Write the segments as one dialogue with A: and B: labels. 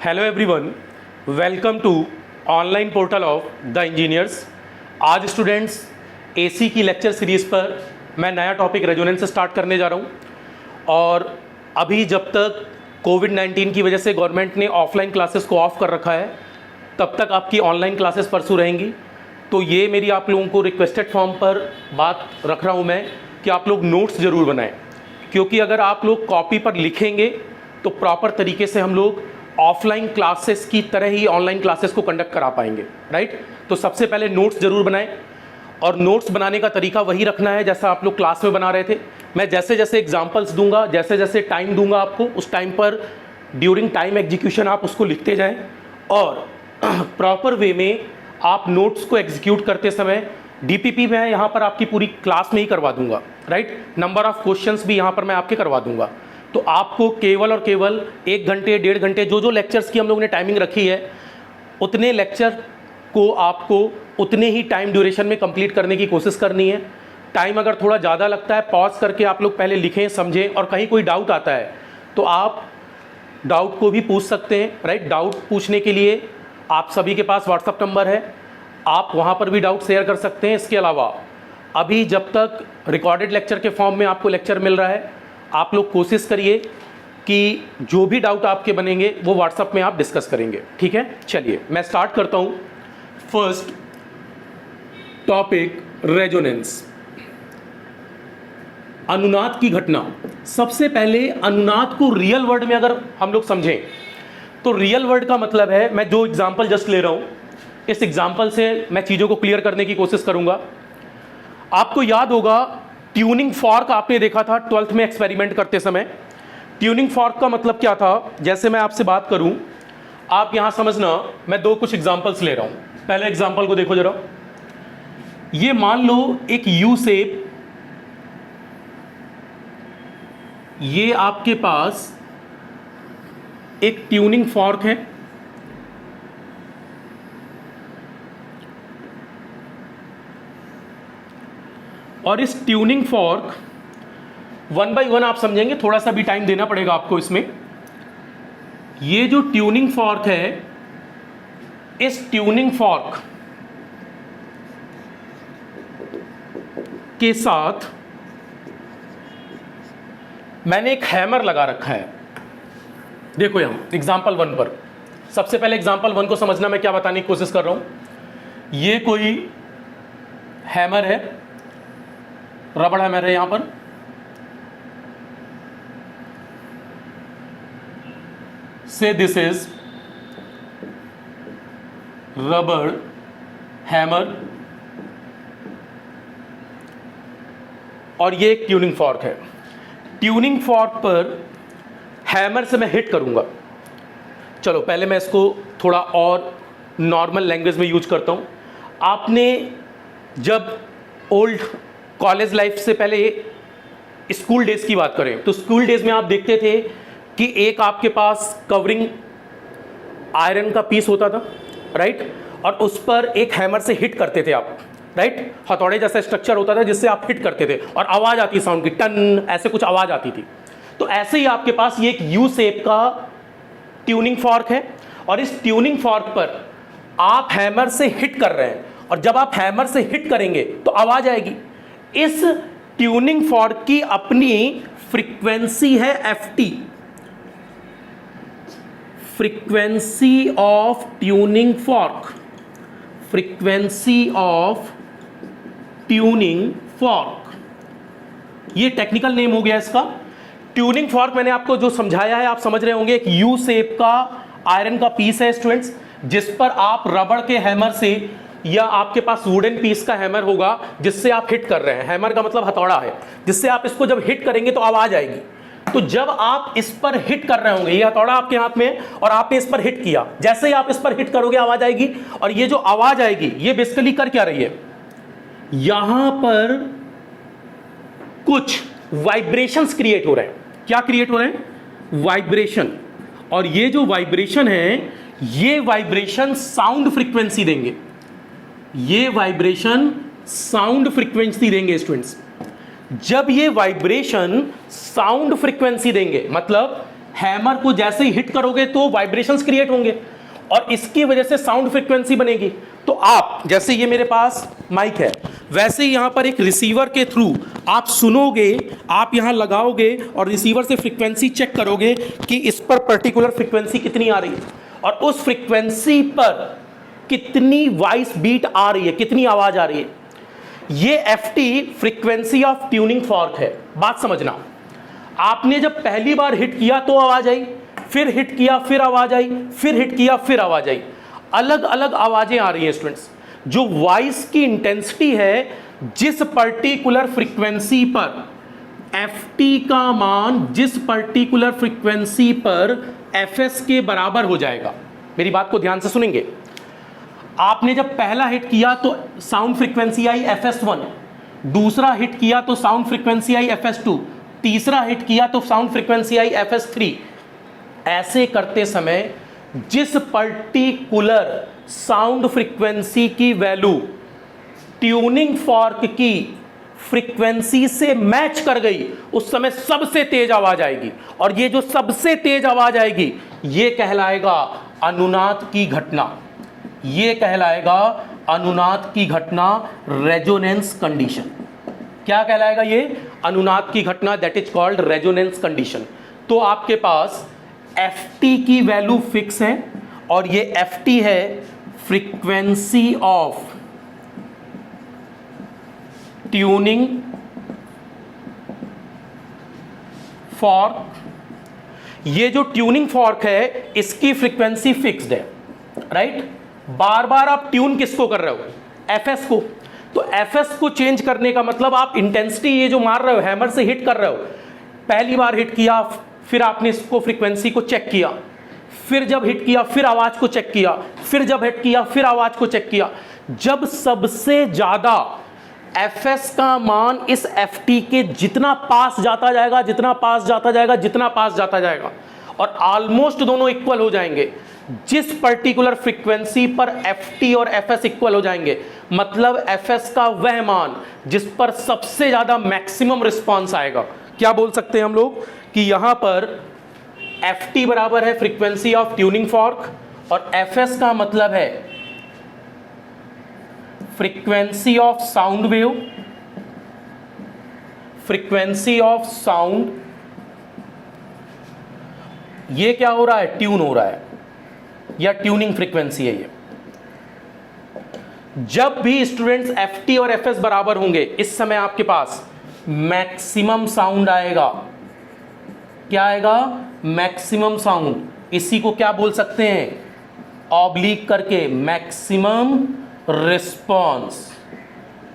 A: Hello everyone, welcome to online portal of the engineers. आज students AC की lecture series पर मैं नया टॉपिक रेजोनेंस स्टार्ट करने जा रहा हूं। और अभी जब तक कोविड-19 की वजह से गवर्नमेंट ने ऑफलाइन क्लासेस को ऑफ कर रखा है, तब तक आपकी ऑनलाइन क्लासेस परसू रहेंगी। तो ये मेरी आप लोगों को रिक्वेस्टेड फॉर्म पर बात रख रहा हूँ मैं कि आप लोग नोट्स ज़रूर बनाएं, क्योंकि अगर आप लोग कॉपी पर लिखेंगे तो प्रॉपर तरीके से हम लोग ऑफलाइन क्लासेस की तरह ही ऑनलाइन क्लासेस को कंडक्ट करा पाएंगे, राइट। तो सबसे पहले नोट्स ज़रूर बनाएं, और नोट्स बनाने का तरीका वही रखना है जैसा आप लोग क्लास में बना रहे थे। मैं जैसे जैसे एग्जांपल्स दूंगा, जैसे जैसे टाइम दूंगा आपको, उस टाइम पर ड्यूरिंग टाइम एग्जीक्यूशन आप उसको लिखते जाएं, और प्रॉपर वे में आप नोट्स को एग्जीक्यूट करते समय डीपीपी मैं यहाँ पर आपकी पूरी क्लास में ही करवा दूंगा, राइट। नंबर ऑफ क्वेश्चंस भी यहाँ पर मैं आपके करवा दूंगा। तो आपको केवल और केवल 1 घंटे 1.5 घंटे जो लेक्चर्स की हम लोगों ने टाइमिंग रखी है, उतने लेक्चर को आपको उतने ही टाइम ड्यूरेशन में कंप्लीट करने की कोशिश करनी है। टाइम अगर थोड़ा ज़्यादा लगता है, पॉज करके आप लोग पहले लिखें, समझें, और कहीं कोई डाउट आता है तो आप डाउट को भी पूछ सकते हैं, राइट। डाउट पूछने के लिए आप सभी के पास व्हाट्सअप नंबर है, आप वहाँ पर भी डाउट शेयर कर सकते हैं। इसके अलावा अभी जब तक रिकॉर्डेड लेक्चर के फॉर्म में आपको लेक्चर मिल रहा है, आप लोग कोशिश करिए कि जो भी डाउट आपके बनेंगे वो व्हाट्सएप में आप डिस्कस करेंगे, ठीक है। चलिए मैं स्टार्ट करता हूं। फर्स्ट टॉपिक, रेजोनेंस, अनुनाद की घटना। सबसे पहले अनुनाद को रियल वर्ड में अगर हम लोग समझें तो रियल वर्ड का मतलब है, मैं जो एग्जांपल जस्ट ले रहा हूं, इस एग्जांपल से मैं चीजों को क्लियर करने की कोशिश करूंगा। आपको याद होगा ट्यूनिंग फॉर्क आपने देखा था 12th में एक्सपेरिमेंट करते समय। ट्यूनिंग फॉर्क का मतलब क्या था, जैसे मैं आपसे बात करूं, आप यहां समझना, मैं कुछ एग्जांपल्स ले रहा हूं। पहले एग्जांपल को देखो जरा। ये मान लो एक यू शेप, ये आपके पास एक ट्यूनिंग फॉर्क है, और इस ट्यूनिंग फॉर्क 1 बाय 1 आप समझेंगे, थोड़ा सा भी टाइम देना पड़ेगा आपको इसमें। ये जो ट्यूनिंग फॉर्क है, इस ट्यूनिंग फॉर्क के साथ मैंने एक हैमर लगा रखा है। देखो यहां एग्जाम्पल 1 पर, सबसे पहले एग्जाम्पल 1 को समझना मैं क्या बताने की कोशिश कर रहा हूं। ये कोई हैमर है, रबड़ हैमर है यहां पर। से दिस इज रबड़ हैमर, और ये एक ट्यूनिंग फॉर्क है। ट्यूनिंग फॉर्क पर हैमर से मैं हिट करूंगा। चलो पहले मैं इसको थोड़ा और नॉर्मल लैंग्वेज में यूज करता हूं। आपने जब ओल्ड कॉलेज लाइफ से पहले स्कूल डेज की बात करें तो स्कूल डेज में आप देखते थे कि एक आपके पास कवरिंग आयरन का पीस होता था, राइट, और उस पर एक हैमर से हिट करते थे आप, राइट। हथौड़े जैसा स्ट्रक्चर होता था जिससे आप हिट करते थे और आवाज आती, साउंड की, टन, ऐसे कुछ आवाज आती थी। तो ऐसे ही आपके पास ये एक यू शेप का ट्यूनिंग फॉर्क है, और इस ट्यूनिंग फॉर्क पर आप हैमर से हिट कर रहे हैं, और जब आप हैमर से हिट करेंगे तो आवाज आएगी। इस ट्यूनिंग फॉर्क की अपनी फ्रीक्वेंसी है FT, frequency of tuning fork, frequency of tuning fork, ये टेक्निकल नेम हो गया इसका। ट्यूनिंग फॉर्क मैंने आपको जो समझाया है आप समझ रहे होंगे, एक यू शेप का आयरन का पीस है स्टूडेंट्स, जिस पर आप रबड़ के हैमर से, या आपके पास वुडन पीस का हैमर होगा जिससे आप हिट कर रहे हैं। हैमर का मतलब हथौड़ा है, जिससे आप इसको जब हिट करेंगे तो आवाज आएगी। तो जब आप इस पर हिट कर रहे होंगे, ये हथौड़ा आपके हाथ में है और आपने इस पर हिट किया, जैसे ही आप इस पर हिट करोगे आवाज आएगी। और ये जो आवाज आएगी ये बेसिकली कर क्या रही है, यहां पर कुछ वाइब्रेशंस क्रिएट हो रहे हैं। क्या क्रिएट हो रहे हैं? वाइब्रेशन। और ये जो वाइब्रेशन है, ये वाइब्रेशन साउंड फ्रीक्वेंसी देंगे, ये वाइब्रेशन साउंड फ्रीक्वेंसी देंगे स्टूडेंट्स। जब ये वाइब्रेशन साउंड फ्रीक्वेंसी देंगे, मतलब हैमर को जैसे ही हिट करोगे तो वाइब्रेशंस क्रिएट होंगे और इसकी वजह से साउंड फ्रीक्वेंसी बनेगी। तो आप जैसे ये मेरे पास माइक है, वैसे ही यहां पर एक रिसीवर के थ्रू आप सुनोगे, आप यहां लगाओगे और रिसीवर से फ्रीक्वेंसी चेक करोगे कि इस पर पर्टिकुलर फ्रीक्वेंसी कितनी आ रही है और उस फ्रीक्वेंसी पर कितनी वॉइस बीट आ रही है, कितनी आवाज आ रही है। ये FT frequency of tuning fork है। बात समझना, आपने जब पहली बार हिट किया तो आवाज आई, फिर हिट किया फिर आवाज आई, फिर हिट किया फिर आवाज आई, अलग अलग आवाजें आ रही हैं स्टूडेंट्स। जो वॉइस की इंटेंसिटी है, जिस पर्टिकुलर फ्रीक्वेंसी पर एफटी का मान जिस पर्टिकुलर फ्रीक्वेंसी पर एफएस के बराबर हो जाएगा। मेरी बात को ध्यान से सुनेंगे। आपने जब पहला हिट किया तो साउंड फ्रीक्वेंसी आई fs1, दूसरा हिट किया तो साउंड फ्रीक्वेंसी आई fs2, तीसरा हिट किया तो साउंड फ्रीक्वेंसी आई fs3। ऐसे करते समय जिस पर्टिकुलर साउंड फ्रीक्वेंसी की वैल्यू ट्यूनिंग फॉर्क की फ्रीक्वेंसी से मैच कर गई, उस समय सबसे तेज आवाज आएगी और ये जो सबसे तेज आवाज आएगी ये कहलाएगा अनुनाद की घटना। ये कहलाएगा अनुनाद की घटना, रेजोनेंस कंडीशन। क्या कहलाएगा ये? अनुनाद की घटना, that is called resonance condition. तो आपके पास एफटी की वैल्यू फिक्स है और ये एफटी है फ्रीक्वेंसी ऑफ ट्यूनिंग फॉर्क। ये जो ट्यूनिंग फॉर्क है इसकी फ्रीक्वेंसी फिक्स्ड है, राइट? बार बार आप ट्यून किसको कर रहे हो? एफएस को। तो एफएस को चेंज करने का मतलब आप इंटेंसिटी ये जो मार रहे हो, हैमर से हिट कर रहे हो, पहली बार हिट किया फिर आपने इसको फ्रीक्वेंसी को चेक किया, फिर जब हिट किया फिर आवाज को चेक किया, फिर जब हिट किया फिर आवाज को चेक किया। जब सबसे ज्यादा एफएस का मान इस एफटी के जितना पास जाता जाएगा, जितना पास जाता जाएगा, जितना पास जाता जाएगा और ऑलमोस्ट दोनों इक्वल हो जाएंगे, जिस पर्टिकुलर फ्रीक्वेंसी पर एफटी और एफएस इक्वल हो जाएंगे, मतलब एफएस का वह मान जिस पर सबसे ज्यादा मैक्सिमम रिस्पांस आएगा। क्या बोल सकते हैं हम लोग कि यहां पर एफटी बराबर है फ्रीक्वेंसी ऑफ ट्यूनिंग फॉर्क और एफएस का मतलब है frequency of sound wave, frequency of sound. ये क्या हो रहा है? ट्यून हो रहा है या ट्यूनिंग फ्रीक्वेंसी है ये। जब भी स्टूडेंट्स एफटी और एफएस बराबर होंगे, इस समय आपके पास मैक्सिमम साउंड आएगा। क्या आएगा? Maximum sound. इसी को क्या बोल सकते हैं? ऑब्लिक करके मैक्सिमम रिस्पॉन्स।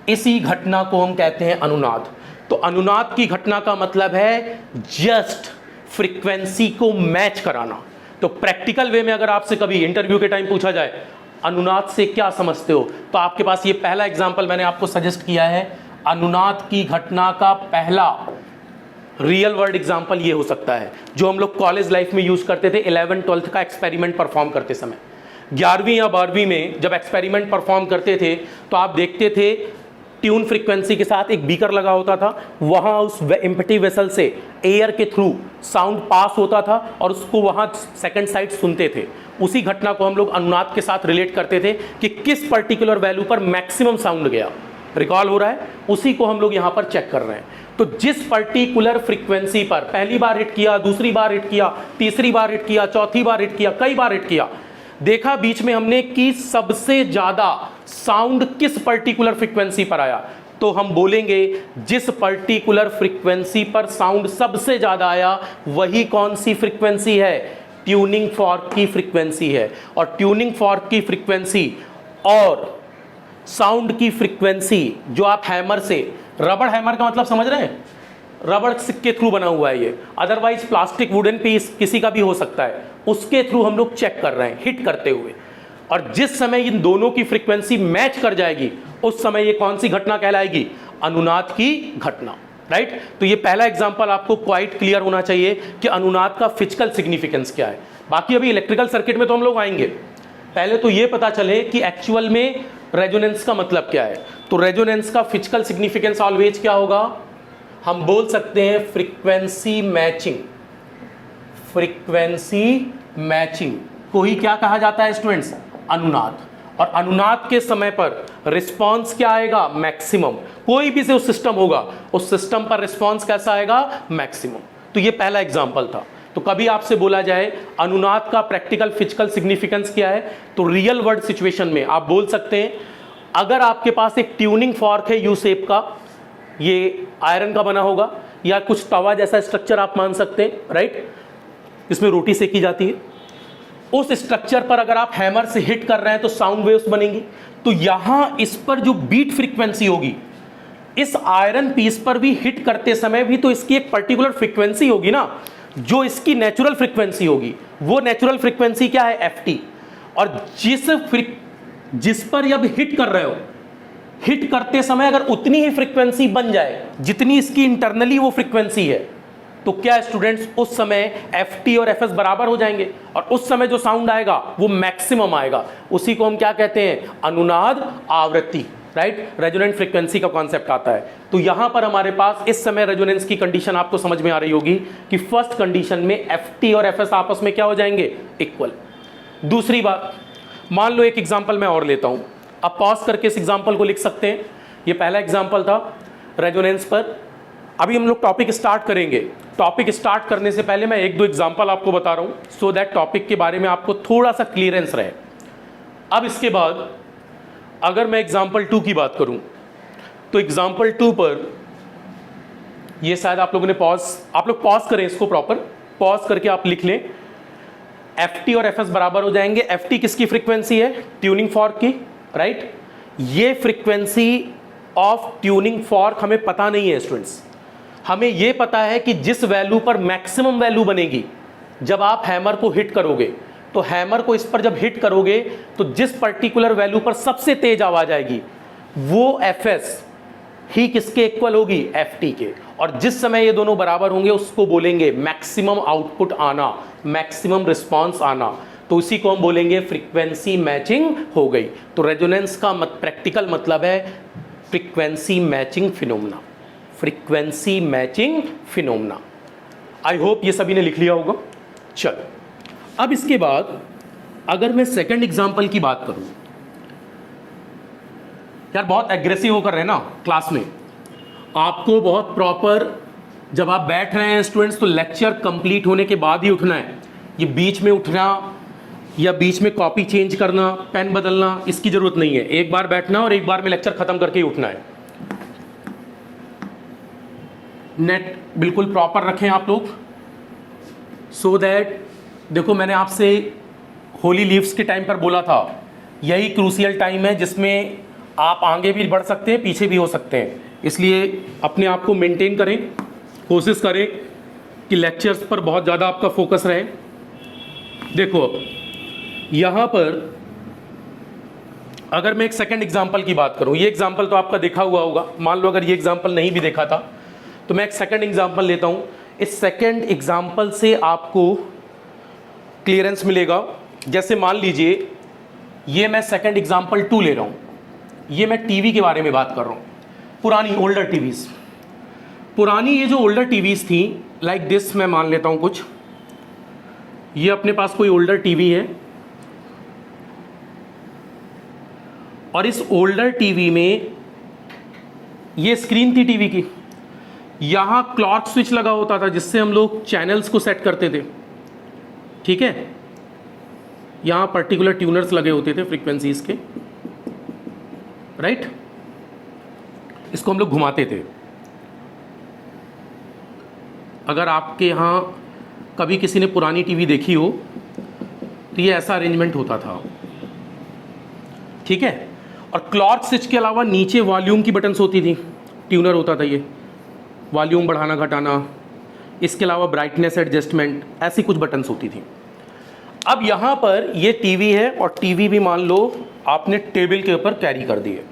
A: इसी घटना को हम कहते हैं अनुनाद। तो अनुनाद की घटना का मतलब है जस्ट फ्रीक्वेंसी को मैच कराना। तो प्रैक्टिकल वे में अगर आपसे कभी इंटरव्यू के टाइम पूछा जाए अनुनाद से क्या समझते हो, तो आपके पास ये पहला एग्जांपल मैंने आपको सजेस्ट किया है। अनुनाद की घटना का पहला रियल वर्ल्ड एग्जांपल ये हो सकता है जो हम लोग कॉलेज लाइफ में यूज करते थे 11th-12th का एक्सपेरिमेंट परफॉर्म करते समय। 11वीं या 12वीं में जब एक्सपेरिमेंट परफॉर्म करते थे तो आप देखते थे ट्यून फ्रीक्वेंसी के साथ एक बीकर लगा होता था, वहां उस एम्प्टी वेसल से एयर के थ्रू साउंड पास होता था और उसको वहां सेकंड साइड सुनते थे। उसी घटना को हम लोग अनुनाद के साथ रिलेट करते थे कि किस पर्टिकुलर वैल्यू पर मैक्सिमम साउंड गया। रिकॉल हो रहा है? उसी को हम लोग यहां पर चेक कर रहे हैं। तो जिस पर्टिकुलर फ्रीक्वेंसी पर पहली बार हिट किया, दूसरी बार हिट किया, तीसरी बार हिट किया, चौथी बार हिट किया, कई बार हिट किया, देखा बीच में हमने कि सबसे ज्यादा साउंड किस पर्टिकुलर फ्रीक्वेंसी पर आया, तो हम बोलेंगे जिस पर्टिकुलर फ्रीक्वेंसी पर साउंड सबसे ज्यादा आया वही कौन सी फ्रीक्वेंसी है? ट्यूनिंग फॉर्क की फ्रीक्वेंसी है। और ट्यूनिंग फॉर्क की फ्रीक्वेंसी और साउंड की फ्रीक्वेंसी जो आप हैमर से, रबड़ हैमर का मतलब समझ रहे हैं? रबड़ के थ्रू बना हुआ है ये, अदरवाइज प्लास्टिक वुडन पीस किसी का भी हो सकता है, उसके थ्रू हम लोग चेक कर रहे हैं हिट करते हुए। और जिस समय इन दोनों की फ्रीक्वेंसी मैच कर जाएगी उस समय ये कौन सी घटना कहलाएगी? अनुनाद की घटना, राइट? तो ये पहला एग्जांपल आपको क्वाइट क्लियर होना चाहिए कि अनुनाद का फिजिकल सिग्निफिकेंस क्या है। बाकी अभी इलेक्ट्रिकल सर्किट में तो हम लोग आएंगे, पहले तो ये पता चले कि एक्चुअल में रेजोनेंस का मतलब क्या है। तो रेजोनेंस का फिजिकल सिग्निफिकेंस ऑलवेज क्या होगा? हम बोल सकते हैं फ्रीक्वेंसी मैचिंग। फ्रीक्वेंसी मैचिंग को ही क्या कहा जाता है स्टूडेंट्स? अनुनाद। और अनुनाद के समय पर रिस्पांस क्या आएगा? मैक्सिमम। कोई भी जो सिस्टम होगा उस सिस्टम पर रिस्पांस कैसा आएगा? मैक्सिमम। तो ये पहला एग्जांपल था। तो कभी आपसे बोला जाए अनुनाद का प्रैक्टिकल फिजिकल सिग्निफिकेंस क्या है, तो रियल वर्ल्ड सिचुएशन में आप बोल सकते हैं, अगर आपके पास एक ट्यूनिंग फॉर्क है यू शेप का, ये आयरन का बना होगा या कुछ तवा जैसा स्ट्रक्चर आप मान सकते हैं, राइट, इसमें रोटी सेकी जाती है, उस स्ट्रक्चर पर अगर आप हैमर से हिट कर रहे हैं तो साउंड वेव्स बनेंगी। तो यहां इस पर जो बीट फ्रीक्वेंसी होगी, इस आयरन पीस पर भी हिट करते समय भी तो इसकी एक पर्टिकुलर फ्रीक्वेंसी होगी ना, जो इसकी नेचुरल फ्रीक्वेंसी होगी। वो नेचुरल फ्रीक्वेंसी क्या है? ft। और जिस पर अब हिट कर रहे हो, हिट करते समय अगर उतनी ही फ्रीक्वेंसी बन जाए जितनी इसकी इंटरनली वो फ्रीक्वेंसी है, तो क्या स्टूडेंट्स उस समय ft और fs बराबर हो जाएंगे और उस समय जो साउंड आएगा वो मैक्सिमम आएगा। उसी को हम क्या कहते हैं? अनुनाद आवृत्ति, राइट, रेजोनेंट फ्रीक्वेंसी का कॉन्सेप्ट आता है। तो यहां पर हमारे पास इस समय रेजोनेंस की कंडीशन आपको समझ में आ रही होगी कि फर्स्ट कंडीशन में ft और fs आपस में क्या हो जाएंगे? इक्वल। दूसरी बात, मान लो एक एग्जांपल मैं और लेता हूं, आप पॉज करके इस एग्जांपल को लिख सकते हैं। ये पहला एग्जांपल था रेजोनेंस पर। अभी हम लोग टॉपिक स्टार्ट करेंगे। टॉपिक स्टार्ट करने से पहले मैं एक दो एग्जांपल आपको बता रहा हूं सो दैट टॉपिक के बारे में आपको थोड़ा सा क्लियरेंस रहे। अब इसके बाद अगर मैं एग्जांपल 2 की बात करूं, तो एग्जांपल 2 पर ये शायद आप लोगों ने आप लोग पॉज करें इसको, प्रॉपर पॉज करके आप लिख लें, ft और fs बराबर हो जाएंगे। ft किसकी फ्रीक्वेंसी है? ट्यूनिंग फॉर्क की, राइट। ये फ्रीक्वेंसी ऑफ ट्यूनिंग फॉर्क हमें पता नहीं है स्टूडेंट्स। हमें यह पता है कि जिस वैल्यू पर मैक्सिमम वैल्यू बनेगी जब आप हैमर को हिट करोगे, तो हैमर को इस पर जब हिट करोगे तो जिस पर्टिकुलर वैल्यू पर सबसे तेज आवाज आएगी वो fs ही किसके इक्वल होगी? ft के। और जिस समय ये दोनों बराबर होंगे उसको बोलेंगे मैक्सिमम आउटपुट आना, मैक्सिमम रिस्पांस आना। तो इसी को हम बोलेंगे फ्रीक्वेंसी मैचिंग हो गई। तो रेजोनेंस का प्रैक्टिकल मतलब है frequency matching phenomena, frequency matching phenomena. I hope ये सभी ने लिख लिया होगा। चलो, अब इसके बाद अगर मैं सेकंड एग्जांपल की बात करूं, यार बहुत एग्रेसिव होकर रहे ना क्लास में, आपको बहुत प्रॉपर, जब आप बैठ रहे हैं स्टूडेंट्स तो लेक्चर कंप्लीट होने के बाद ही उठना है। ये बीच में उठना या बीच में कॉपी चेंज करना, पेन बदलना, इसकी जरूरत नहीं है। एक बार बैठना और एक बार में लेक्चर खत्म करके ही उठना है। नेट बिल्कुल प्रॉपर रखें आप लोग, सो दैट, देखो मैंने आपसे होली लीव्स के टाइम पर बोला था, यही क्रूशियल टाइम है जिसमें आप आगे भी बढ़ सकते हैं, पीछे भी हो सकते हैं। इसलिए अपने आप को मेंटेन करें, कोशिश करें कि लेक्चर्स पर बहुत ज़्यादा आपका फोकस रहे। देखो यहाँ पर अगर मैं एक सेकंड एग्जांपल की बात करूँ, ये एग्जांपल तो आपका देखा हुआ होगा। मान लो अगर ये एग्जांपल नहीं भी देखा था तो मैं एक सेकंड एग्जांपल लेता हूँ। इस सेकंड एग्जांपल से आपको क्लियरेंस मिलेगा। जैसे मान लीजिए ये मैं सेकंड एग्जांपल 2 ले रहा हूँ, ये मैं टीवी के बारे में बात कर रहा हूँ, पुरानी ओल्डर टीवीज़। पुरानी ये जो ओल्डर टीवीज़ थी, लाइक दिस, मैं मान लेता हूँ कुछ, ये अपने पास कोई ओल्डर टीवी है और इस ओल्डर टीवी में ये स्क्रीन थी टीवी की, यहाँ क्लॉक स्विच लगा होता था जिससे हम लोग चैनल्स को सेट करते थे, ठीक है। यहाँ पर्टिकुलर ट्यूनर्स लगे होते थे फ्रीक्वेंसीज के, राइट। इसको हम लोग घुमाते थे। अगर आपके यहाँ कभी किसी ने पुरानी टीवी देखी हो तो ये ऐसा अरेंजमेंट होता था, ठीक है। और क्लॉक स्विच के अलावा नीचे वॉल्यूम की बटन्स होती थी, ट्यूनर होता था ये, वॉल्यूम बढ़ाना घटाना, इसके अलावा ब्राइटनेस एडजस्टमेंट, ऐसी कुछ बटन्स होती थी। अब यहाँ पर ये टीवी है और टीवी भी मान लो आपने टेबल के ऊपर कैरी कर दी है,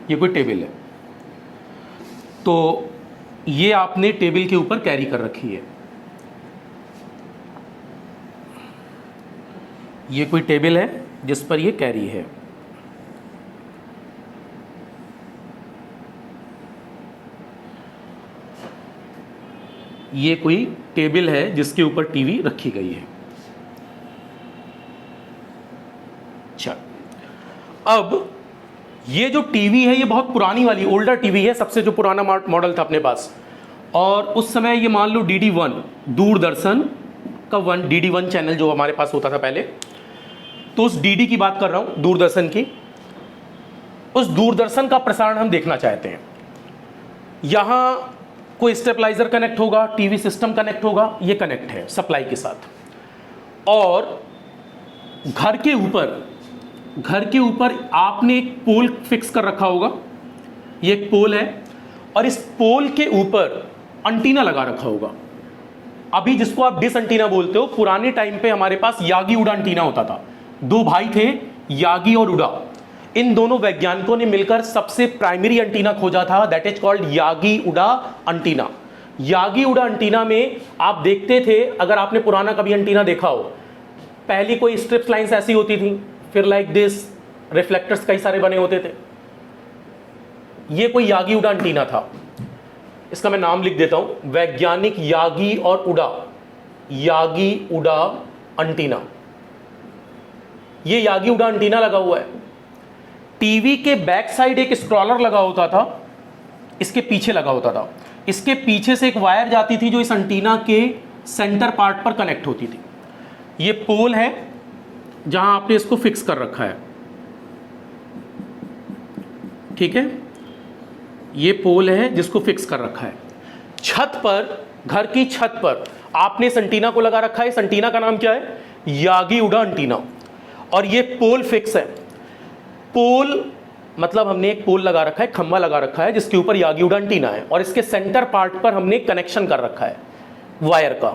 A: ये कोई टेबल है, तो ये आपने टेबल के ऊपर कैरी कर रखी है। ये कोई टेबल है जिस पर ये कैरी है। ये कोई टेबल है जिसके ऊपर टीवी रखी गई है। चल, अब ये जो टीवी है ये बहुत पुरानी वाली ओल्डर टीवी है, सबसे जो पुराना मॉडल था अपने पास। और उस समय ये मान लो DD1 दूरदर्शन का DD1 चैनल जो हमारे पास होता था पहले, तो उस DD की बात कर रहा हूं, दूरदर्शन की। उस दूरदर्शन का प्रसारण हम देखना चाहते हैं। यहां कोई स्टेबलाइजर कनेक्ट होगा, टीवी सिस्टम कनेक्ट होगा, ये कनेक्ट है सप्लाई के साथ। और घर के ऊपर आपने एक पोल फिक्स कर रखा होगा, ये एक पोल है, और इस पोल के ऊपर एंटीना लगा रखा होगा। अभी जिसको आप डिश एंटीना बोलते हो, पुराने टाइम पे हमारे पास यागी उडा एंटीना होता था। दो भाई थे, यागी और उडा। इन दोनों वैज्ञानिकों ने मिलकर सबसे प्राइमरी एंटीना खोजा था, that is called Yagi Uda antenna. Yagi Uda antenna में आप देखते थे, अगर आपने पुराना कभी एंटीना देखा हो, पहली कोई स्ट्रिप्स लाइंस ऐसी होती थी, फिर लाइक दिस रिफ्लेक्टर्स कई सारे बने होते थे। ये कोई यागी उडा एंटीना था। इसका मैं नाम लिख देता हूं, वैज्ञानिक यागी और उडा, यागी उडा एंटीना। ये यागी उडा एंटीना लगा हुआ है। टीवी के बैक साइड एक स्क्रॉलर लगा होता था, इसके पीछे लगा होता था। इसके पीछे से एक वायर जाती थी जो इस एंटीना के सेंटर पार्ट पर कनेक्ट होती थी। ये पोल है जहां आपने इसको फिक्स कर रखा है, ठीक है। ये पोल है जिसको फिक्स कर रखा है। छत पर, घर की छत पर आपने इस एंटीना को लगा रखा है। इस एंटीना का नाम क्या है? Yagi Uda antenna. और ये पोल फिक्स है। पोल मतलब हमने एक पोल लगा रखा है, खंभा लगा रखा है जिसके ऊपर यागी उडा एंटीना है, और इसके सेंटर पार्ट पर हमने कनेक्शन कर रखा है वायर का,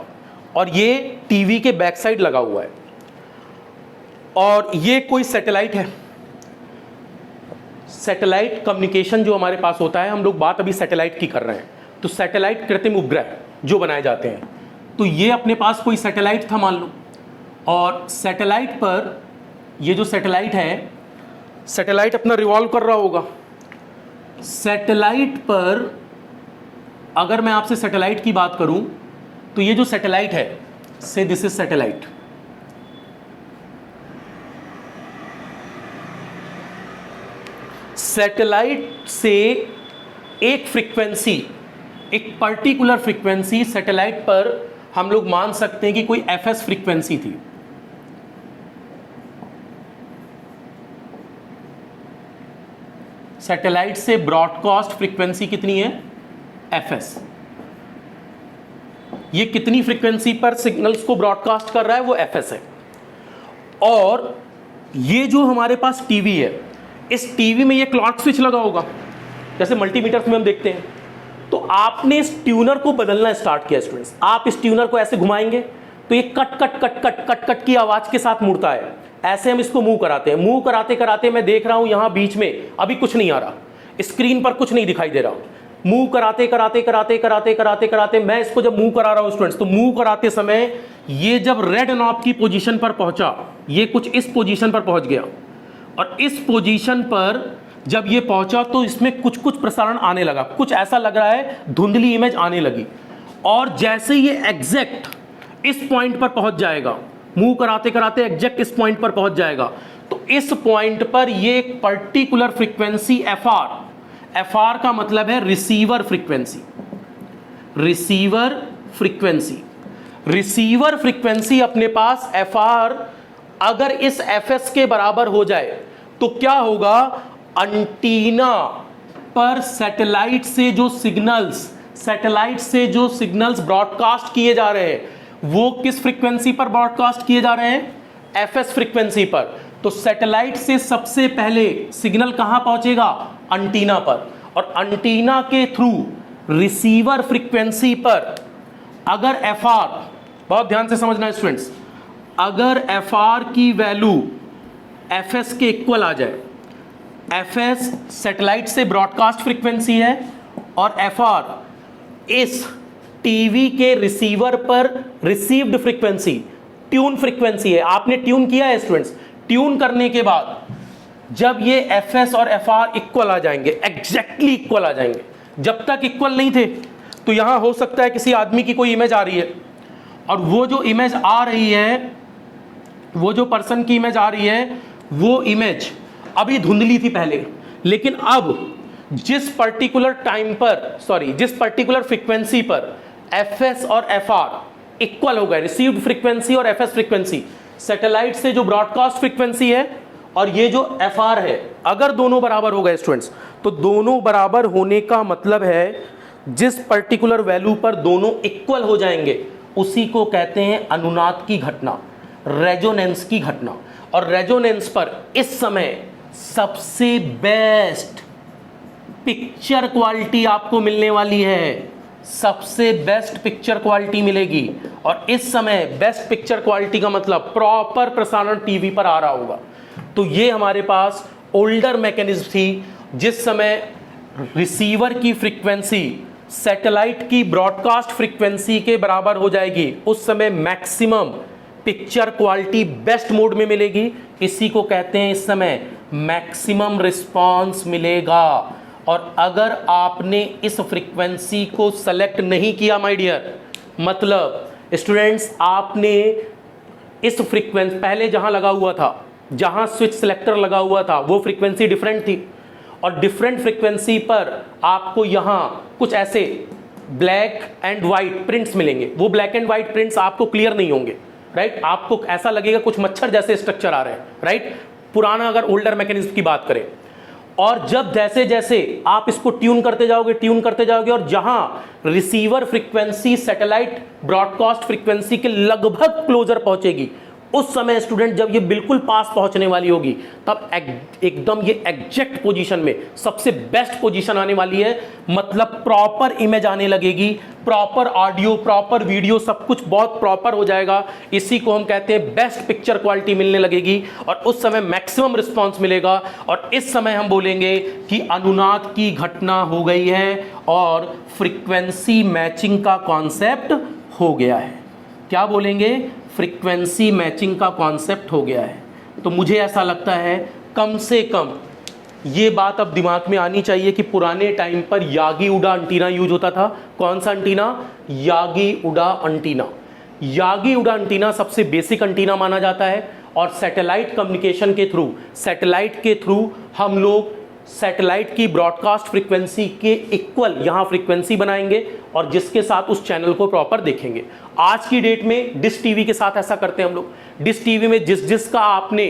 A: और ये टीवी के बैक साइड लगा हुआ है। और ये कोई सैटेलाइट है। सैटेलाइट कम्युनिकेशन जो हमारे पास होता है, हम लोग बात अभी सैटेलाइट की कर रहे हैं, तो सैटेलाइट कृत्रिम उपग्रह जो बनाए जाते हैं, तो ये अपने पास कोई सैटेलाइट था मान लो, और सैटेलाइट पर ये जो सैटेलाइट है, सैटेलाइट अपना रिवॉल्व कर रहा होगा। सैटेलाइट पर अगर मैं आपसे सैटेलाइट की बात करूं, तो ये जो सैटेलाइट है, से दिस इज सैटेलाइट। सैटेलाइट से एक फ्रीक्वेंसी, एक पर्टिकुलर फ्रीक्वेंसी सैटेलाइट पर हम लोग मान सकते हैं कि कोई एफएस फ्रीक्वेंसी थी। सैटेलाइट से ब्रॉडकास्ट फ्रीक्वेंसी कितनी है? एफएस। ये कितनी फ्रीक्वेंसी पर सिग्नल्स को ब्रॉडकास्ट कर रहा है? वो एफएस है। और ये जो हमारे पास टीवी है, इस टीवी में ये क्लॉक स्विच लगा होगा, जैसे मल्टीमीटर्स में हम देखते हैं। तो आपने इस ट्यूनर को बदलना स्टार्ट किया स्टूडेंट्स। आप इस ट्यूनर को ऐसे घुमाएंगे तो ये cut cut cut cut cut cut की आवाज के साथ मुड़ता है। ऐसे हम इसको मूव कराते हैं। मूव कराते कराते मैं देख रहा हूं यहां बीच में अभी कुछ नहीं आ रहा, स्क्रीन पर कुछ नहीं दिखाई दे रहा। मूव कराते कराते कराते कराते कराते कराते मैं इसको जब मूव करा रहा हूं स्टूडेंट्स, तो मूव कराते समय ये जब रेड नॉब की पोजीशन पर पहुंचा, ये कुछ इस पोजीशन पर पहुंच गया, और इस पोजीशन पर जब ये पहुंचा तो इसमें कुछ कुछ प्रसारण आने लगा। कुछ ऐसा लग रहा है धुंधली इमेज आने लगी, और जैसे ये एग्जैक्ट इस पॉइंट पर पहुंच जाएगा, मूव कराते कराते एग्जैक्ट इस पॉइंट पर पहुंच जाएगा, तो इस पॉइंट पर ये एक पर्टिकुलर फ्रीक्वेंसी एफआर का मतलब है receiver frequency. Receiver frequency, receiver frequency अपने पास एफआर अगर इस एफएस के बराबर हो जाए तो क्या होगा? एंटीना पर सैटेलाइट से जो सिग्नल्स ब्रॉडकास्ट किए जा रहे हैं, वो किस फ्रीक्वेंसी पर ब्रॉडकास्ट किए जा रहे हैं? एफएस फ्रीक्वेंसी पर। तो सैटेलाइट से सबसे पहले सिग्नल कहां पहुंचेगा? एंटीना पर, और एंटीना के थ्रू रिसीवर फ्रीक्वेंसी पर अगर एफआर, बहुत ध्यान से समझना है स्टूडेंट्स, अगर एफआर की वैल्यू एफएस के इक्वल आ जाए, एफएस सैटेलाइट से ब्रॉडकास्ट फ्रीक्वेंसी है और एफआर इस टीवी के रिसीवर पर रिसीव्ड फ्रीक्वेंसी, ट्यून फ्रीक्वेंसी है। आपने ट्यून किया है स्टूडेंट्स। ट्यून करने के बाद जब ये एफएस और एफआर इक्वल आ जाएंगे, एग्जैक्टली इक्वल आ जाएंगे, जब तक इक्वल नहीं थे तो तो यहां हो सकता है किसी आदमी की कोई इमेज आ रही है, और वो जो इमेज आ रही है, वो जो पर्सन की इमेज आ रही है, वो इमेज अभी धुंधली थी पहले, लेकिन अब जिस पर्टिकुलर टाइम पर, सॉरी, जिस पर्टिकुलर फ्रीक्वेंसी पर एफएस और एफआर इक्वल हो गए, रिसीव्ड फ्रीक्वेंसी और एफएस फ्रीक्वेंसी, सैटेलाइट से जो ब्रॉडकास्ट फ्रीक्वेंसी है और ये जो एफआर है, अगर दोनों बराबर हो गए स्टूडेंट्स, तो दोनों बराबर होने का मतलब है जिस पर्टिकुलर वैल्यू पर दोनों इक्वल हो जाएंगे उसी को कहते हैं अनुनाद की घटना, रेजोनेंस की घटना। और रेजोनेंस पर इस समय सबसे बेस्ट पिक्चर क्वालिटी आपको मिलने वाली है, सबसे बेस्ट पिक्चर क्वालिटी मिलेगी। और इस समय बेस्ट पिक्चर क्वालिटी का मतलब प्रॉपर प्रसारण टीवी पर आ रहा होगा। तो ये हमारे पास ओल्डर मैकेनिज्म थी, जिस समय रिसीवर की फ्रीक्वेंसी सैटेलाइट की ब्रॉडकास्ट फ्रीक्वेंसी के बराबर हो जाएगी, उस समय maximum picture quality best mode में मिलेगी। इसी को कहते हैं इस समय मैक्सिमम रिस्पांस मिलेगा। और अगर आपने इस फ्रीक्वेंसी को सेलेक्ट नहीं किया माय डियर, मतलब स्टूडेंट्स आपने इस फ्रीक्वेंसी पहले जहां लगा हुआ था, जहां स्विच सिलेक्टर लगा हुआ था, वो फ्रीक्वेंसी डिफरेंट थी, और डिफरेंट फ्रीक्वेंसी पर आपको यहां कुछ ऐसे ब्लैक एंड व्हाइट प्रिंट्स मिलेंगे। वो ब्लैक एंड व्हाइट प्रिंट्स आपको क्लियर नहीं होंगे, राइट? आपको ऐसा लगेगा कुछ मच्छर जैसे स्ट्रक्चर आ रहे हैं, राइट? पुराना अगर ओल्डर मैकेनिज्म की बात करें। और जब जैसे जैसे आप इसको ट्यून करते जाओगे और जहां receiver frequency satellite broadcast frequency के लगभग क्लोजर पहुंचेगी, उस समय स्टूडेंट जब ये बिल्कुल पास पहुंचने वाली होगी, तब एकदम ये एग्जैक्ट पोजीशन में सबसे बेस्ट पोजीशन आने वाली है। मतलब प्रॉपर इमेज आने लगेगी, प्रॉपर ऑडियो, प्रॉपर वीडियो, सब कुछ बहुत प्रॉपर हो जाएगा। इसी को हम कहते हैं बेस्ट पिक्चर क्वालिटी मिलने लगेगी, और उस समय मैक्सिमम रिस्पॉन्स मिलेगा। और इस समय हम बोलेंगे कि अनुनाद की घटना हो गई है और फ्रीक्वेंसी मैचिंग का कॉन्सेप्ट हो गया है। क्या बोलेंगे? फ्रीक्वेंसी मैचिंग का कॉन्सेप्ट हो गया है। तो मुझे ऐसा लगता है कम से कम ये बात अब दिमाग में आनी चाहिए कि पुराने टाइम पर यागी उडा एंटीना यूज होता था। कौन सा antenna? Yagi Uda antenna. Yagi Uda antenna सबसे बेसिक एंटीना माना जाता है, और सैटेलाइट कम्युनिकेशन के थ्रू, सैटेलाइट के थ्रू हम लोग सैटेलाइट की ब्रॉडकास्ट फ्रीक्वेंसी के इक्वल यहां फ्रीक्वेंसी बनाएंगे और जिसके साथ उस चैनल को प्रॉपर देखेंगे। आज की डेट में डिश टीवी के साथ ऐसा करते हैं हम लोग। डिश टीवी में जिसका आपने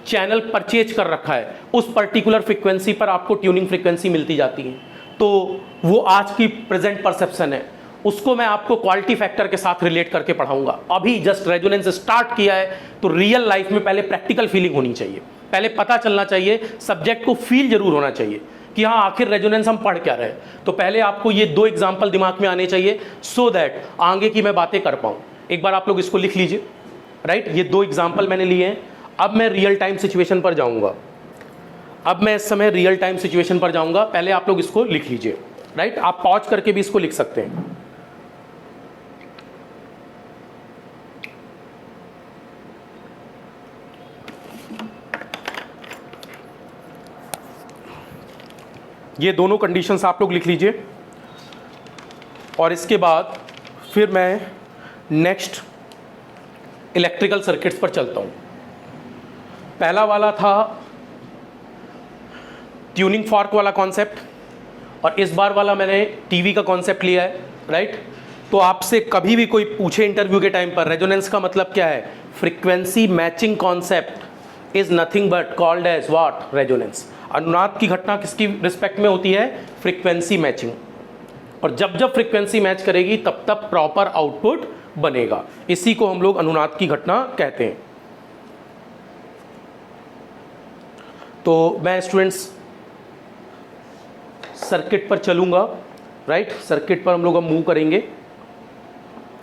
A: चैनल परचेज कर रखा है, उस पर्टिकुलर फ्रीक्वेंसी पर आपको ट्यूनिंग फ्रीक्वेंसी मिलती जाती है। तो वो आज की प्रेजेंट परसेप्शन है, उसको मैं आपको क्वालिटी फैक्टर के साथ रिलेट करके पढ़ाऊंगा। अभी जस्ट रेजोनेंस स्टार्ट किया है, तो रियल लाइफ में पहले प्रैक्टिकल फीलिंग होनी चाहिए, पहले पता चलना चाहिए, सब्जेक्ट को फील जरूर होना चाहिए कि हाँ आखिर रेजोनेंस हम पढ़ क्या रहे हैं। तो पहले आपको ये दो एग्जाम्पल दिमाग में आने चाहिए, सो दैट आगे की मैं बातें कर पाऊँ। एक बार आप लोग इसको लिख लीजिए, राइट? ये दो एग्जाम्पल मैंने लिए हैं। अब मैं रियल टाइम सिचुएशन पर जाऊंगा, अब मैं इस समय रियल टाइम सिचुएशन पर जाऊंगा। पहले आप लोग इसको लिख लीजिए, राइट? आप पॉज करके भी इसको लिख सकते हैं। ये दोनों कंडीशंस आप लोग लिख लीजिए, और इसके बाद फिर मैं नेक्स्ट इलेक्ट्रिकल सर्किट्स पर चलता हूँ। पहला वाला था ट्यूनिंग फॉर्क वाला कॉन्सेप्ट, और इस बार वाला मैंने टीवी का कॉन्सेप्ट लिया है, राइट? तो आपसे कभी भी कोई पूछे इंटरव्यू के टाइम पर रेजोनेंस का मतलब क्या है, frequency matching concept is nothing but called as what? Resonance. अनुनाद की घटना किसकी रिस्पेक्ट में होती है? Frequency matching. और जब जब फ्रीक्वेंसी मैच करेगी तब तब प्रॉपर आउटपुट बनेगा। इसी को हम लोग अनुनाद की घटना कहते हैं। तो मैं स्टूडेंट्स सर्किट पर चलूंगा, राइट? सर्किट पर हम लोग मूव करेंगे,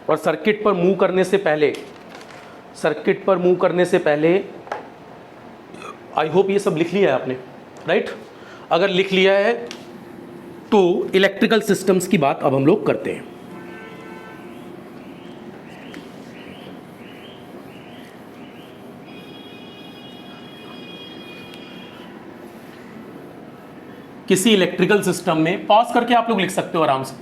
A: और सर्किट पर मूव करने से पहले आई होप ये सब लिख लिया है आपने, राइट? अगर लिख लिया है तो इलेक्ट्रिकल सिस्टम्स की बात अब हम लोग करते हैं। किसी इलेक्ट्रिकल सिस्टम में, पॉज करके आप लोग लिख सकते हो आराम से,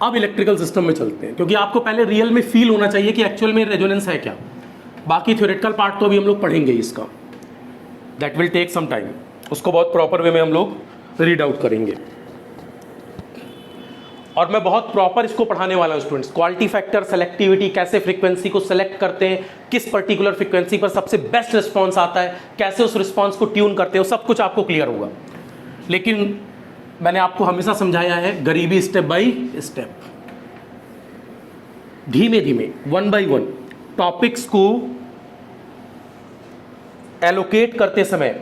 A: अब इलेक्ट्रिकल सिस्टम में चलते हैं, क्योंकि आपको पहले रियल में फील होना चाहिए कि एक्चुअल में रेजोनेंस है क्या। बाकी थ्योरेटिकल पार्ट तो अभी हम लोग पढ़ेंगे इसका, that will take some time, उसको बहुत प्रॉपर वे में हम लोग रीड आउट करेंगे। और मैं बहुत प्रॉपर इसको पढ़ाने वाला हूँ स्टूडेंट्स। क्वालिटी फैक्टर, सेलेक्टिविटी, कैसे फ्रीक्वेंसी को सेलेक्ट करते हैं, किस पर्टिकुलर फ्रीक्वेंसी पर सबसे बेस्ट रिस्पॉन्स आता है, कैसे उस रिस्पॉन्स को ट्यून करते हो, सब कुछ आपको क्लियर होगा। लेकिन मैंने आपको हमेशा समझाया है, गरीबी स्टेप बाय स्टेप, धीमे धीमे, वन बाय वन टॉपिक्स को एलोकेट करते समय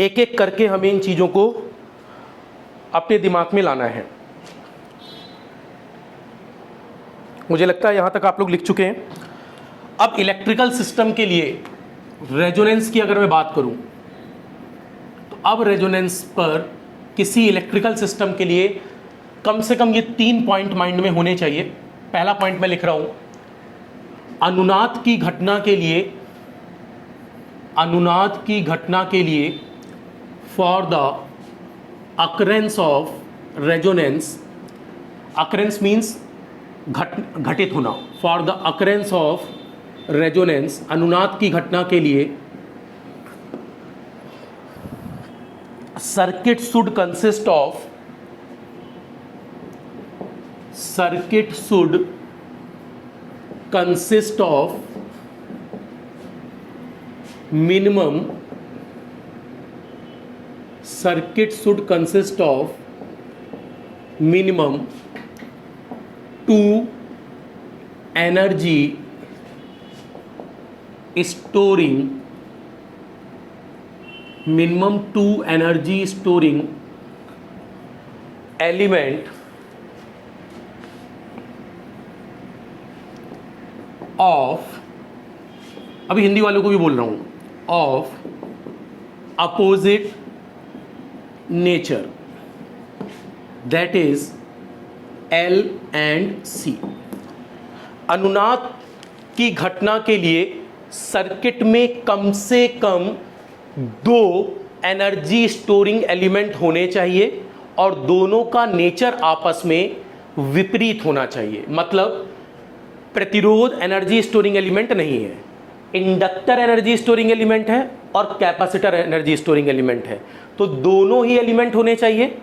A: एक एक करके हमें इन चीज़ों को अपने दिमाग में लाना है। मुझे लगता है यहां तक आप लोग लिख चुके हैं। अब इलेक्ट्रिकल सिस्टम के लिए रेजोनेंस की अगर मैं बात करूं, तो अब रेजोनेंस पर किसी इलेक्ट्रिकल सिस्टम के लिए कम से कम ये 3 पॉइंट माइंड में होने चाहिए। पहला पॉइंट मैं लिख रहा हूं, अनुनाद की घटना के लिए, अनुनाद की घटना के लिए for the occurrence of resonance, occurrence means घटित होना, for the occurrence of resonance, अनुनाद की घटना के लिए circuit should consist of, circuit should consist of minimum, circuit should consist of minimum 2 energy storing, minimum 2 energy storing element of, अभी हिंदी वालों को भी बोल रहा हूं, of opposite nature, that is L and C। अनुनाद की घटना के लिए सर्किट में कम से कम 2 एनर्जी स्टोरिंग एलिमेंट होने चाहिए और दोनों का नेचर आपस में विपरीत होना चाहिए। मतलब प्रतिरोध एनर्जी स्टोरिंग एलिमेंट नहीं है, इंडक्टर एनर्जी स्टोरिंग एलिमेंट है और कैपेसिटर एनर्जी स्टोरिंग एलिमेंट है। तो दोनों ही एलिमेंट होने चाहिए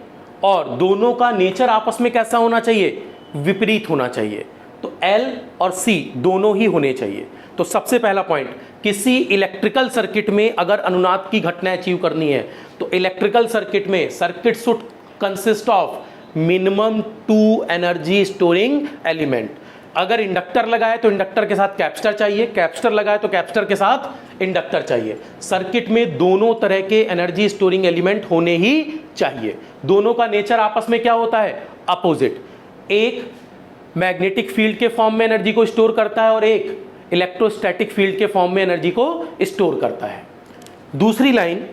A: और दोनों का नेचर आपस में कैसा होना चाहिए, विपरीत होना चाहिए। तो L और C दोनों ही होने चाहिए। तो सबसे पहला पॉइंट, किसी इलेक्ट्रिकल सर्किट में अगर अनुनाद की घटना अचीव करनी है तो इलेक्ट्रिकल सर्किट में circuit should consist of minimum 2 energy storing element. अगर इंडक्टर लगाए तो इंडक्टर के साथ कैपेसिटर चाहिए, कैपेसिटर लगाए तो कैपेसिटर के साथ इंडक्टर चाहिए। सर्किट में दोनों तरह के एनर्जी स्टोरिंग एलिमेंट होने ही चाहिए। दोनों का नेचर आपस में क्या होता है, अपोजिट। एक मैग्नेटिक फील्ड के फॉर्म में एनर्जी को स्टोर करता है और एक इलेक्ट्रोस्टैटिक फील्ड के फॉर्म में एनर्जी को स्टोर करता है। दूसरी लाइन,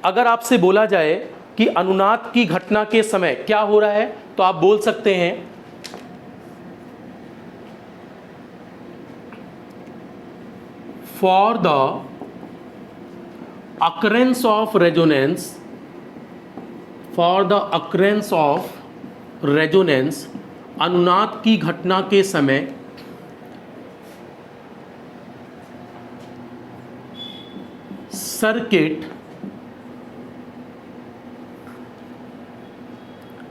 A: अगर आपसे बोला जाए कि अनुनाद की घटना के समय क्या हो रहा है, तो आप बोल सकते हैं for the occurrence of resonance, for the occurrence of resonance, अनुनाद की घटना के समय सर्किट,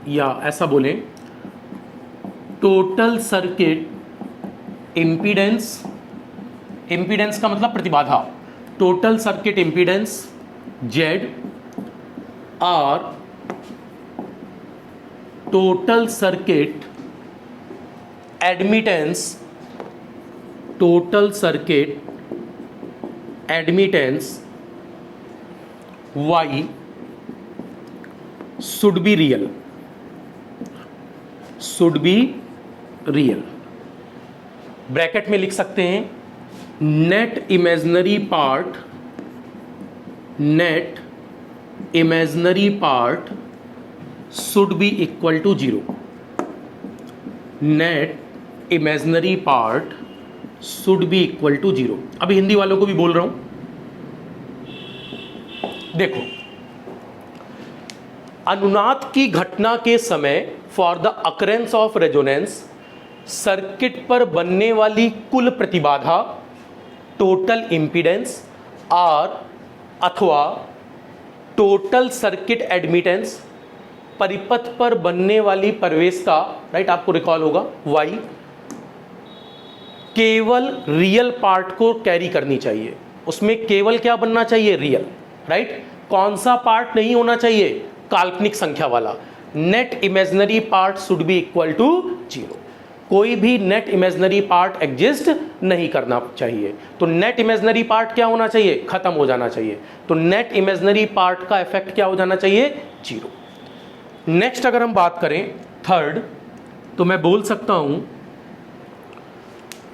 A: या ऐसा बोलें टोटल सर्किट इम्पीडेंस, इम्पीडेंस का मतलब प्रतिबाधा, टोटल सर्किट इम्पीडेंस Z और total circuit admittance, total circuit admittance Y should be real, should be real. Bracket में लिख सकते हैं net imaginary part, net imaginary part should be equal to 0, net imaginary part should be equal to 0। अभी हिंदी वालों को भी बोल रहा हूं, देखो अनुनाद की घटना के समय for the occurrence of resonance circuit पर बनने वाली कुल प्रतिबाधा, टोटल इम्पीडेंस आर अथवा टोटल सर्किट एडमिटेंस, परिपथ पर बनने वाली प्रवेशता, राइट, आपको रिकॉल होगा y, केवल रियल पार्ट को कैरी करनी चाहिए। उसमें केवल क्या बनना चाहिए? Real, right. कौन सा पार्ट नहीं होना चाहिए? काल्पनिक संख्या वाला। Net imaginary part should be equal to 0। कोई भी नेट इमेजिनरी पार्ट एग्जिस्ट नहीं करना चाहिए। तो नेट इमेजिनरी पार्ट क्या होना चाहिए? खत्म हो जाना चाहिए। तो नेट इमेजिनरी पार्ट का इफेक्ट क्या हो जाना चाहिए? 0। नेक्स्ट अगर हम बात करें थर्ड, तो मैं बोल सकता हूं,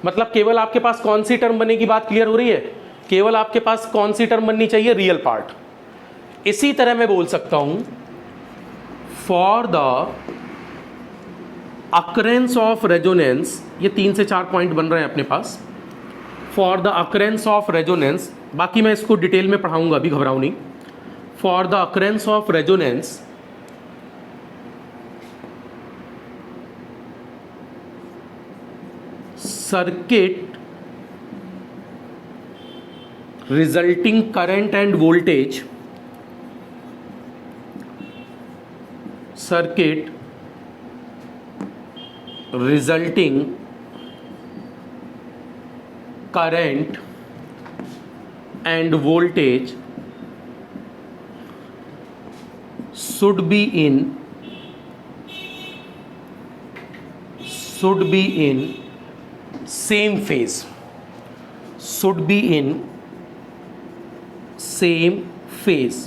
A: मतलब केवल आपके पास कौन सी टर्म बनने की बात क्लियर हो रही है? केवल आपके पास कौन सी टर्म बननी चाहिए? Real part. इसी तरह मैं बोल सकता हूं for the occurrence of resonance, ये 3 से 4 पॉइंट बन रहे हैं अपने पास। For the occurrence of resonance, बाकी मैं इसको डिटेल में पढ़ाऊंगा, अभी घबराओ नहीं। For the occurrence of resonance circuit resulting current and voltage, circuit resulting current and voltage should be in same phase, should be in same phase।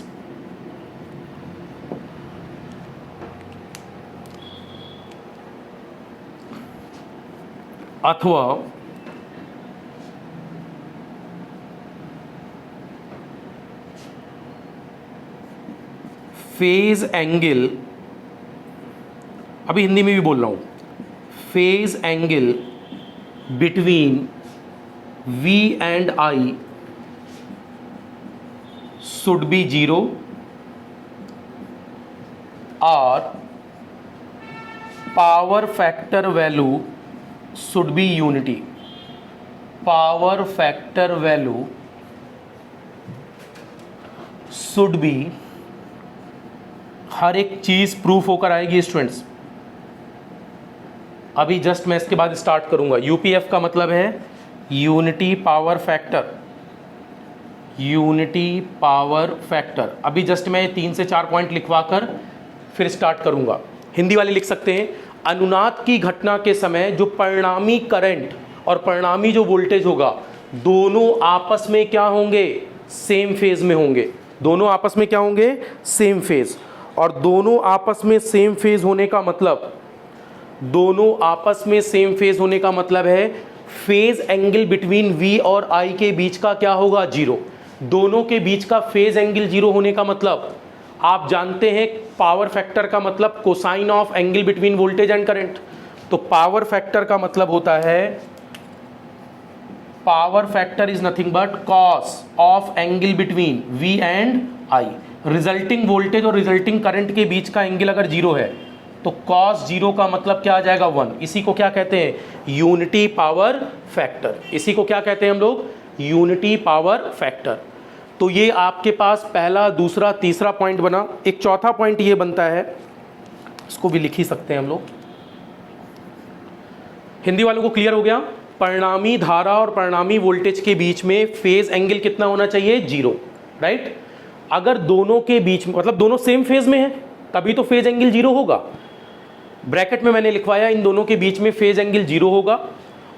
A: अथवा phase angle, अभी हिंदी में भी बोल रहा हूं, phase angle between V and I should be 0 और power factor value should be unity। Power factor value should be, हर एक चीज प्रूफ होकर आएगी स्टूडेंट्स। अभी जस्ट मैं इसके बाद स्टार्ट करूंगा। यूपीएफ का मतलब है unity power factor, unity power factor. अभी जस्ट मैं 3 से 4 पॉइंट लिखवाकर फिर स्टार्ट करूंगा। हिंदी वाले लिख सकते हैं, अनुनाद की घटना के समय जो परिणामी करंट और परिणामी जो वोल्टेज होगा, दोनों आपस में क्या होंगे? सेम फेज में होंगे। दोनों आपस में क्या होंगे? Same phase. और दोनों आपस में सेम फेज होने का मतलब, दोनों आपस में सेम फेज होने का मतलब है फेज एंगल बिटवीन V और I के बीच का क्या होगा? 0। दोनों के बीच का फेज एंगल 0 होने का मतलब, आप जानते हैं पावर फैक्टर का मतलब cosine of angle between voltage and current. तो पावर फैक्टर का मतलब होता है, power factor is nothing but cos of angle between V and I। Resulting voltage और रिजल्टिंग करंट के बीच का एंगल अगर 0 है तो कॉस 0 का मतलब क्या आ जाएगा? 1। इसी को क्या कहते हैं? Unity power factor. इसी को क्या कहते हैं हम लोग? Unity power factor. तो ये आपके पास पहला, दूसरा, तीसरा पॉइंट बना। एक चौथा पॉइंट ये बनता है, इसको भी लिख ही सकते हैं हम लोग। हिंदी वालों को क्लियर हो गया? परिणामी धारा और परिणामी वोल्टेज के बीच में फेज एंगल कितना होना चाहिए? 0, राइट। अगर दोनों के बीच में, मतलब दोनों सेम फेज में है, तभी तो फेज एंगल 0 होगा। ब्रैकेट में मैंने लिखवाया इन दोनों के बीच में फेज एंगल 0 होगा।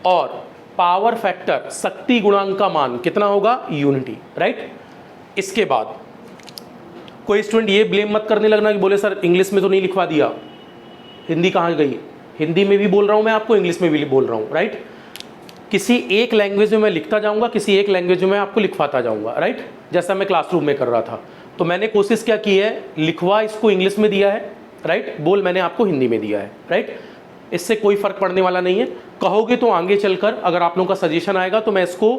A: और पावर फैक्टर, शक्ति गुणांक का मान कितना होगा? Unity, right. इसके बाद कोई स्टूडेंट ये ब्लेम मत करने लगना कि बोले सर इंग्लिश में तो नहीं लिखवा दिया, हिंदी कहाँ गई? हिंदी में भी बोल रहा हूँ मैं आपको, इंग्लिश में भी बोल रहा हूँ, राइट। किसी एक लैंग्वेज में मैं लिखता जाऊँगा, किसी एक लैंग्वेज में मैं आपको लिखवाता जाऊँगा, राइट। जैसा मैं क्लासरूम में कर रहा था। तो मैंने कोशिश क्या की है, लिखवा इसको इंग्लिश में दिया है, राइट, बोल मैंने आपको हिंदी में दिया है, राइट। इससे कोई फर्क पड़ने वाला नहीं है। कहोगे तो आगे चलकर अगर आप लोगों का सजेशन आएगा तो मैं इसको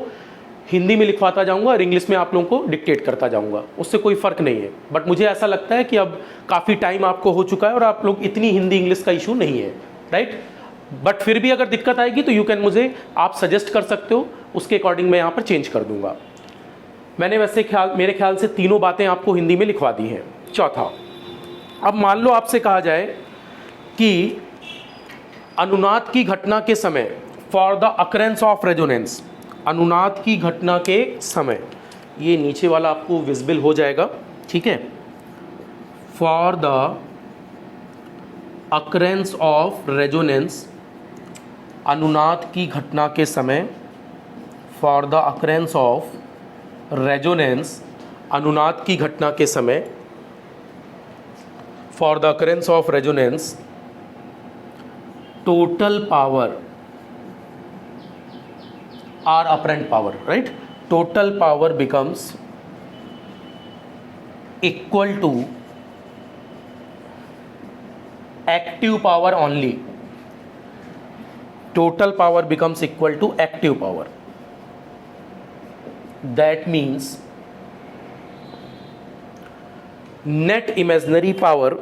A: हिंदी में लिखवाता जाऊंगा और इंग्लिश में आप लोगों को डिक्टेट करता जाऊंगा, उससे कोई फ़र्क नहीं है। बट मुझे ऐसा लगता है कि अब काफ़ी टाइम आपको हो चुका है और आप लोग इतनी हिंदी इंग्लिश का इशू नहीं है, राइट। बट फिर भी अगर दिक्कत आएगी तो यू कैन मुझे आप सजेस्ट कर सकते हो, उसके अकॉर्डिंग मैं यहाँ पर चेंज कर दूंगा। मैंने वैसे मेरे ख्याल से तीनों बातें आपको हिंदी में लिखवा दी हैं। चौथा, अब मान लो आपसे कहा जाए कि अनुनाद की घटना के समय for the occurrence of resonance, अनुनाद की घटना के समय, ये नीचे वाला आपको विजिबल हो जाएगा, ठीक है। For the occurrence of resonance, अनुनाद की घटना के समय, for the occurrence of resonance, अनुनाद की घटना के समय, for the occurrence of resonance, total power or apparent power, right? Total power becomes equal to active power only. Total power becomes equal to active power. That means net imaginary power,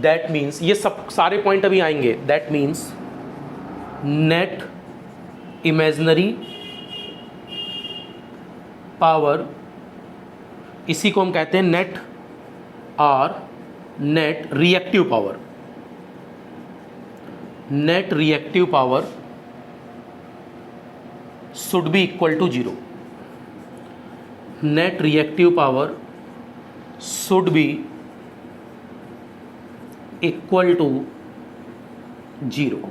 A: that means ये सब सारे point अभी आएंगे, that means net imaginary power, इसी को हम कहते हैं नेट और net reactive power. Net reactive power should be equal to 0। Net reactive power should be equal to 0।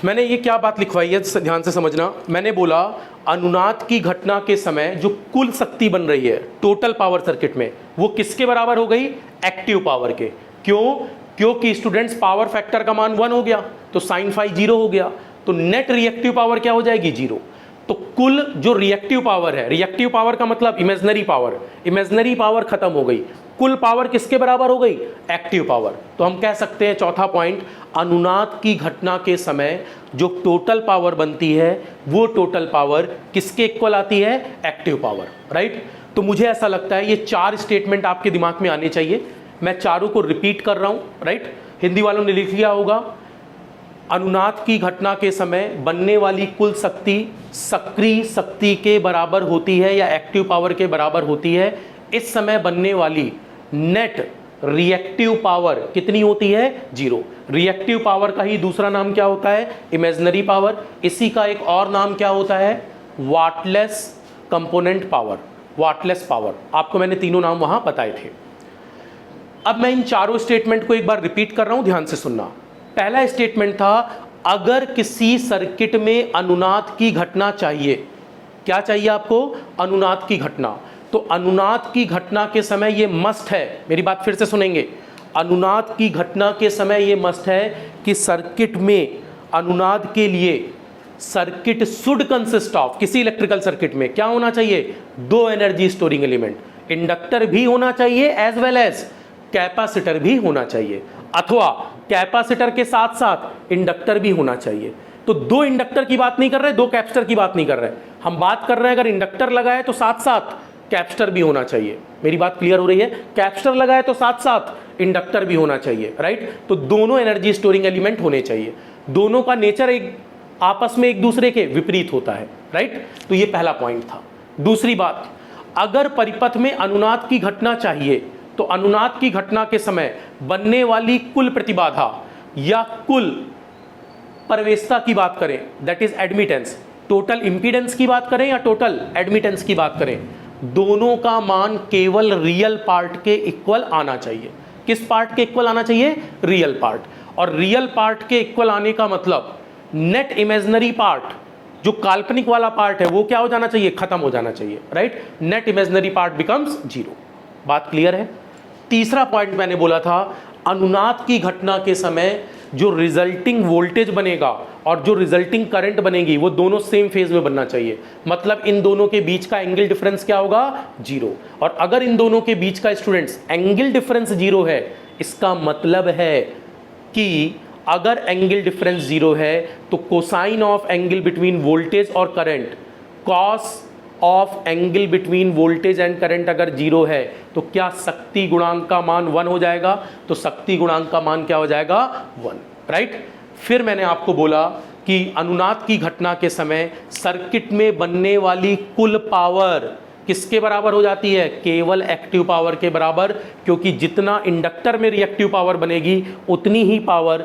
A: मैंने ये क्या बात लिखवाई है ध्यान से समझना। मैंने बोला अनुनाद की घटना के समय जो कुल शक्ति बन रही है टोटल पावर सर्किट में, वो किसके बराबर हो गई? एक्टिव पावर के। क्यों? क्योंकि स्टूडेंट्स पावर फैक्टर का मान 1 हो गया तो साइन फाई 0 हो गया, तो नेट रिएक्टिव पावर क्या हो जाएगी? 0। तो कुल जो रिएक्टिव पावर है, रिएक्टिव पावर का मतलब इमेजिनरी पावर, इमेजिनरी पावर खत्म हो गई, कुल पावर किसके बराबर हो गई? Active power. तो हम कह सकते हैं चौथा पॉइंट, अनुनाद की घटना के समय जो टोटल पावर बनती है वो टोटल पावर किसके इक्वल आती है? Active power, right. तो मुझे ऐसा लगता है ये 4 स्टेटमेंट आपके दिमाग में आने चाहिए। मैं चारों को रिपीट कर रहा हूं, राइट। हिंदी वालों ने लिख लिया होगा, अनुनाद की घटना के समय बनने वाली कुल शक्ति सक्रिय शक्ति के बराबर होती है या एक्टिव पावर के बराबर होती है। इस समय बनने वाली नेट रिएक्टिव पावर कितनी होती है? 0। रिएक्टिव पावर का ही दूसरा नाम क्या होता है? Imaginary power. इसी का एक और नाम क्या होता है? Wattless component power, wattless power. आपको मैंने तीनों नाम वहां बताए थे। अब मैं इन चारों स्टेटमेंट को एक बार रिपीट कर रहा हूं, ध्यान से सुनना। पहला स्टेटमेंट था, अगर किसी सर्किट में अनुनाद की घटना चाहिए, क्या चाहिए आपको? अनुनाद की घटना। तो अनुनाद की घटना के समय ये मस्ट है, मेरी बात फिर से सुनेंगे, अनुनाद की घटना के समय ये मस्ट है कि सर्किट में अनुनाद के लिए सर्किट शुड कंसिस्ट ऑफ, किसी इलेक्ट्रिकल सर्किट में क्या होना चाहिए? 2 एनर्जी स्टोरिंग एलिमेंट। इंडक्टर भी होना चाहिए एज वेल एज कैपेसिटर भी होना चाहिए, अथवा कैपेसिटर के साथ साथ इंडक्टर भी होना चाहिए। तो 2 इंडक्टर की बात नहीं कर रहे, 2 कैपेसिटर की बात नहीं कर रहे, हम बात कर रहे हैं अगर इंडक्टर लगा है तो साथ साथ कैपेसिटर भी होना चाहिए। मेरी बात क्लियर हो रही है? कैपेसिटर लगा है तो साथ साथ इंडक्टर भी होना चाहिए, राइट। तो दोनों एनर्जी स्टोरिंग एलिमेंट होने चाहिए। दोनों का नेचर एक आपस में एक दूसरे के विपरीत होता है, राइट। तो ये पहला पॉइंट था। दूसरी बात, अगर परिपथ में अनुनाद की घटना चाहिए तो अनुनाद की घटना के समय बनने वाली कुल प्रतिबाधा या कुल प्रवेशता की बात करें, that is admittance, total impedance की बात करें या टोटल एडमिटेंस की बात करें, दोनों का मान केवल रियल पार्ट के इक्वल आना चाहिए। किस पार्ट के इक्वल आना चाहिए? Real part. और रियल पार्ट के इक्वल आने का मतलब नेट इमेजिनरी पार्ट, जो काल्पनिक वाला पार्ट है, वो क्या हो जाना चाहिए? खत्म हो जाना चाहिए, right. Net imaginary part becomes 0। बात क्लियर है? तीसरा पॉइंट मैंने बोला था, अनुनाद की घटना के समय जो रिजल्टिंग वोल्टेज बनेगा और जो रिजल्टिंग करंट बनेगी वो दोनों सेम फेज में बनना चाहिए। मतलब इन दोनों के बीच का एंगल डिफरेंस क्या होगा? 0। और अगर इन दोनों के बीच का स्टूडेंट्स एंगल डिफरेंस 0 है, इसका मतलब है कि अगर एंगल डिफरेंस जीरो है तो cosine of angle between voltage और current, cos of angle between voltage and current अगर जीरो है तो क्या शक्ति गुणांक का मान 1 हो जाएगा? तो शक्ति गुणांक का मान क्या हो जाएगा? 1, राइट। फिर मैंने आपको बोला कि अनुनाद की घटना के समय सर्किट में बनने वाली कुल पावर किसके बराबर हो जाती है? केवल एक्टिव पावर के बराबर, क्योंकि जितना इंडक्टर में रिएक्टिव पावर बनेगी उतनी ही पावर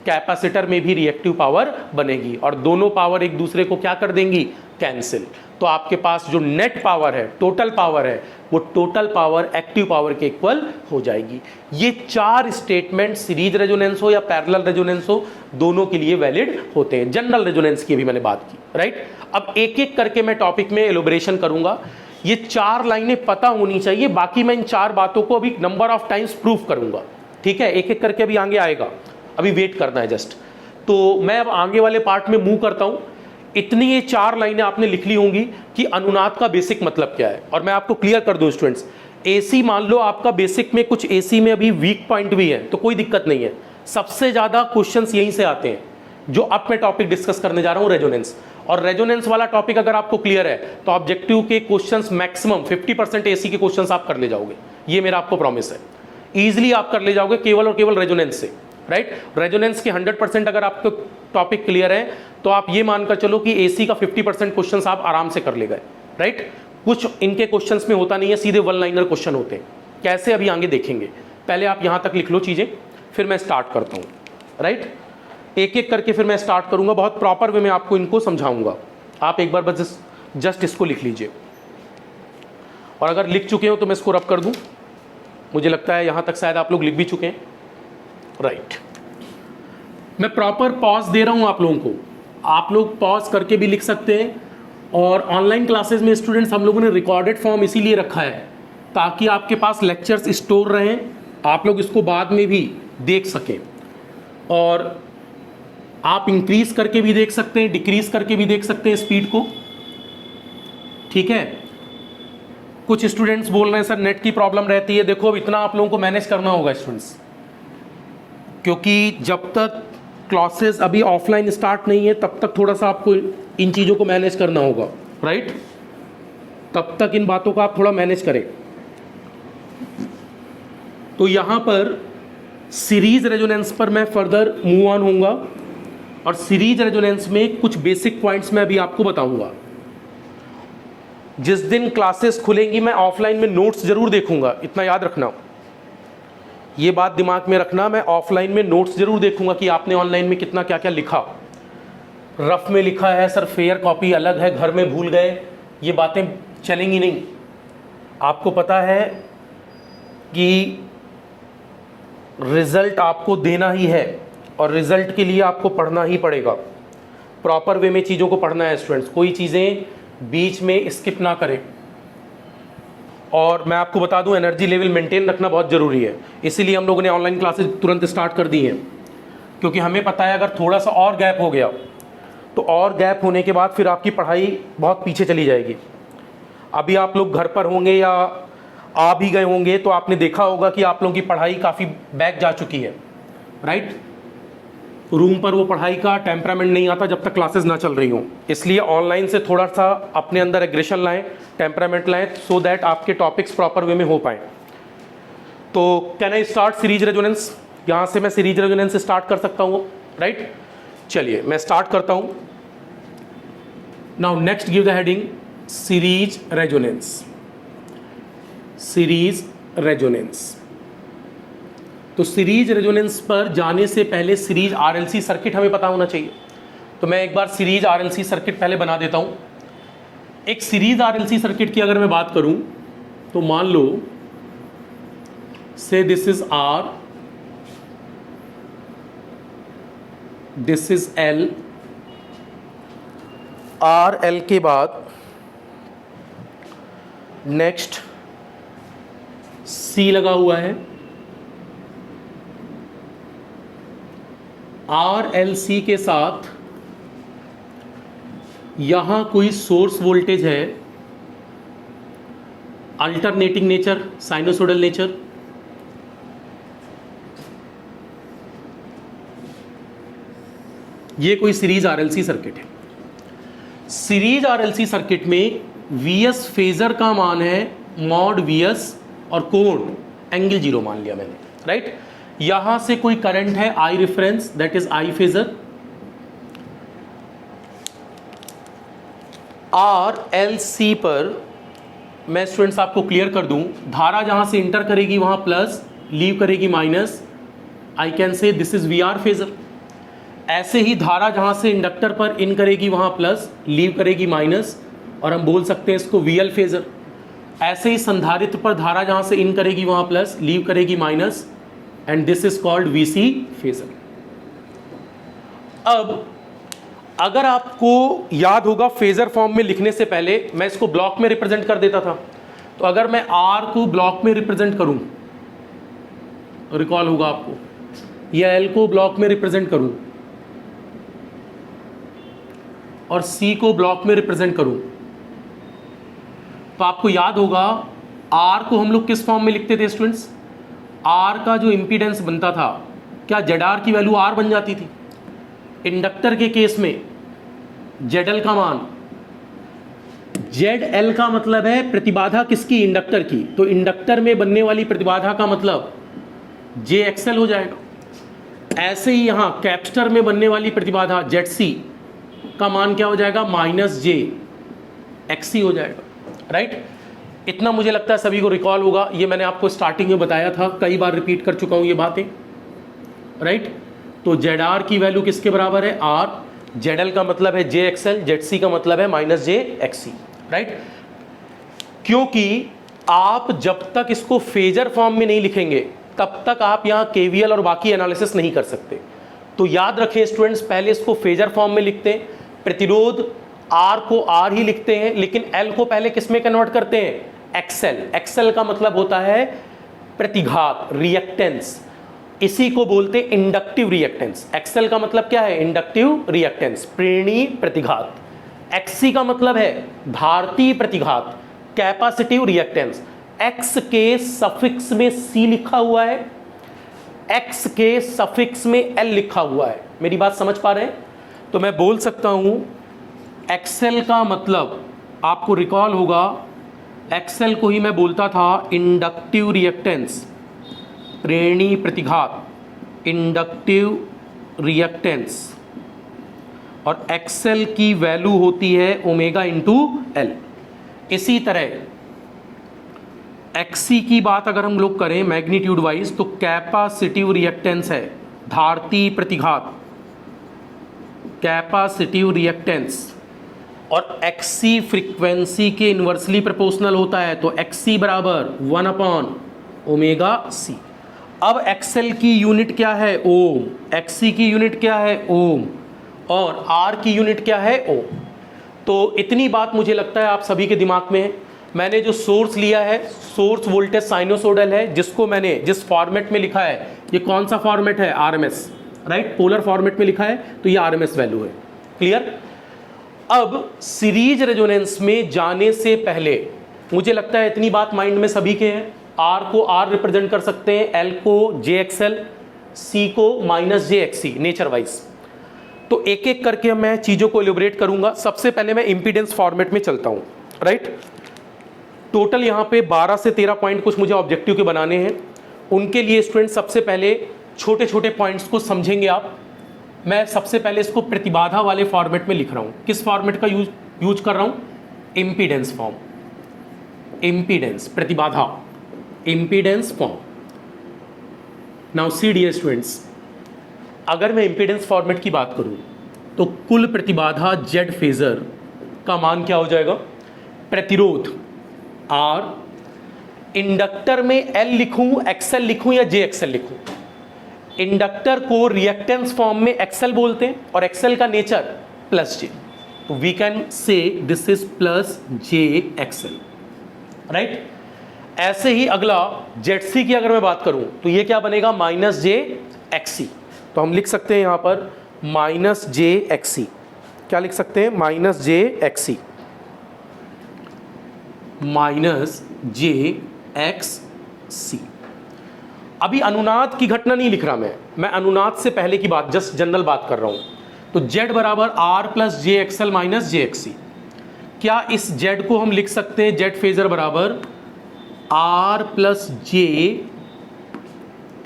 A: कैपेसिटर में भी रिएक्टिव पावर बनेगी, और दोनों पावर एक दूसरे को क्या कर देंगी? कैंसिल। तो आपके पास जो नेट पावर है, टोटल पावर है, वो टोटल पावर एक्टिव पावर के इक्वल हो जाएगी। ये 4 स्टेटमेंट सीरीज रेजोनेंस हो या पैरेलल रेजोनेंस हो, दोनों के लिए वैलिड होते हैं। जनरल रेजोनेंस की भी मैंने बात की, राइट। अब एक एक करके मैं टॉपिक में एलोबरेशन करूंगा। ये 4 लाइनें पता होनी चाहिए, बाकी मैं इन 4 बातों को अभी नंबर ऑफ टाइम्स प्रूफ करूंगा, ठीक है। एक एक करके अभी आगे आएगा, अभी वेट करना है जस्ट। तो मैं अब आगे वाले पार्ट में मूव करता हूं। इतनी ये 4 लाइनें आपने लिख ली होंगी कि अनुनाद का बेसिक मतलब क्या है। और मैं आपको क्लियर कर दूं स्टूडेंट्स, एसी मान लो आपका बेसिक में कुछ एसी में अभी वीक पॉइंट भी है तो कोई दिक्कत नहीं है। सबसे ज्यादा क्वेश्चंस यहीं से आते हैं जो अब मैं टॉपिक डिस्कस करने जा रहा हूं, रेजोनेंस। और रेजोनेंस वाला टॉपिक अगर आपको क्लियर है तो ऑब्जेक्टिव के क्वेश्चंस मैक्सिमम 50% एसी के क्वेश्चंस आप कर ले जाओगे, ये मेरा आपको प्रॉमिस है। इजीली आप कर ले जाओगे केवल और केवल रेजोनेंस से, राइट। रेजोनेंस के 100% अगर आपको टॉपिक क्लियर है तो आप ये मानकर चलो कि एसी का 50% क्वेश्चंस आप आराम से कर ले गए, राइट। कुछ इनके क्वेश्चंस में होता नहीं है, सीधे 1 लाइनर क्वेश्चन होते हैं। कैसे अभी आगे देखेंगे, पहले आप यहां तक लिख लो चीजें, फिर मैं स्टार्ट करता हूं, राइट। एक एक करके फिर मैं स्टार्ट करूंगा, बहुत प्रॉपर वे में आपको इनको समझाऊंगा। आप एक बार बस जस्ट इसको लिख लीजिए, और अगर लिख चुके हो तो मैं इसको रब कर दूं। मुझे लगता है यहां तक शायद आप लोग लिख भी चुके हैं, राइट। मैं प्रॉपर पॉज दे रहा हूं आप लोगों को, आप लोग पॉज करके भी लिख सकते हैं। और ऑनलाइन क्लासेस में स्टूडेंट्स हम लोगों ने रिकॉर्डेड फॉर्म इसीलिए रखा है ताकि आपके पास लेक्चर्स स्टोर रहें, आप लोग इसको बाद में भी देख सकें। और आप इंक्रीज करके भी देख सकते हैं, डिक्रीज करके भी देख सकते हैं स्पीड को, ठीक है। कुछ स्टूडेंट्स बोल रहे हैं सर नेट की प्रॉब्लम रहती है। देखो अब इतना आप लोगों को मैनेज करना होगा स्टूडेंट्स, क्योंकि जब तक क्लासेस अभी ऑफलाइन स्टार्ट नहीं है तब तक थोड़ा सा आपको इन चीज़ों को मैनेज करना होगा, राइट। तब तक इन बातों को आप थोड़ा मैनेज करें। तो यहां पर सीरीज रेजोनेंस पर मैं फर्दर मूव ऑन होऊंगा, और सीरीज रेजोनेंस में कुछ बेसिक पॉइंट्स मैं अभी आपको बताऊंगा। जिस दिन क्लासेस खुलेंगी मैं ऑफलाइन में नोट्स जरूर देखूंगा, इतना याद रखना, ये बात दिमाग में रखना। मैं ऑफलाइन में नोट्स जरूर देखूंगा कि आपने ऑनलाइन में कितना क्या क्या लिखा, रफ में लिखा है सर, फेयर कॉपी अलग है, घर में भूल गए, ये बातें चलेंगी नहीं। आपको पता है कि रिजल्ट आपको देना ही है, और रिजल्ट के लिए आपको पढ़ना ही पड़ेगा। प्रॉपर वे में चीज़ों को पढ़ना है स्टूडेंट्स, कोई चीज़ें बीच में स्किप ना करें। और मैं आपको बता दूं एनर्जी लेवल मेंटेन रखना बहुत ज़रूरी है, इसीलिए हम लोगों ने ऑनलाइन क्लासेस तुरंत स्टार्ट कर दी हैं, क्योंकि हमें पता है अगर थोड़ा सा और गैप हो गया तो और गैप होने के बाद फिर आपकी पढ़ाई बहुत पीछे चली जाएगी। अभी आप लोग घर पर होंगे या आ भी गए होंगे तो आपने देखा होगा कि आप लोगों की पढ़ाई काफ़ी बैक जा चुकी है, राइट। रूम पर वो पढ़ाई का टेम्परामेंट नहीं आता जब तक क्लासेस ना चल रही हों, इसलिए ऑनलाइन से थोड़ा सा अपने अंदर एग्रेशन लाएं, टेम्परामेंट लाएं, सो दैट आपके टॉपिक्स प्रॉपर वे में हो पाएँ। तो can I start series resonance? यहाँ से मैं सीरीज रेजोनेंस से स्टार्ट कर सकता हूँ, राइट। चलिए मैं स्टार्ट करता हूँ। Now next give the heading series resonance. Series resonance. तो सीरीज रेजोनेंस पर जाने से पहले सीरीज आरएलसी सर्किट हमें पता होना चाहिए। तो मैं एक बार सीरीज आरएलसी सर्किट पहले बना देता हूं। एक सीरीज आरएलसी सर्किट की अगर मैं बात करूं तो मान लो say this is R, this is L, R L के बाद नेक्स्ट सी लगा हुआ है, आर एल सी के साथ यहां कोई सोर्स वोल्टेज है, अल्टरनेटिंग नेचर, साइनोसोडल नेचर, ये कोई सीरीज आरएलसी सर्किट है। सीरीज आरएलसी सर्किट में वीएस फेजर का मान है मॉड वीएस और कोण एंगल 0 मान लिया मैंने, राइट। यहां से कोई करंट है आई reference, that is I phasor. RLC पर मैं स्टूडेंट्स आपको क्लियर कर दूं, धारा जहां से इंटर करेगी वहां प्लस, लीव करेगी minus, I can say this is V R phasor. ऐसे ही धारा जहां से इंडक्टर पर इन करेगी वहां प्लस, लीव करेगी माइनस, और हम बोल सकते हैं इसको वीएल फेजर। ऐसे ही संधारित्र पर धारा जहां से इन करेगी वहां प्लस, लीव करेगी minus, and this is called VC phasor. अब अगर आपको याद होगा फेजर फॉर्म में लिखने से पहले मैं इसको ब्लॉक में रिप्रेजेंट कर देता था। तो अगर मैं आर को ब्लॉक में रिप्रेजेंट करूं, रिकॉल होगा आपको, या एल को ब्लॉक में रिप्रेजेंट करूं और सी को ब्लॉक में रिप्रेजेंट करूं, तो आपको याद होगा आर को हम लोग किस फॉर्म में लिखते थे स्टूडेंट्स? आर का जो इंपीडेंस बनता था, क्या जेड आर की वैल्यू आर बन जाती थी? इंडक्टर के केस में जेड एल का मान, जेड एल का मतलब है प्रतिबाधा किसकी? इंडक्टर की। तो इंडक्टर में बनने वाली प्रतिबाधा का मतलब जे एक्सएल हो जाएगा। ऐसे ही यहां कैपेसिटर में बनने वाली प्रतिबाधा जेड सी का मान क्या हो जाएगा? माइनस जे एक्सी हो जाएगा, राइट। इतना मुझे लगता है सभी को रिकॉल होगा, ये मैंने आपको स्टार्टिंग में बताया था, कई बार रिपीट कर चुका हूं ये बातें, राइट। तो जेड आर की वैल्यू किसके बराबर है? आर। जेड एल का मतलब है जे एक्सएल, जेड सी का मतलब है माइनस जे एक्सी, राइट। क्योंकि आप जब तक इसको फेजर फॉर्म में नहीं लिखेंगे तब तक आप यहां केवीएल और बाकी एनालिसिस नहीं कर सकते। तो याद रखें स्टूडेंट्स, पहले इसको फेजर फॉर्म में लिखते हैं, प्रतिरोध आर को आर ही लिखते हैं, लेकिन एल को पहले किस में कन्वर्ट करते हैं? एक्सएल। एक्सएल का मतलब होता है प्रतिघात, रिएक्टेंस, इसी को बोलते हैं इंडक्टिव रिएक्टेंस। एक्सएल का मतलब क्या है? इंडक्टिव रिएक्टेंस, प्रेरणीय प्रतिघात। एक्सी का मतलब है धारतीय प्रतिघात, कैपेसिटिव रिएक्टेंस। एक्स के सफिक्स में सी लिखा हुआ है, एक्स के सफिक्स में एल लिखा हुआ है। मेरी बात समझ पा रहे हैं? तो मैं बोल सकता हूं एक्सएल का मतलब, आपको रिकॉल होगा, एक्सएल को ही मैं बोलता था इंडक्टिव रिएक्टेंस, प्रेरणीय प्रतिघात, इंडक्टिव रिएक्टेंस, और एक्सएल की वैल्यू होती है ओमेगा इंटू एल। इसी तरह एक्सी की बात अगर हम लोग करें मैग्नीट्यूड वाइज, तो कैपेसिटिव रिएक्टेंस है, धारतीय प्रतिघात, कैपेसिटिव रिएक्टेंस, और एक्सी फ्रीक्वेंसी के इन्वर्सली प्रोपोर्शनल होता है, तो एक्सी बराबर 1 अपॉन ओमेगा सी। अब एक्सएल की यूनिट क्या है? ओम। एक्सी की यूनिट क्या है? ओम। और आर की यूनिट क्या है? ओम। तो इतनी बात मुझे लगता है आप सभी के दिमाग में है। मैंने जो सोर्स लिया है, सोर्स वोल्टेज साइनोसोडल है, जिसको मैंने जिस फॉर्मेट में लिखा है, ये कौन सा फॉर्मेट है? RMS, right. पोलर फॉर्मेट में लिखा है तो ये आरएमएस वैल्यू है, क्लियर। अब सीरीज रेजोनेंस में जाने से पहले मुझे लगता है इतनी बात माइंड में सभी के है, आर को आर रिप्रेजेंट कर सकते हैं, एल को जे एक्सएल, सी को minus J XC nature wise. तो एक एक करके मैं चीजों को एलिब्रेट करूंगा। सबसे पहले मैं इंपीडेंस फॉर्मेट में चलता हूं, राइट। टोटल यहां पे 12 से 13 पॉइंट कुछ मुझे ऑब्जेक्टिव के बनाने हैं। उनके लिए स्टूडेंट सबसे पहले छोटे छोटे पॉइंट्स को समझेंगे आप। मैं सबसे पहले इसको प्रतिबाधा वाले फॉर्मेट में लिख रहा हूं। किस फॉर्मेट का यूज कर रहा हूं? इंपीडेंस फॉर्म, इंपीडेंस, प्रतिबाधा, impedance form. Now see dear students, अगर मैं इंपीडेंस फॉर्मेट की बात करूं तो कुल प्रतिबाधा जेड फेजर का मान क्या हो जाएगा? प्रतिरोध आर, इंडक्टर में एल लिखूं, एक्सएल लिखूं या जे एक्सएल लिखूं? इंडक्टर को रिएक्टेंस फॉर्म में एक्सएल बोलते हैं और एक्सएल का नेचर प्लस जे, तो we can say this is plus J XL, right. ऐसे ही अगला जेड की अगर मैं बात करूं तो ये क्या बनेगा? Minus J XC. तो हम लिख सकते हैं यहां पर माइनस जे एक्सी। क्या लिख सकते हैं? माइनस जे एक्सी, माइनस जे एक्स सी। अभी अनुनाद की घटना नहीं लिख रहा मैं अनुनाद से पहले की बात, जस्ट जनरल बात कर रहा हूं। तो z बराबर R plus J XL minus J XC. क्या इस z को हम लिख सकते हैं z फेजर बराबर आर प्लस जे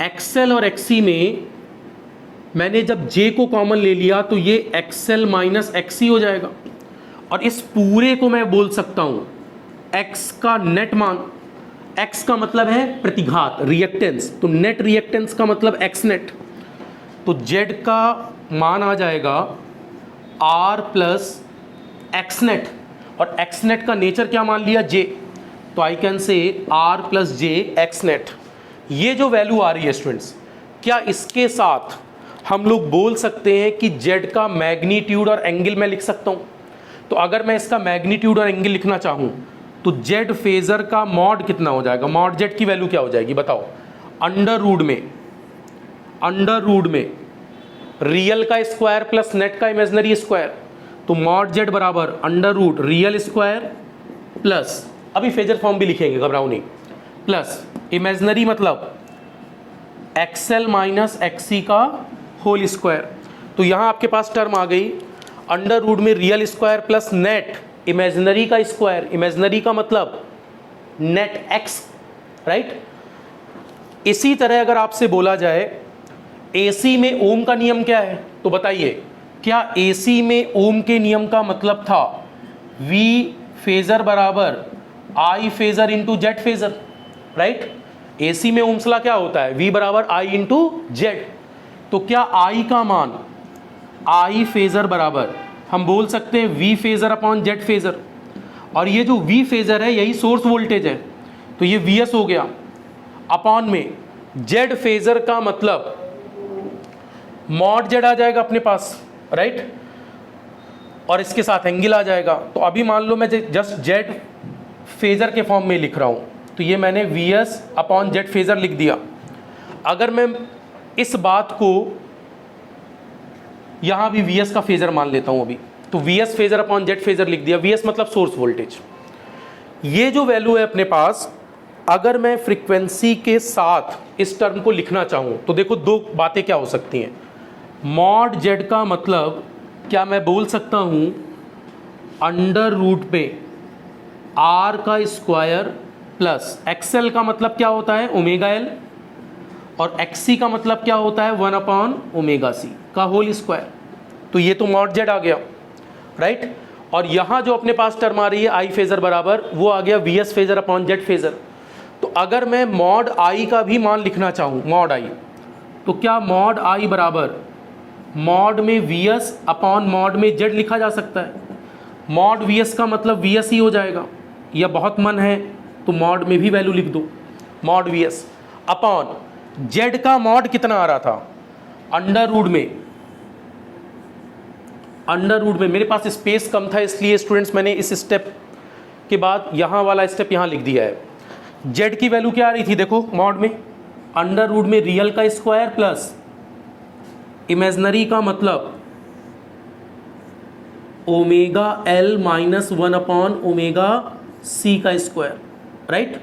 A: एक्सएल, और एक्सी में मैंने जब j को कॉमन ले लिया तो ये एक्सएल माइनस एक्सी हो जाएगा, और इस पूरे को मैं बोल सकता हूं x का नेट मान। x का मतलब है प्रतिघात, रिएक्टेंस, तो नेट रिएक्टेंस का मतलब x नेट। तो z का मान आ जाएगा r प्लस एक्स नेट, और एक्स नेट का नेचर क्या मान लिया, j, तो आई कैन से r प्लस जे एक्स नेट। ये जो वैल्यू आ रही है स्टूडेंट्स, क्या इसके साथ हम लोग बोल सकते हैं कि z का मैग्नीट्यूड और एंगल मैं लिख सकता हूं? तो अगर मैं इसका मैग्नीट्यूड और एंगल लिखना चाहूं तो z फेजर का मॉड कितना हो जाएगा, मॉड z की वैल्यू क्या हो जाएगी बताओ? अंडर रूट में रियल का स्क्वायर प्लस नेट का इमेजिनरी स्क्वायर, तो मॉड z बराबर under root real square plus, अभी फेजर फॉर्म भी लिखेंगे घबराओ नहीं, प्लस इमेजिनरी मतलब एक्सएल माइनस एक्सी का होल स्क्वायर। तो यहां आपके पास टर्म आ गई अंडर रूट में real square plus net imaginary का स्क्वायर, इमेजिनरी का मतलब नेट एक्स, राइट। इसी तरह अगर आपसे बोला जाए एसी में ओम का नियम क्या है, तो बताइए क्या एसी में ओम के नियम का मतलब था V फेजर बराबर I phasor into Z phasor, right. AC में ओम्स लॉ क्या होता है, V बराबर I इंटू जेड। तो क्या I का मान I फेजर बराबर हम बोल सकते हैं V phasor upon Z phasor, और ये जो V फेजर है यही सोर्स वोल्टेज है, तो ये Vs हो गया अपॉन में जेड फेजर का मतलब मॉड जेड आ जाएगा अपने पास, राइट, और इसके साथ एंगल आ जाएगा। तो अभी मान लो मैं जस्ट जेड फेजर के फॉर्म में लिख रहा हूं, तो ये मैंने Vs अपॉन जेड फेजर लिख दिया। अगर मैं इस बात को यहां भी Vs का फेजर मान लेता हूं अभी, तो Vs phasor upon Z phasor लिख दिया, Vs मतलब सोर्स वोल्टेज। ये जो वैल्यू है अपने पास, अगर मैं फ्रीक्वेंसी के साथ इस टर्म को लिखना चाहूं तो देखो दो बातें क्या हो सकती हैं। मॉड जेड का मतलब क्या मैं बोल सकता हूं अंडर रूट पे आर का स्क्वायर प्लस एक्सएल का मतलब क्या होता है ओमेगा एल, और एक्सी का मतलब क्या होता है 1 अपॉन ओमेगा सी का होल स्क्वायर। तो ये तो मॉड जेड आ गया, राइट। और यहाँ जो अपने पास टर्म आ रही है आई फेजर बराबर, वो आ गया we S phasor upon Z phasor. तो अगर मैं मॉड आई का भी मान लिखना चाहूँ, मॉड आई, तो क्या मॉड आई बराबर मॉड में वी एस अपॉन मॉड में जेड लिखा जा सकता है? मॉड वी एस का मतलब वी एस ही हो जाएगा, या बहुत मन है तो मॉड में भी वैल्यू लिख दो, mod V S upon Z का मॉड कितना आ रहा था अंडर रूट में मेरे पास स्पेस कम था, इसलिए स्टूडेंट्स मैंने इस स्टेप के बाद यहाँ वाला स्टेप यहाँ लिख दिया है। जेड की वैल्यू क्या आ रही थी देखो मॉड में, अंडर रूट में रियल का स्क्वायर प्लस इमेजिनरी का मतलब omega L minus 1 upon omega C का स्क्वायर, राइट।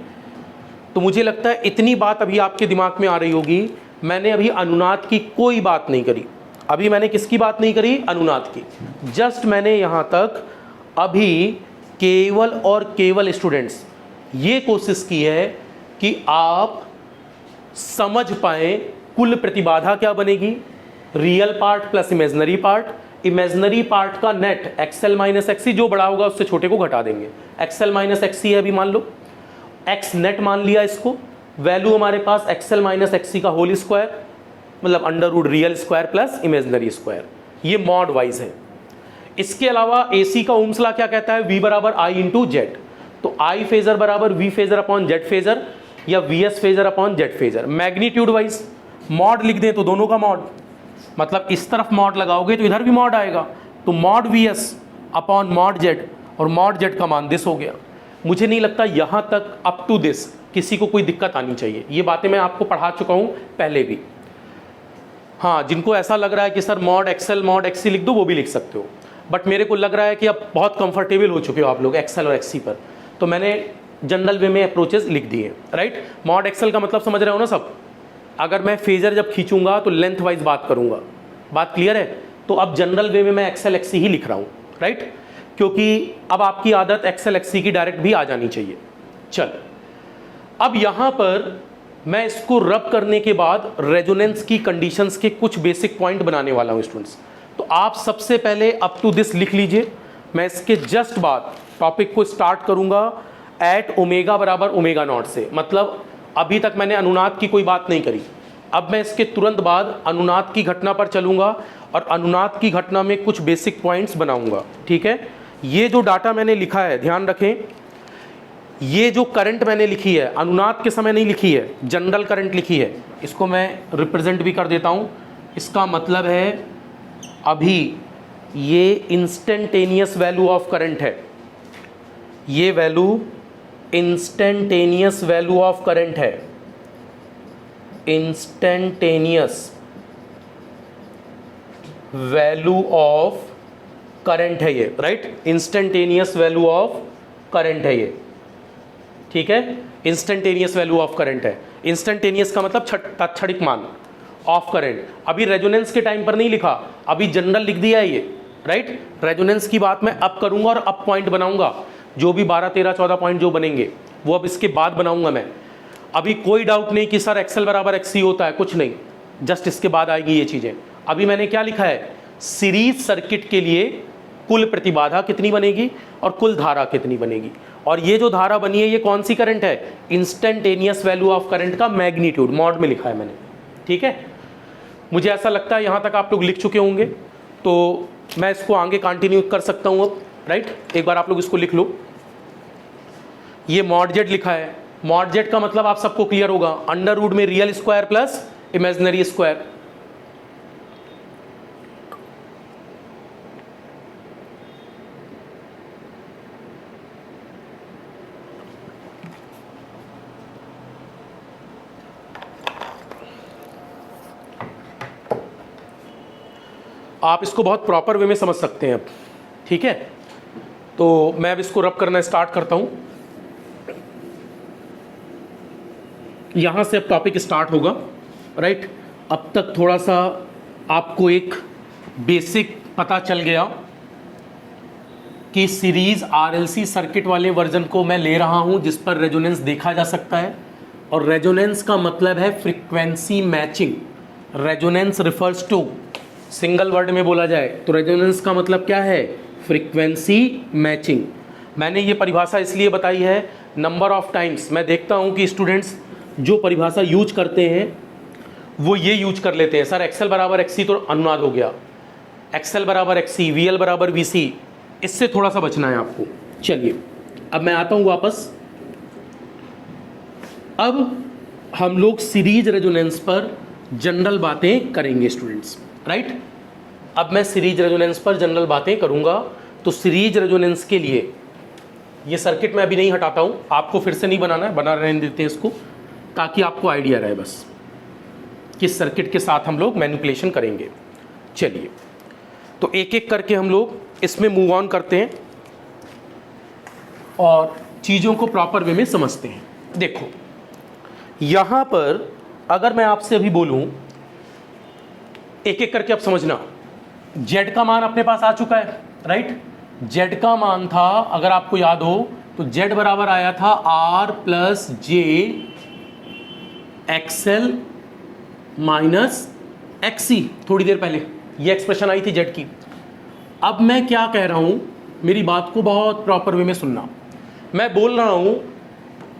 A: तो मुझे लगता है इतनी बात अभी आपके दिमाग में आ रही होगी। मैंने अभी अनुनाद की कोई बात नहीं करी, अभी मैंने किसकी बात नहीं करी, अनुनाद की। जस्ट मैंने यहाँ तक अभी केवल और केवल स्टूडेंट्स ये कोशिश की है कि आप समझ पाएं कुल प्रतिबाधा क्या बनेगी, real part plus imaginary part, imaginary part का नेट एक्सएल माइनस एक्सी, जो बड़ा होगा उससे छोटे को घटा देंगे। एक्सएल माइनस एक्सी है अभी मान लो, एक्स नेट मान लिया इसको, वैल्यू हमारे पास एक्सएल माइनस एक्सी का होल स्क्वायर मतलब under root real square plus imaginary square, ये मॉड वाइज है। इसके अलावा एसी का ओम्स लॉ क्या कहता है, वी बराबर आई इंटू जेड, तो आई फेजर बराबर V phasor upon Z phasor या V S phasor upon Z phasor. Magnitude wise mod लिख दें तो दोनों का मॉड, मतलब इस तरफ मॉड लगाओगे तो इधर भी मॉड आएगा, तो mod V S upon mod Z, और मॉड जेड का मान दिस हो गया। मुझे नहीं लगता यहाँ तक अप टू दिस किसी को कोई दिक्कत आनी चाहिए, ये बातें मैं आपको पढ़ा चुका हूँ पहले भी। हाँ, जिनको ऐसा लग रहा है कि sir mod XL mod XC लिख दो, वो भी लिख सकते हो, बट मेरे को लग रहा है कि अब बहुत कंफर्टेबल हो चुके हो आप लोग एक्सएल और एक्सी पर, तो मैंने जनरल वे में अप्रोचेस लिख दिए, राइट। मॉड एक्सएल का मतलब समझ रहे हो ना सब। अगर मैं फेजर जब खींचूंगा तो लेंथ वाइज बात करूंगा, बात क्लियर है। तो अब जनरल वे में मैं एक्सएल एक्सी ही लिख रहा हूँ, राइट, क्योंकि अब आपकी आदत एक्सएल एक्सी की डायरेक्ट भी आ जानी चाहिए। चल, अब यहाँ पर मैं इसको रब करने के बाद रेजोनेंस की कंडीशंस के कुछ बेसिक पॉइंट बनाने वाला हूँ स्टूडेंट्स। तो आप सबसे पहले अप टू दिस लिख लीजिए, मैं इसके जस्ट बाद टॉपिक को स्टार्ट करूँगा एट ओमेगा बराबर ओमेगा नॉट से। मतलब अभी तक मैंने अनुनाद की कोई बात नहीं करी, अब मैं इसके तुरंत बाद अनुनाद की घटना पर चलूँगा और अनुनाद की घटना में कुछ बेसिक पॉइंट्स बनाऊँगा, ठीक है। ये जो डाटा मैंने लिखा है, ध्यान रखें, ये जो करंट मैंने लिखी है अनुनाद के समय नहीं लिखी है, जनरल करंट लिखी है। इसको मैं रिप्रेजेंट भी कर देता हूँ। इसका मतलब है अभी ये इंस्टेंटेनियस वैल्यू ऑफ करंट है, ये value instantaneous value of current है, इंस्टेंटेनियस वैल्यू ऑफ करंट है ये, right, instantaneous value of current है ये, ठीक है, इंस्टेंटेनियस वैल्यू ऑफ करंट है। इंस्टेंटेनियस का मतलब तत्क्षणिक मान ऑफ करंट। अभी रेजोनेंस के टाइम पर नहीं लिखा, अभी जनरल लिख दिया है ये, राइट। रेजोनेंस की बात मैं अब करूंगा और अब पॉइंट बनाऊंगा, जो भी 12, 13, 14 पॉइंट जो बनेंगे वो अब इसके बाद बनाऊंगा मैं। अभी कोई डाउट नहीं कि सर एक्सएल बराबर एक्सी होता है, कुछ नहीं, जस्ट इसके बाद आएगी ये चीज़ें। अभी मैंने क्या लिखा है, सीरीज सर्किट के लिए कुल प्रतिबाधा कितनी बनेगी और कुल धारा कितनी बनेगी, और ये जो धारा बनी है ये कौन सी करंट है, इंस्टेंटेनियस वैल्यू ऑफ करंट का मैग्नीट्यूड मॉड में लिखा है मैंने, ठीक है। मुझे ऐसा लगता है यहाँ तक आप लोग लिख चुके होंगे, तो मैं इसको आगे कंटिन्यू कर सकता हूँ अब, राइट। एक बार आप लोग इसको लिख लो, ये मॉड जेड लिखा है। मॉड जेड का मतलब आप सबको क्लियर होगा, अंडर रूट में real square plus imaginary square. आप इसको बहुत प्रॉपर वे में समझ सकते हैं अब, ठीक है। तो मैं अब इसको रब करना स्टार्ट करता हूं। यहां से अब टॉपिक स्टार्ट होगा, राइट। अब तक थोड़ा सा आपको एक बेसिक पता चल गया कि सीरीज आरएलसी सर्किट वाले वर्जन को मैं ले रहा हूं जिस पर रेजोनेंस देखा जा सकता है, और रेजोनेंस का मतलब है frequency matching. Resonance refers to, single word में बोला जाए तो रेजोनेंस का मतलब क्या है, फ्रीक्वेंसी मैचिंग। मैंने ये परिभाषा इसलिए बताई है, नंबर ऑफ टाइम्स मैं देखता हूँ कि स्टूडेंट्स जो परिभाषा यूज करते हैं वो ये यूज कर लेते हैं, सर एक्सएल बराबर एक्सी तो अनुनाद हो गया, एक्सएल बराबर एक्सी, वीएल बराबर वीसी, इससे थोड़ा सा बचना है आपको। चलिए अब मैं आता हूँ वापस। अब हम लोग सीरीज रेजोनेंस पर जनरल बातें करेंगे स्टूडेंट्स, राइट। अब मैं सीरीज रेजोनेंस पर जनरल बातें करूंगा। तो सीरीज रेजोनेंस के लिए ये सर्किट मैं अभी नहीं हटाता हूं, आपको फिर से नहीं बनाना है, बना रहने देते हैं इसको ताकि आपको आइडिया रहे बस किस सर्किट के साथ हम लोग मैनिपुलेशन करेंगे। चलिए तो एक एक करके हम लोग इसमें मूव ऑन करते हैं और चीज़ों को प्रॉपर वे में समझते हैं। देखो यहाँ पर अगर मैं आपसे अभी बोलूँ, एक एक करके आप समझना, जेड का मान अपने पास आ चुका है, राइट। जेड का मान था, अगर आपको याद हो तो जेड बराबर आया था R plus J XL minus XC, थोड़ी देर पहले ये एक्सप्रेशन आई थी जेड की। अब मैं क्या कह रहा हूं, मेरी बात को बहुत प्रॉपर वे में सुनना। मैं बोल रहा हूं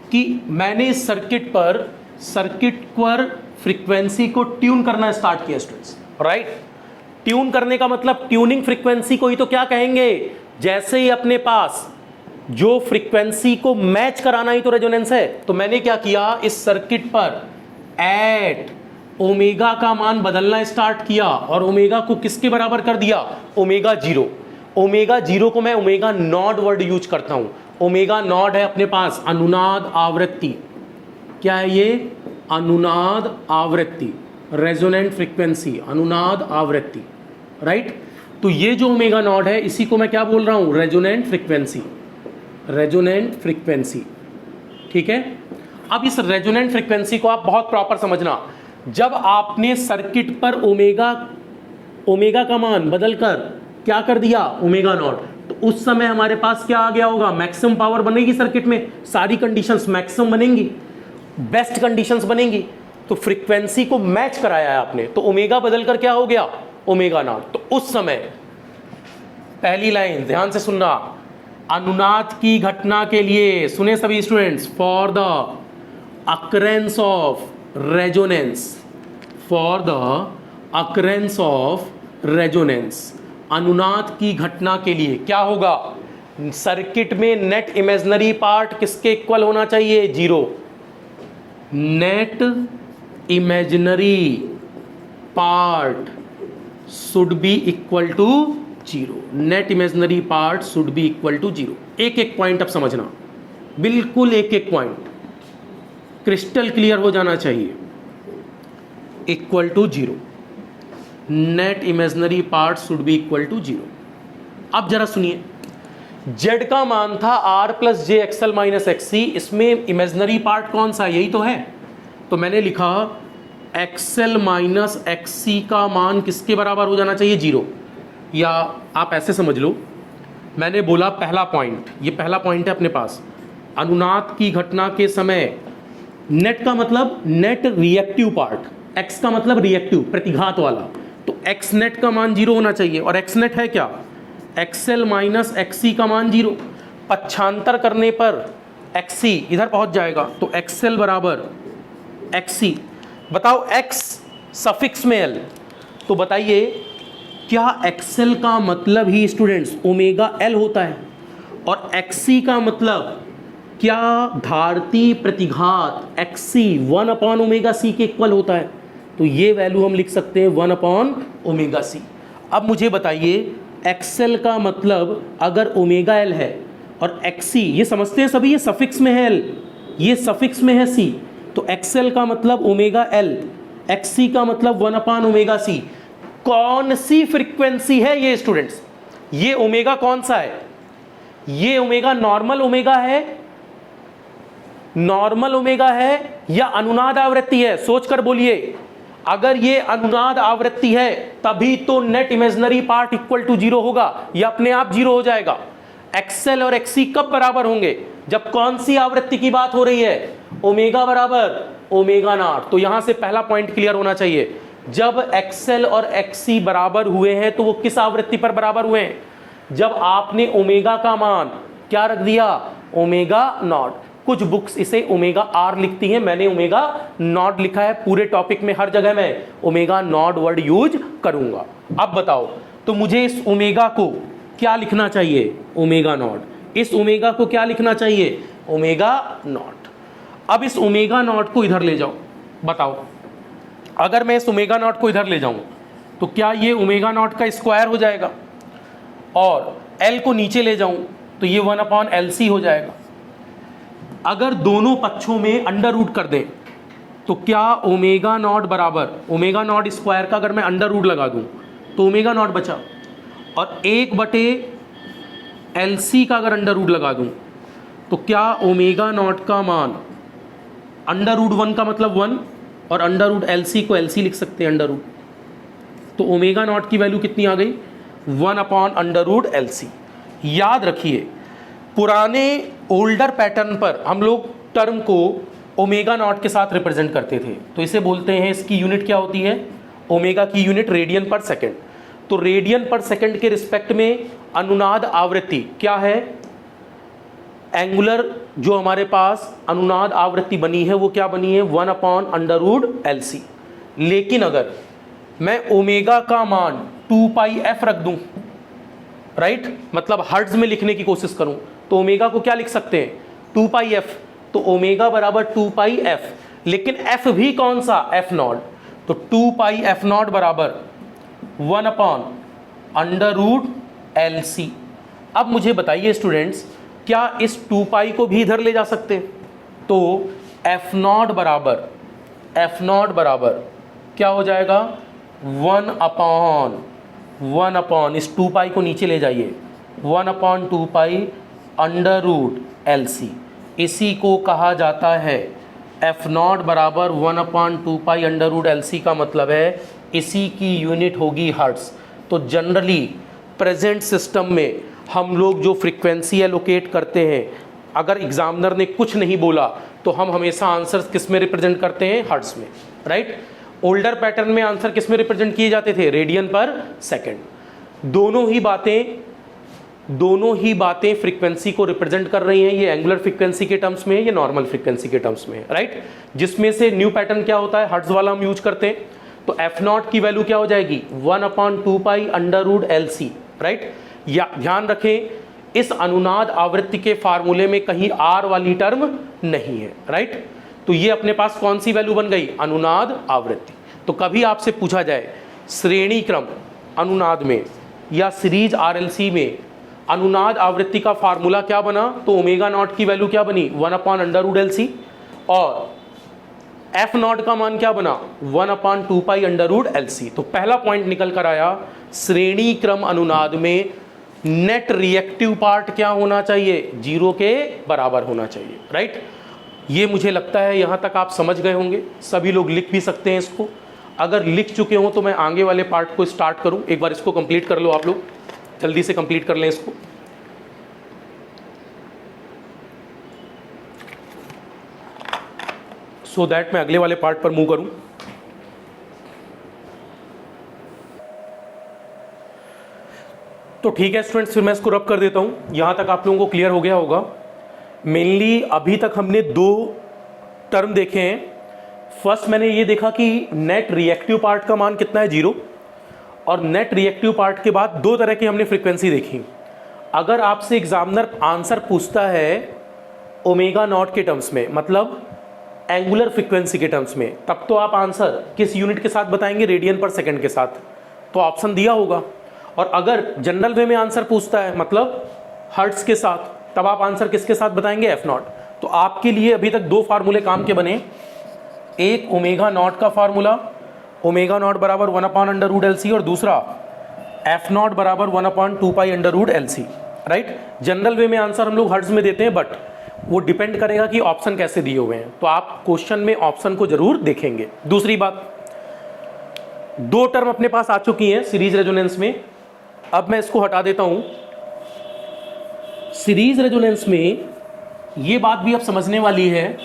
A: कि मैंने इस सर्किट पर फ्रीक्वेंसी को ट्यून करना स्टार्ट किया स्टूडेंट्स, राइट। ट्यून करने का मतलब ट्यूनिंग फ्रीक्वेंसी को ही तो क्या कहेंगे, जैसे ही अपने पास जो फ्रीक्वेंसी को मैच कराना ही तो रेजोनेंस है। तो मैंने क्या किया, इस सर्किट पर एट ओमेगा का मान बदलना स्टार्ट किया और ओमेगा को किसके बराबर कर दिया, ओमेगा जीरो। ओमेगा जीरो को मैं ओमेगा नॉट वर्ड यूज करता हूं। ओमेगा नॉट है अपने पास अनुनाद आवृत्ति, क्या है ये, अनुनाद आवृत्ति, रेजोनेंट फ्रीक्वेंसी, अनुनाद आवृत्ति, राइट। तो ये जो ओमेगा नॉट है इसी को मैं क्या बोल रहा हूं, रेजोनेंट फ्रीक्वेंसी, रेजोनेंट फ्रीक्वेंसी, ठीक है। अब इस रेजोनेंट फ्रीक्वेंसी को आप बहुत प्रॉपर समझना। जब आपने सर्किट पर ओमेगा ओमेगा का मान बदलकर क्या कर दिया, ओमेगा नॉट, तो उस समय हमारे पास क्या आ गया होगा, मैक्सिमम पावर बनेगी सर्किट में, सारी कंडीशंस मैक्सिमम बनेंगी, बेस्ट कंडीशंस बनेंगी, तो फ्रीक्वेंसी को मैच कराया है आपने, तो ओमेगा बदलकर क्या हो गया, ओमेगा नॉट। तो उस समय पहली लाइन ध्यान से सुनना, अनुनाद की घटना के लिए, सुने सभी students, for the occurrence of resonance, for the occurrence of resonance, अनुनाद की घटना के लिए क्या होगा, सर्किट में नेट इमेजिनरी पार्ट किसके इक्वल होना चाहिए, 0, net imaginary part should be equal to 0, net imaginary part should be equal to 0। एक एक पॉइंट अब समझना, बिल्कुल एक एक पॉइंट क्रिस्टल क्लियर हो जाना चाहिए, equal to 0, net imaginary part should be equal to 0। अब जरा सुनिए, z का मान था r plus J XL minus XC, इसमें इमेजिनरी पार्ट कौन सा, यही तो है, तो मैंने लिखा एक्सएल माइनस एक्सी का मान किसके बराबर हो जाना चाहिए, 0, या आप ऐसे समझ लो, मैंने बोला पहला पॉइंट, ये पहला पॉइंट है अपने पास, अनुनाद की घटना के समय नेट का मतलब नेट रिएक्टिव पार्ट, x का मतलब रिएक्टिव प्रतिघात वाला, तो x नेट का मान 0 होना चाहिए, और x नेट है क्या, एक्सएल माइनस एक्सी का मान 0, पक्षांतर करने पर एक्सी इधर पहुंच जाएगा, तो एक्सएल बराबर एक्सी। बताओ x सफिक्स में l, तो बताइए क्या एक्सएल का मतलब ही स्टूडेंट्स ओमेगा l होता है, और एक्सी का मतलब क्या धारती प्रतिघात एक्सी 1 अपॉन ओमेगा सी के इक्वल होता है, तो ये वैल्यू हम लिख सकते हैं 1 अपॉन ओमेगा सी। अब मुझे बताइए एक्सएल का मतलब अगर ओमेगा एल है और एक्सी, ये समझते हैं सभी, ये सफिक्स में है एल, ये सफिक्स में है सी, तो एक्सएल का मतलब ओमेगा एल, एक्सी का मतलब 1 अपॉन ओमेगा सी। कौन सी फ्रीक्वेंसी है ये स्टूडेंट्स, ये ओमेगा कौन सा है, ये ओमेगा नॉर्मल ओमेगा है, नॉर्मल ओमेगा है या अनुनाद आवृत्ति है, सोचकर बोलिए। अगर ये अनुनाद आवृत्ति है तभी तो net imaginary part equal to 0 होगा, या अपने आप 0 हो जाएगा। एक्सएल और एक्सी कब बराबर होंगे, जब कौन सी आवृत्ति की बात हो रही है, ओमेगा बराबर ओमेगा नॉट। तो यहां से पहला पॉइंट क्लियर होना चाहिए, जब एक्सएल और एक्सी बराबर हुए हैं तो वो किस आवृत्ति पर बराबर हुए हैं, जब आपने ओमेगा का मान क्या रख दिया, ओमेगा नॉट। कुछ बुक्स इसे ओमेगा आर लिखती हैं, मैंने ओमेगा नॉट लिखा है, पूरे टॉपिक में हर जगह मैं ओमेगा नॉट वर्ड यूज करूंगा। अब बताओ तो मुझे इस ओमेगा को क्या लिखना चाहिए, ओमेगा नॉट, इस ओमेगा को क्या लिखना चाहिए, ओमेगा नॉट। अब इस ओमेगा नॉट को इधर ले जाओ, बताओ अगर मैं इस ओमेगा नॉट को इधर ले जाऊं तो क्या ये ओमेगा नॉट का स्क्वायर हो जाएगा, और एल को नीचे ले जाऊं तो ये 1 अपॉन एल सी हो जाएगा। अगर दोनों पक्षों में अंडर रूट कर दें तो क्या ओमेगा नॉट बराबर ओमेगा नॉट स्क्वायर का अगर मैं अंडर रूट लगा दूं तो ओमेगा नॉट बचा, और 1/LC का अगर अंडर रूट लगा दूं तो क्या ओमेगा नॉट का मान अंडर रूट 1 का मतलब 1, और अंडर रूट LC को LC लिख सकते हैं अंडर रूट, तो ओमेगा नॉट की वैल्यू कितनी आ गई, 1 अपॉन अंडर रूट LC। याद रखिए पुराने ओल्डर पैटर्न पर हम लोग टर्म को ओमेगा नॉट के साथ रिप्रेजेंट करते थे, तो इसे बोलते हैं, इसकी यूनिट क्या होती है, ओमेगा की यूनिट रेडियन पर सेकंड। तो रेडियन पर सेकंड के रिस्पेक्ट में अनुनाद आवृत्ति क्या है, एंगुलर जो हमारे पास अनुनाद आवृत्ति बनी है वो क्या बनी है, 1 अपॉन अंडर रूट LC। लेकिन अगर मैं ओमेगा का मान 2πf रख दूं, राइट, मतलब हर्ट्ज में लिखने की कोशिश करूं तो ओमेगा को क्या लिख सकते हैं, 2πf, तो ओमेगा बराबर 2πf, लेकिन f भी कौन सा, f नॉट, तो 2πf नॉट बराबर 1 अपॉन अंडर रूट LC। अब मुझे बताइए स्टूडेंट्स, क्या इस 2π को भी इधर ले जा सकते हैं, तो f नॉट बराबर क्या हो जाएगा, 1 अपॉन इस 2π को नीचे ले जाइए, 1 अपॉन 2π अंडर रूट LC। इसी को कहा जाता है f नॉट बराबर 1 अपॉन 2π अंडर रूट LC, का मतलब है इसी की यूनिट होगी हर्ट्स। तो जनरली प्रेजेंट सिस्टम में हम लोग जो फ्रीक्वेंसी एलोकेट करते हैं, अगर एग्जामिनर ने कुछ नहीं बोला तो हम हमेशा आंसर किस में रिप्रेजेंट करते हैं, हर्ट्स में, राइट। ओल्डर पैटर्न में आंसर किस में रिप्रेजेंट किए जाते थे, रेडियन पर सेकेंड। दोनों ही बातें फ्रीक्वेंसी को रिप्रेजेंट कर रही हैं, ये एंगुलर फ्रीक्वेंसी के टर्म्स में, ये नॉर्मल फ्रीक्वेंसी के टर्म्स में, राइट। जिसमें से न्यू पैटर्न क्या होता है, हर्ट्ज वाला हम यूज करते हैं। तो एफ नॉट की वैल्यू क्या हो जाएगी, 1/2π√LC, राइट। या ध्यान रखें, इस अनुनाद आवृत्ति के फार्मूले में कहीं आर वाली टर्म नहीं है, राइट। तो ये अपने पास कौन सी वैल्यू बन गई, अनुनाद आवृत्ति। तो कभी आपसे पूछा जाए श्रेणी क्रम अनुनाद में या सीरीज RLC में अनुनाद आवृत्ति का फार्मूला क्या बना, तो ओमेगा नॉट की वैल्यू क्या बनी, 1/√LC, और एफ नॉट का मान क्या बना, 1/2π√LC। तो पहला पॉइंट निकल कर आया, श्रेणी क्रम अनुनाद में नेट रिएक्टिव पार्ट क्या होना चाहिए, 0 के बराबर होना चाहिए, राइट। ये मुझे लगता है यहां तक आप समझ गए होंगे। सभी लोग लिख भी सकते हैं इसको। अगर लिख चुके हो तो मैं आगे वाले पार्ट को स्टार्ट करूं, एक बार इसको कंप्लीट कर लो, आप लोग जल्दी से कंप्लीट कर लें इसको। सो दैट मैं अगले वाले पार्ट पर मूव करूं। तो ठीक है स्टूडेंट्स, फिर मैं इसको रब कर देता हूं। यहां तक आप लोगों को क्लियर हो गया होगा। मेनली अभी तक हमने 2 टर्म देखे हैं। फर्स्ट मैंने ये देखा कि नेट रिएक्टिव पार्ट का मान कितना है, 0, और नेट रिएक्टिव पार्ट के बाद 2 तरह की हमने फ्रीक्वेंसी देखी। अगर आपसे एग्जामिनर आंसर पूछता है ओमेगा नॉट के टर्म्स में, मतलब एंगुलर फ्रीक्वेंसी के टर्म्स में, तब तो आप आंसर किस यूनिट के साथ बताएंगे, रेडियन पर सेकंड के साथ, तो ऑप्शन दिया होगा। और अगर जनरल वे में आंसर पूछता है मतलब हर्ट्ज के साथ, तब आप आंसर किसके साथ बताएंगे, एफ नॉट। तो आपके लिए अभी तक 2 फार्मूले काम के बने, एक ओमेगा नॉट का फार्मूला, ओमेगा नॉट बराबर 1/√LC, और दूसरा एफ नॉट बराबर 1/2π√LC, राइट। जनरल वे में आंसर हम लोग हर्ट्ज में देते हैं, बट वो डिपेंड करेगा कि ऑप्शन कैसे दिए हुए हैं। तो आप क्वेश्चन में ऑप्शन को जरूर देखेंगे। दूसरी बात, 2 टर्म अपने पास आ चुकी हैं सीरीज रेजोनेंस में। अब मैं इसको हटा देता हूं। सीरीज रेजोनेंस में ये बात भी अब समझने वाली है,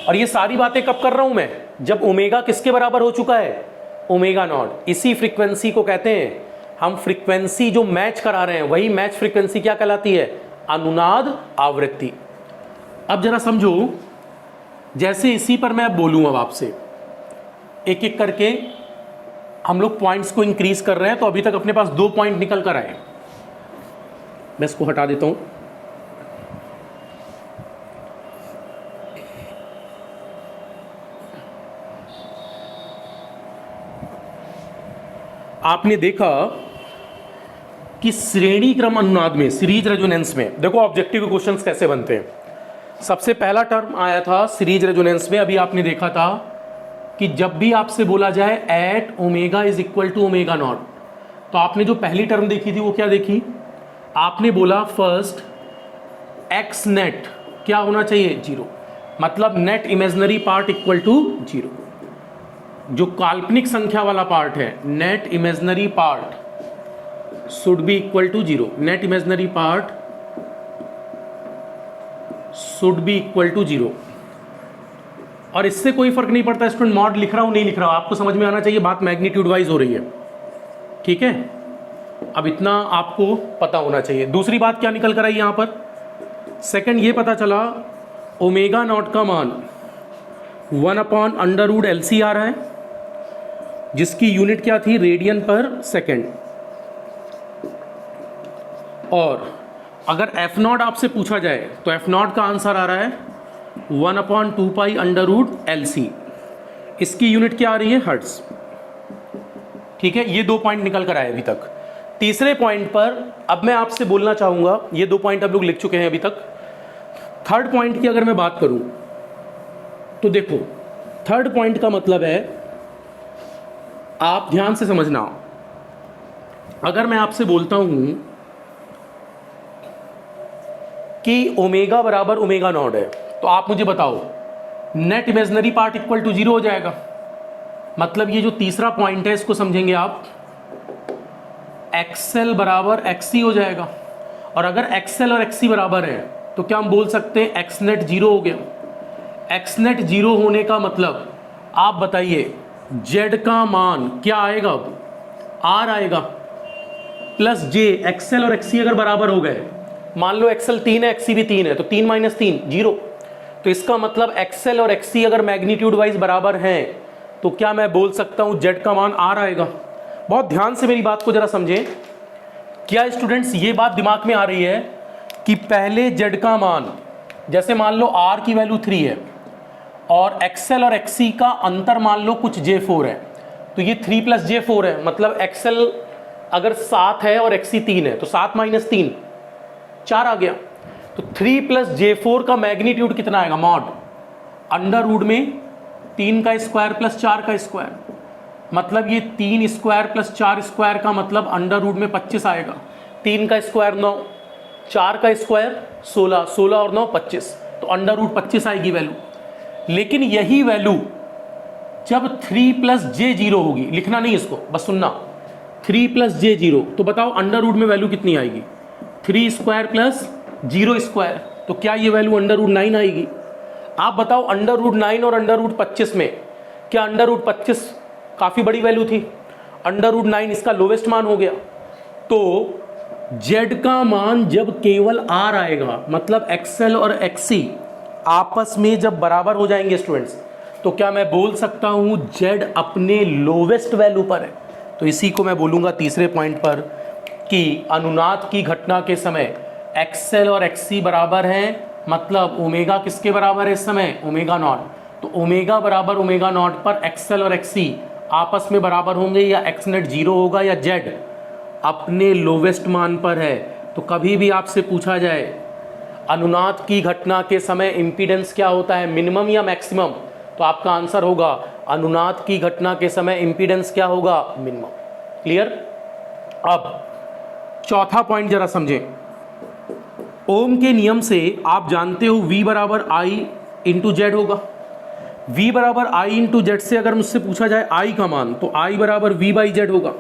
A: और ये सारी बातें कब कर रहा हूं मैं, जब ओमेगा किसके बराबर हो चुका है, ओमेगा नॉट। इसी फ्रीक्वेंसी को कहते हैं हम, फ्रीक्वेंसी जो मैच करा रहे हैं वही मैच फ्रीक्वेंसी क्या कहलाती है, अनुनाद आवृत्ति। अब जरा समझो, जैसे इसी पर मैं बोलूं, अब आपसे एक एक करके हम लोग पॉइंट्स को इंक्रीज कर रहे हैं। तो अभी तक अपने पास 2 पॉइंट निकल कर आए। मैं इसको हटा देता हूं। आपने देखा कि श्रेणी क्रम अनुनाद में, सीरीज रेजोनेंस में, देखो ऑब्जेक्टिव क्वेश्चंस कैसे बनते हैं। सबसे पहला टर्म आया था सीरीज रेजोनेंस में, अभी आपने देखा था कि जब भी आपसे बोला जाए at omega is equal to omega naught, तो आपने जो पहली टर्म देखी थी वो क्या देखी, आपने बोला फर्स्ट एक्स नेट क्या होना चाहिए, 0, मतलब net imaginary part equal to 0। जो काल्पनिक संख्या वाला पार्ट है, net imaginary part should be equal to 0, net imaginary part should be equal to 0। और इससे कोई फर्क नहीं पड़ता स्टूडेंट मॉड लिख रहा हूं नहीं लिख रहा हूं, आपको समझ में आना चाहिए बात मैग्नीट्यूड वाइज हो रही है, ठीक है। अब इतना आपको पता होना चाहिए। दूसरी बात क्या निकल कर आई यहां पर, सेकंड ये पता चला ओमेगा नॉट का मान 1/√LC आ रहा है, जिसकी यूनिट क्या थी, रेडियन पर सेकेंड। और अगर एफ नॉट आपसे पूछा जाए तो एफ नॉट का आंसर आ रहा है 1/2π√LC। इसकी यूनिट क्या आ रही है, हर्ट्ज, ठीक है। ये 2 पॉइंट निकल कर आए अभी तक। तीसरे पॉइंट पर अब मैं आपसे बोलना चाहूंगा, ये 2 पॉइंट अब लोग लिख चुके हैं अभी तक। थर्ड पॉइंट की अगर मैं बात करूं तो देखो, थर्ड पॉइंट का मतलब है, आप ध्यान से समझना, अगर मैं आपसे बोलता हूं कि ओमेगा बराबर ओमेगा नॉट है, तो आप मुझे बताओ net imaginary part equal to 0 हो जाएगा, मतलब ये जो तीसरा पॉइंट है इसको समझेंगे आप, XL बराबर XC हो जाएगा। और अगर XL और XC बराबर है तो क्या हम बोल सकते हैं X नेट 0 हो गया। X नेट 0 होने का मतलब आप बताइए Z का मान क्या आएगा, अब R आएगा प्लस J। XL और XC अगर बराबर हो गए, मान लो XL 3 है XC भी 3 है, तो 3 - 3 0। तो इसका मतलब XL और XC अगर मैग्नीट्यूड वाइज बराबर हैं तो क्या मैं बोल सकता हूं Z का मान R आएगा। बहुत ध्यान से मेरी बात को जरा समझें। क्या स्टूडेंट्स ये बात दिमाग में आ रही है कि पहले Z का मान, जैसे मान लो R की वैल्यू 3 है और XL और XC का अंतर मान लो कुछ J4 है, तो ये 3 + J4 है, मतलब XL अगर 7 है और XC 3 है तो 7 - 3 4 आ गया। तो 3 + J4 का मैग्नीट्यूड कितना आएगा, मॉड अंडर रूट में 3 का स्क्वायर प्लस 4 का स्क्वायर, मतलब ये 3 स्क्वायर प्लस 4 स्क्वायर का मतलब अंडर रूट में 25 आएगा। 3 का स्क्वायर 9, 4 का स्क्वायर 16, 16 और 9 25, तो अंडर रूट 25 आएगी वैल्यू। लेकिन यही वैल्यू जब 3 + J0 होगी, लिखना नहीं इसको, बस सुनना, 3 + J0, तो बताओ अंडर रूट में वैल्यू कितनी आएगी, 3 स्क्वायर प्लस 0 स्क्वायर, तो क्या ये वैल्यू अंडर रूट 9 आएगी। आप बताओ अंडर रूट 9 और अंडर रूट 25 में क्या अंडर रूट 25 काफ़ी बड़ी वैल्यू थी, अंडर रूट 9 इसका लोवेस्ट मान हो गया। तो Z का मान जब केवल R आएगा, मतलब XL और XC आपस में जब बराबर हो जाएंगे स्टूडेंट्स, तो क्या मैं बोल सकता हूं Z अपने लोवेस्ट वैल्यू पर है। तो इसी को मैं बोलूंगा तीसरे पॉइंट पर कि अनुनाद की घटना के समय XL और XC बराबर हैं, मतलब ओमेगा किसके बराबर है इस समय, ओमेगा नॉट। तो ओमेगा बराबर ओमेगा नॉट पर XL और XC आपस में बराबर होंगे, या X नेट 0 होगा, या Z अपने लोवेस्ट मान पर है। तो कभी भी आपसे पूछा जाए अनुनाद की घटना के समय इम्पीडेंस क्या होता है, मिनिमम या मैक्सिमम, तो आपका आंसर होगा अनुनाद की घटना के समय इम्पीडेंस क्या होगा, मिनिमम। क्लियर। अब चौथा पॉइंट जरा समझें। ओम के नियम से आप जानते हो V बराबर I इंटू Z होगा। V बराबर I इंटू Z से अगर मुझसे पूछा जाए I का मान, तो I बराबर V/Z होगा।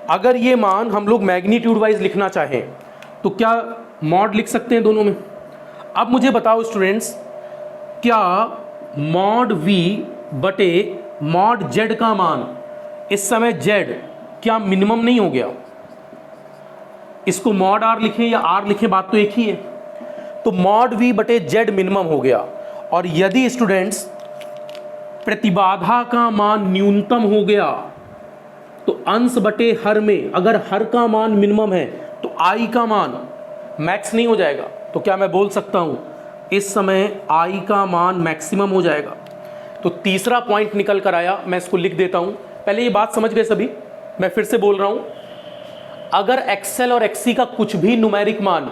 A: अगर ये मान हम लोग मैग्नीट्यूड वाइज लिखना चाहें तो क्या मॉड लिख सकते हैं दोनों में। अब मुझे बताओ स्टूडेंट्स, क्या मॉड V बटे मॉड Z का मान इस समय Z क्या मिनिमम नहीं हो गया। इसको मॉड R लिखें या R लिखें, बात तो एक ही है। तो मॉड V बटे Z मिनिमम हो गया। और यदि स्टूडेंट्स प्रतिबाधा का मान न्यूनतम हो गया तो अंश बटे हर में अगर हर का मान मिनिमम है तो I का मान मैक्स नहीं हो जाएगा। तो क्या मैं बोल सकता हूं इस समय I का मान मैक्सिमम हो जाएगा। तो तीसरा पॉइंट निकल कर आया, मैं इसको लिख देता हूं। पहले ये बात समझ गए सभी, मैं फिर से बोल रहा हूं, अगर XL और XC का कुछ भी न्यूमेरिक मान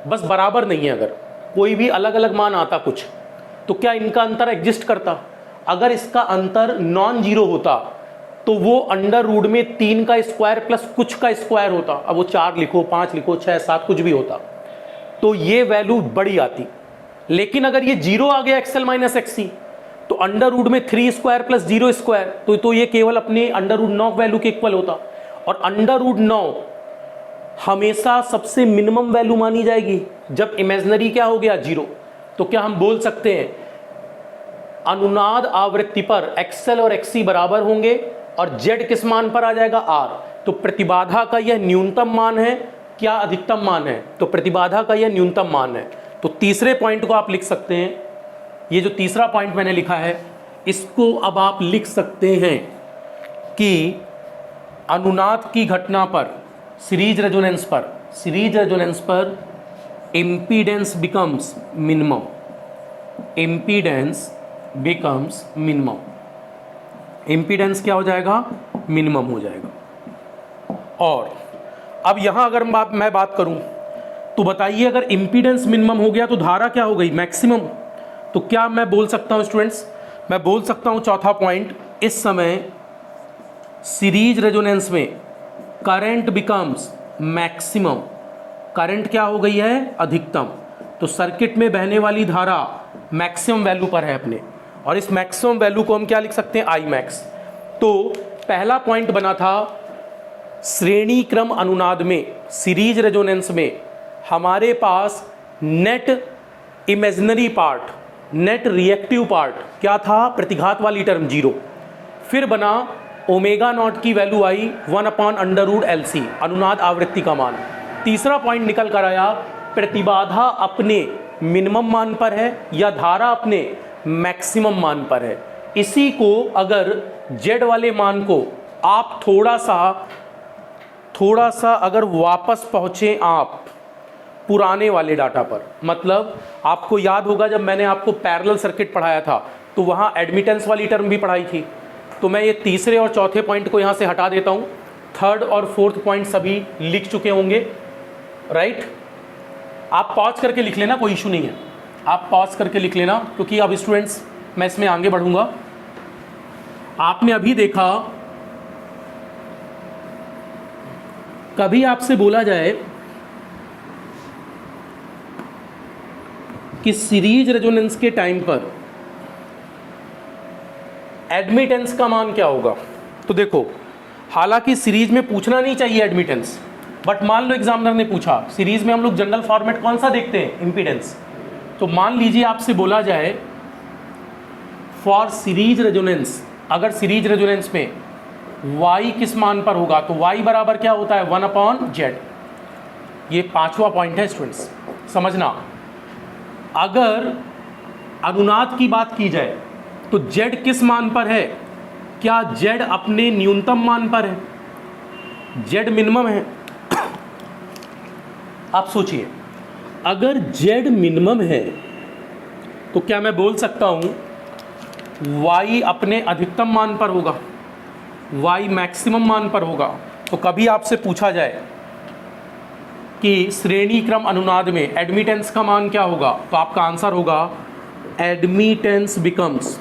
A: बस बराबर नहीं है, अगर कोई भी अलग अलग मान आता कुछ, तो क्या इनका अंतर एग्जिस्ट करता। अगर इसका अंतर नॉन जीरो होता तो वो अंडर रूट में 3 का स्क्वायर प्लस कुछ का स्क्वायर होता। अब वो 4 लिखो, 5 लिखो, 6, 7 कुछ भी होता, तो ये वैल्यू बड़ी आती। लेकिन अगर ये 0 आ गया XL माइनस XC, तो अंडर रूट में 3 स्क्वायर प्लस 0 स्क्वायर, तो ये केवल अपने अंडर रूट 9 वैल्यू के इक्वल होता। और अंडर रूट 9 हमेशा सबसे मिनिमम वैल्यू मानी जाएगी जब इमेजिनरी क्या हो गया, 0। तो क्या हम बोल सकते हैं अनुनाद आवृत्ति पर XL और XC बराबर होंगे और Z किस मान पर आ जाएगा, R। तो प्रतिबाधा का यह न्यूनतम मान है, क्या अधिकतम मान है, तो प्रतिबाधा का यह न्यूनतम मान है। तो तीसरे पॉइंट को आप लिख सकते हैं, ये जो तीसरा पॉइंट मैंने लिखा है इसको अब आप लिख सकते हैं कि अनुनाद की घटना पर सीरीज रेजोनेंस पर impedance becomes minimum, impedance becomes minimum, impedance क्या हो जाएगा, मिनिमम हो जाएगा। और अब यहां अगर मैं बात करूं तो बताइए अगर इम्पीडेंस मिनिमम हो गया तो धारा क्या हो गई, मैक्सिमम। तो क्या मैं बोल सकता हूं स्टूडेंट्स, मैं बोल सकता हूं चौथा पॉइंट, इस समय सीरीज रेजोनेंस में करंट बिकम्स मैक्सिमम, करंट क्या हो गई है, अधिकतम। तो सर्किट में बहने वाली धारा मैक्सिमम वैल्यू पर है अपने, और इस मैक्सिमम वैल्यू को हम क्या लिख सकते हैं, I मैक्स। तो पहला पॉइंट बना था श्रेणी क्रम अनुनाद में, सीरीज रेजोनेंस में हमारे पास net imaginary part, net reactive part क्या था, प्रतिघात वाली टर्म 0। फिर बना ओमेगा नॉट की वैल्यू आई 1/√LC, अनुनाद आवृत्ति का मान। तीसरा पॉइंट निकल कर आया प्रतिबाधा अपने मिनिमम मान पर है या धारा अपने मैक्सिमम मान पर है। इसी को अगर जेड वाले मान को आप थोड़ा सा अगर वापस पहुंचे आप पुराने वाले डाटा पर, मतलब आपको याद होगा जब मैंने आपको पैरेलल सर्किट पढ़ाया था तो वहाँ एडमिटेंस वाली टर्म भी पढ़ाई थी। तो मैं ये तीसरे और चौथे पॉइंट को यहाँ से हटा देता हूँ, थर्ड और फोर्थ पॉइंट सभी लिख चुके होंगे, राइट। आप पॉज करके लिख लेना, कोई इशू नहीं है, आप पॉज करके लिख लेना, क्योंकि अब स्टूडेंट्स मैं इसमें आगे बढ़ूंगा। आपने अभी देखा, कभी आपसे बोला जाए कि सीरीज रेजोनेंस के टाइम पर एडमिटेंस का मान क्या होगा, तो देखो हालांकि सीरीज में पूछना नहीं चाहिए एडमिटेंस, बट मान लो एग्जामिनर ने पूछा, सीरीज में हम लोग जनरल फॉर्मेट कौन सा देखते हैं, इम्पीडेंस। तो मान लीजिए आपसे बोला जाए फॉर सीरीज रेजोनेंस, अगर सीरीज रेजोनेंस में y किस मान पर होगा, तो y बराबर क्या होता है 1/Z। ये पांचवा पॉइंट है स्टूडेंट्स, समझना। अगर अनुनाद की बात की जाए तो z किस मान पर है, क्या z अपने न्यूनतम मान पर है, z मिनिमम है। आप सोचिए अगर z मिनिमम है तो क्या मैं बोल सकता हूं y अपने अधिकतम मान पर होगा, y मैक्सिमम मान पर होगा। तो कभी आपसे पूछा जाए कि श्रेणी क्रम अनुनाद में एडमिटेंस का मान क्या होगा, तो आपका आंसर होगा एडमिटेंस बिकम्स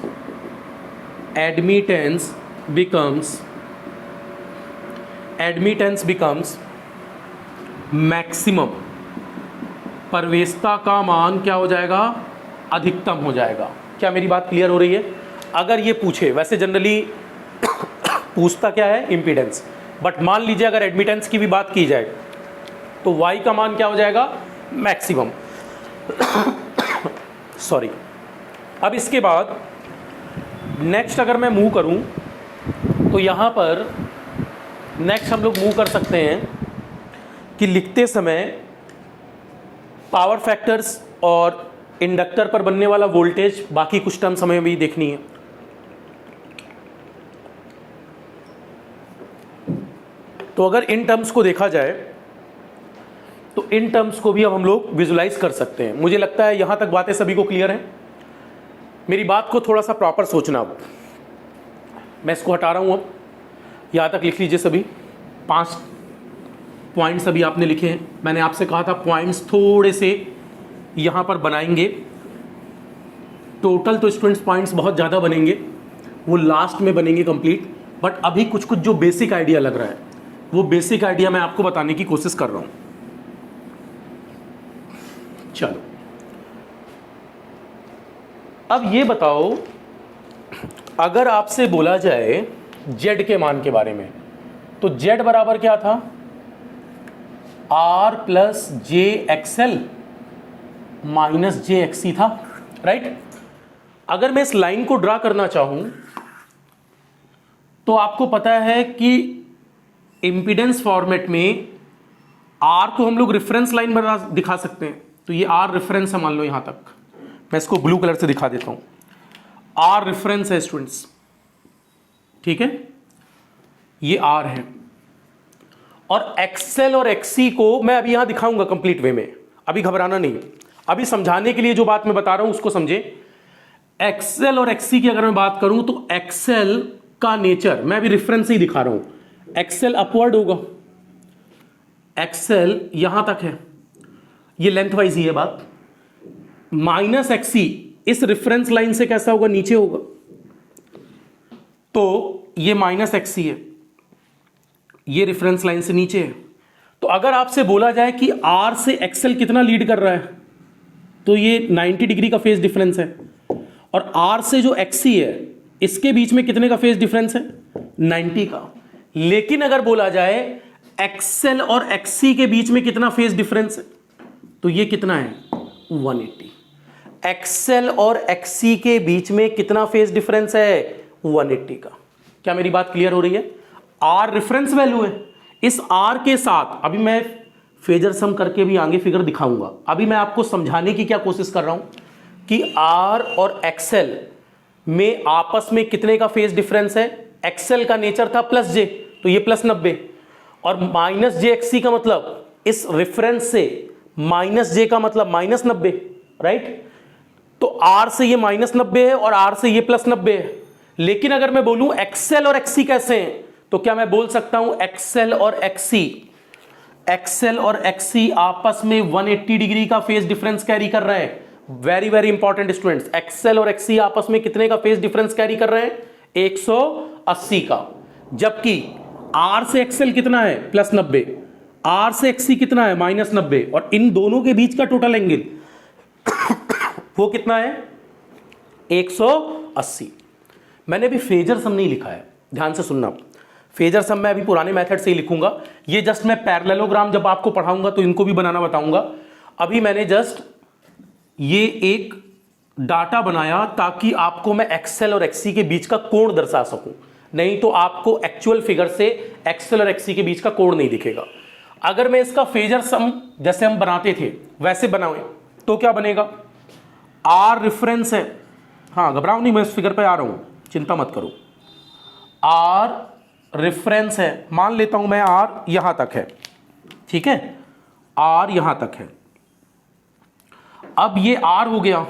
A: मैक्सिमम। प्रवेशता का मान क्या हो जाएगा, अधिकतम हो जाएगा। क्या मेरी बात क्लियर हो रही है। अगर ये पूछे, वैसे जनरली पूछता क्या है, इम्पीडेंस, बट मान लीजिए अगर एडमिटेंस की भी बात की जाए तो y का मान क्या हो जाएगा, मैक्सिमम। सॉरी। अब इसके बाद नेक्स्ट अगर मैं मूव करूं तो यहाँ पर नेक्स्ट हम लोग मूव कर सकते हैं कि लिखते समय पावर फैक्टर्स और इंडक्टर पर बनने वाला वोल्टेज, बाकी कुछ टर्म्स हमें भी देखनी है। तो अगर इन टर्म्स को देखा जाए तो इन टर्म्स को भी अब हम लोग विजुलाइज कर सकते हैं। मुझे लगता है यहां तक बातें सभी को क्लियर हैं। मेरी बात को थोड़ा सा प्रॉपर सोचना। अब मैं इसको हटा रहा हूं, अब यहां तक लिख लीजिए सभी। 5 पॉइंट्स अभी आपने लिखे हैं। मैंने आपसे कहा था पॉइंट्स थोड़े से यहां पर बनाएंगे। टोटल तो स्टूडेंट्स पॉइंट्स बहुत ज़्यादा बनेंगे, वो लास्ट में बनेंगे कंप्लीट, बट अभी कुछ कुछ जो बेसिक आइडिया लग रहा है वो बेसिक आइडिया मैं आपको बताने की कोशिश कर रहा हूं। चलो अब ये बताओ, अगर आपसे बोला जाए z के मान के बारे में, तो z बराबर क्या था, r plus J XL minus J XC था, राइट। अगर मैं इस लाइन को ड्रा करना चाहूं तो आपको पता है कि इंपीडेंस फॉर्मेट में r को हम लोग रेफरेंस लाइन बना दिखा सकते हैं। तो ये r रेफरेंस है, मान लो यहां तक। मैं इसको ब्लू कलर से दिखा देता हूं। r रेफरेंस है स्टूडेंट्स, ठीक है, ये r है। और एक्सएल और एक्सी को मैं अभी यहां दिखाऊंगा कंप्लीट वे में, अभी घबराना नहीं। अभी समझाने के लिए जो बात मैं बता रहा हूं उसको समझे। एक्सएल और एक्सी की अगर मैं बात करूं तो एक्सएल का नेचर, मैं अभी रेफरेंस ही दिखा रहा हूं, एक्सएल अपवर्ड होगा, एक्सएल यहां तक है, ये लेंथ वाइज ही है बात। माइनस एक्सी इस रेफरेंस लाइन से कैसा होगा, नीचे होगा। तो ये माइनस एक्सी है, ये रेफरेंस लाइन से नीचे है। तो अगर आपसे बोला जाए कि आर से एक्सएल कितना लीड कर रहा है, तो ये 90 डिग्री का फेज डिफरेंस है। और आर से जो एक्सी है इसके बीच में कितने का फेज डिफरेंस है, 90 का। लेकिन अगर बोला जाए एक्सएल और एक्ससी के बीच में कितना फेज डिफरेंस है, तो ये कितना है 180। एक्सएल और एक्ससी के बीच में कितना फेज डिफरेंस है 180 का। क्या मेरी बात क्लियर हो रही है? आर रेफरेंस वैल्यू है। इस आर के साथ अभी मैं फेजर सम करके भी आगे फिगर दिखाऊंगा। अभी मैं आपको समझाने की क्या कोशिश कर रहा हूं कि आर और एक्सएल में आपस में कितने का फेज डिफरेंस है। एक्सएल का नेचर था प्लस जे, तो ये प्लस 90, और माइनस जे एक्ससी का मतलब इस रेफरेंस से माइनस जे का मतलब माइनस 90, राइट। तो आर से ये माइनस 90 है और आर से ये प्लस 90 है। लेकिन अगर मैं बोलूं एक्सएल और एक्ससी कैसे हैं, तो क्या मैं बोल सकता हूं एक्सएल और एक्ससी आपस में 180 डिग्री का फेज डिफरेंस कैरी कर रहे हैं। Very very important students, XL और एक्ससी आपस में कितने का फेज डिफरेंस कैरी कर रहे हैं 180 का। जबकि आर से एक्सएल कितना है प्लस 90, आर से एक्ससी कितना है माइनस 90, और इन दोनों के बीच का टोटल एंगल वो कितना है 180। मैंने भी फेजर सम नहीं लिखा है, ध्यान से सुनना। फेजर सम मैं अभी पुराने मेथड से ही लिखूंगा। ये जस्ट मैं पैरेललोग्राम जब आपको पढ़ाऊंगा तो इनको भी बनाना बताऊंगा। अभी मैंने जस्ट ये एक डाटा बनाया ताकि आपको मैं एक्सएल और एक्ससी के बीच का कोण दर्शा सकूं, नहीं तो आपको एक्चुअल फिगर से एक्सएल और एक्ससी के बीच का कोण नहीं दिखेगा। अगर मैं इसका फेजर सम जैसे हम बनाते थे वैसे बनाए तो क्या बनेगा, आर रेफरेंस है, हाँ घबराओ नहीं, मैं इस फिगर पे आ रहा हूं, चिंता मत करो। आर रेफरेंस है, मान लेता हूं मैं आर यहां तक है, ठीक है, आर यहां तक है। अब ये आर हो गया,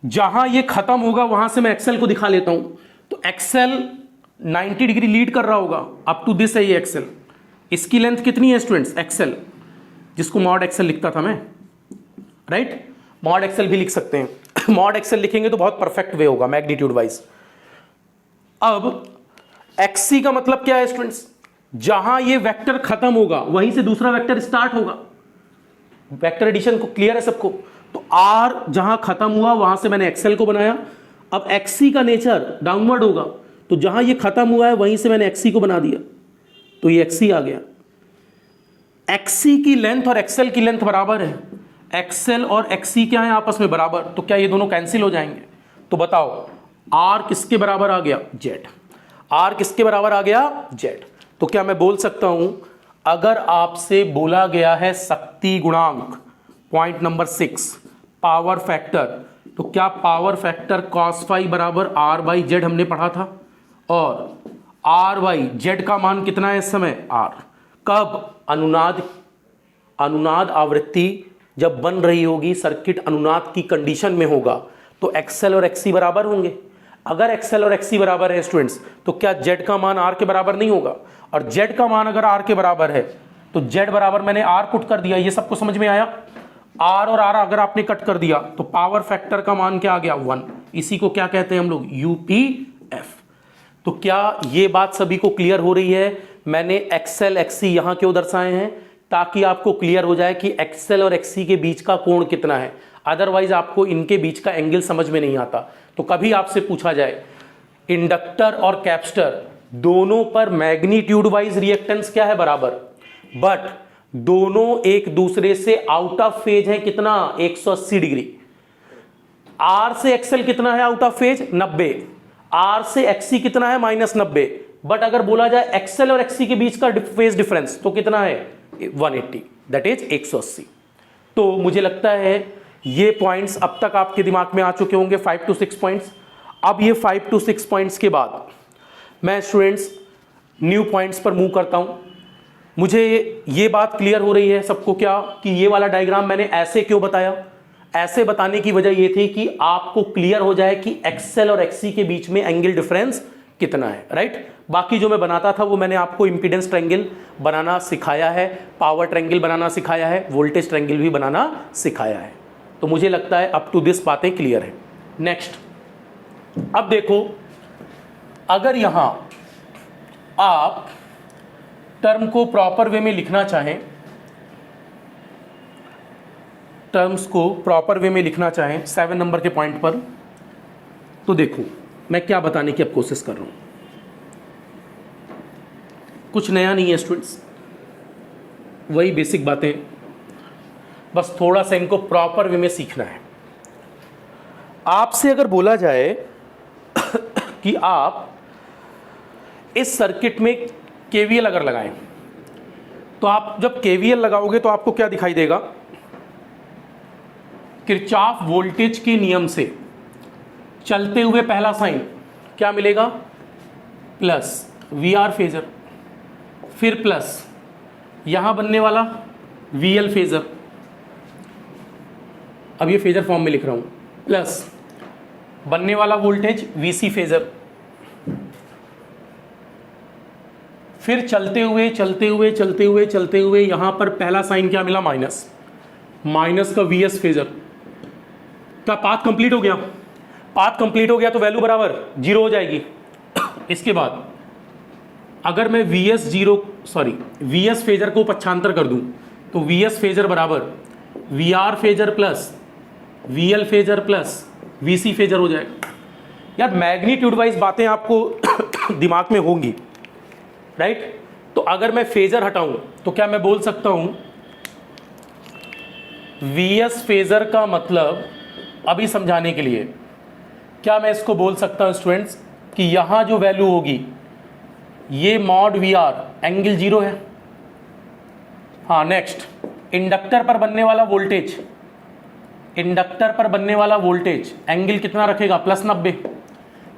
A: जहां ये खत्म होगा वहां से मैं एक्सेल को दिखा लेता हूं। तो एक्सेल 90 डिग्री लीड कर रहा होगा अप टू दिस है ये एक्सेल। इसकी लेंथ कितनी है स्टूडेंट्स, एक्सेल, जिसको मॉड एक्सेल लिखता था मैं, राइट, मॉड एक्सेल भी लिख सकते हैं। मॉड एक्सेल लिखेंगे तो बहुत परफेक्ट वे होगा मैग्नीट्यूड वाइज। अब एक्ससी का मतलब क्या है स्टूडेंट्स, जहां ये वेक्टर खत्म होगा वहीं से दूसरा वेक्टर स्टार्ट होगा। वेक्टर एडिशन को क्लियर है सबको? तो आर जहां खत्म हुआ वहां से मैंने एक्सेल को बनाया। अब एक्ससी का नेचर डाउनवर्ड होगा, तो जहां ये खत्म हुआ है वहीं से मैंने एक्ससी को बना दिया, तो ये एक्ससी आ गया। एक्ससी की लेंथ और एक्सेल की लेंथ बराबर है, एक्सेल और एक्ससी क्या है आपस में बराबर, तो क्या ये दोनों कैंसिल हो जाएंगे? तो बताओ आर किसके बराबर आ गया, जेड। आर किसके बराबर आ गया, जेड। तो क्या मैं बोल सकता हूं, अगर आपसे बोला गया है शक्ति गुणांक पॉइंट नंबर 6 पावर फैक्टर, तो क्या पावर फैक्टर cos फाई बराबर आर बाई जेड हमने पढ़ा था, और आर बाई जेड का मान कितना है इस समय आर। कब, अनुनाद आवृत्ति जब बन रही होगी, सर्किट अनुनाद की कंडीशन में होगा, तो एक्सएल और एक्ससी बराबर होंगे। अगर एक्सएल और एक्ससी बराबर है स्टूडेंट्स, तो क्या जेड का मान आर के बराबर नहीं होगा, और जेड का मान अगर आर के बराबर है तो जेड बराबर मैंने आर पुट कर दिया। ये सबको समझ में आया? आर और आर अगर आपने कट कर दिया तो पावर फैक्टर का मान क्या आ गया 1। इसी को क्या कहते हैं हम लोग, यूपीएफ। तो क्या ये बात सभी को क्लियर हो रही है? मैंने एक्सएल एक्ससी यहां क्यों दर्शाए हैं, ताकि आपको क्लियर हो जाए कि एक्सएल और एक्ससी के बीच का कोण कितना है। अदरवाइज आपको इनके बीच का एंगल समझ में नहीं आता। तो कभी आपसे पूछा जाए इंडक्टर और कैपेसिटर दोनों पर मैग्नीट्यूड वाइज रिएक्टेंस क्या है, बराबर, बट दोनों एक दूसरे से आउट ऑफ फेज है कितना, 180 डिग्री। आर से एक्सएल कितना है आउट ऑफ फेज, 90। आर से एक्ससी कितना है -90। बट अगर बोला जाए एक्सएल और एक्ससी के बीच का फेज डिफरेंस तो कितना है 180, दैट इज 180। तो मुझे लगता है ये पॉइंट्स अब तक आपके दिमाग में आ चुके होंगे, 5 to 6 पॉइंट्स। अब ये 5 to 6 पॉइंट्स के बाद मैं स्टूडेंट्स न्यू पॉइंट्स पर मूव करता हूं। मुझे ये बात क्लियर हो रही है सबको क्या, कि ये वाला डायग्राम मैंने ऐसे क्यों बताया। ऐसे बताने की वजह ये थी कि आपको क्लियर हो जाए कि एक्सएल और एक्ससी के बीच में एंगल डिफरेंस कितना है, राइट। बाकी जो मैं बनाता था वो मैंने आपको इंपीडेंस ट्रायंगल बनाना सिखाया है, पावर ट्रायंगल बनाना सिखाया है, वोल्टेज ट्रायंगल भी बनाना सिखाया है। तो मुझे लगता है अप टू दिस बातें क्लियर है। नेक्स्ट, अब देखो, अगर यहां आप टर्म को प्रॉपर वे में लिखना चाहें, टर्म्स को प्रॉपर वे में लिखना चाहें 7 नंबर के पॉइंट पर, तो देखो मैं क्या बताने की अब कोशिश कर रहा हूं। कुछ नया नहीं है स्टूडेंट्स, वही बेसिक बातें, बस थोड़ा सा इनको प्रॉपर वे में सीखना है। आपसे अगर बोला जाए कि आप इस सर्किट में केवीएल अगर लगाएं, तो आप जब केवीएल लगाओगे तो आपको क्या दिखाई देगा? किरचॉफ वोल्टेज के नियम से चलते हुए पहला साइन क्या मिलेगा? प्लस वीआर फेजर, फिर प्लस यहां बनने वाला वीएल फेजर, अब ये फेजर फॉर्म में लिख रहा हूं, प्लस बनने वाला वोल्टेज वीसी फेजर, फिर चलते हुए चलते हुए चलते हुए चलते हुए यहां पर पहला साइन क्या मिला? माइनस, माइनस का वीएस फेजर। क्या पाथ कंप्लीट हो गया? पाथ कंप्लीट हो गया तो वैल्यू बराबर 0 हो जाएगी। इसके बाद अगर मैं वीएस फेजर को पक्षांतर कर दूं तो वीएस फेजर बराबर VR phasor plus VL phasor plus VC phasor हो जाएगा। यार मैग्नीट्यूड वाइज बातें आपको दिमाग में होंगी, राइट? तो अगर मैं फेजर हटाऊं तो क्या मैं बोल सकता हूं वीएस फेजर का मतलब, अभी समझाने के लिए, क्या मैं इसको बोल सकता हूं स्टूडेंट्स कि यहां जो वैल्यू होगी ये मॉड वी आर एंगल 0 है। हाँ, नेक्स्ट इंडक्टर पर बनने वाला वोल्टेज, इंडक्टर पर बनने वाला वोल्टेज एंगल कितना रखेगा? +90।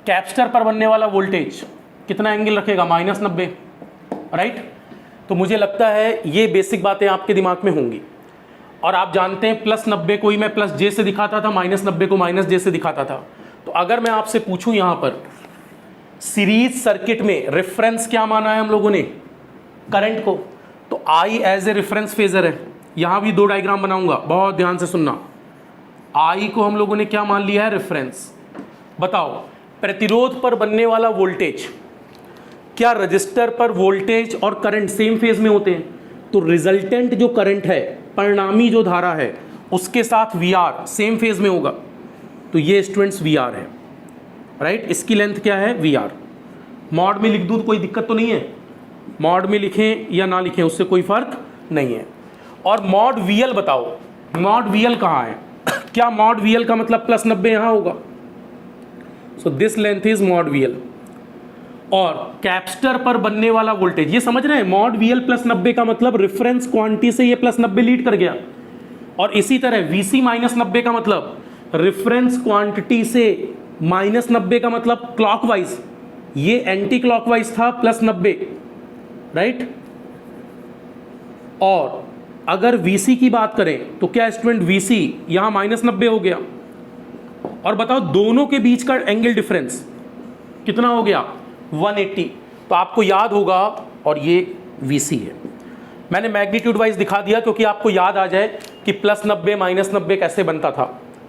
A: कैपेसिटर पर बनने वाला वोल्टेज कितना एंगल रखेगा? -90, राइट? तो मुझे लगता है ये बेसिक बातें आपके दिमाग में होंगी। और आप जानते हैं +90 को ही मैं +j से दिखाता था, -90 को -j से दिखाता था। तो अगर मैं आपसे पूछूं यहां पर सीरीज सर्किट में रेफरेंस क्या माना है हम लोगों ने? करंट को। तो I as a reference phasor है। यहां भी 2 डायग्राम बनाऊंगा, बहुत ध्यान से सुनना। I को हम लोगों ने क्या मान लिया है? रेफरेंस। बताओ, प्रतिरोध पर बनने वाला वोल्टेज, क्या रजिस्टर पर वोल्टेज और करंट सेम फेज में होते हैं? तो रिजल्टेंट जो करंट है, परिणामी जो धारा है, उसके साथ VR सेम फेज में होगा। तो ये स्टूडेंट्स VR है, राइट? इसकी लेंथ क्या है? VR। मॉड में लिख दूं तो कोई दिक्कत तो नहीं है? मॉड में लिखें या ना लिखें उससे कोई फर्क नहीं है। और मॉड VL बताओ, मॉड VL कहाँ है? क्या मॉड VL का मतलब +90 यहां होगा? So this length is mod VL। और कैपेसिटर पर बनने वाला वोल्टेज, ये समझ रहे हैं? मॉड VL +90 का मतलब रेफरेंस क्वांटिटी से ये +90 लीड कर गया। और इसी तरह VC -90 का मतलब रेफरेंस क्वांटिटी से -90 का मतलब क्लॉकवाइज, ये एंटी क्लॉकवाइज था +90, राइट? और अगर VC की बात करें तो क्या स्टूडेंट VC यहां -90 हो गया। और बताओ दोनों के बीच का एंगल डिफरेंस कितना हो गया? 180। तो आपको याद होगा, और ये VC है। मैंने मैग्नीट्यूड वाइज दिखा दिया क्योंकि आपको याद आ जाए कि +90 -90 कैसे बनता था।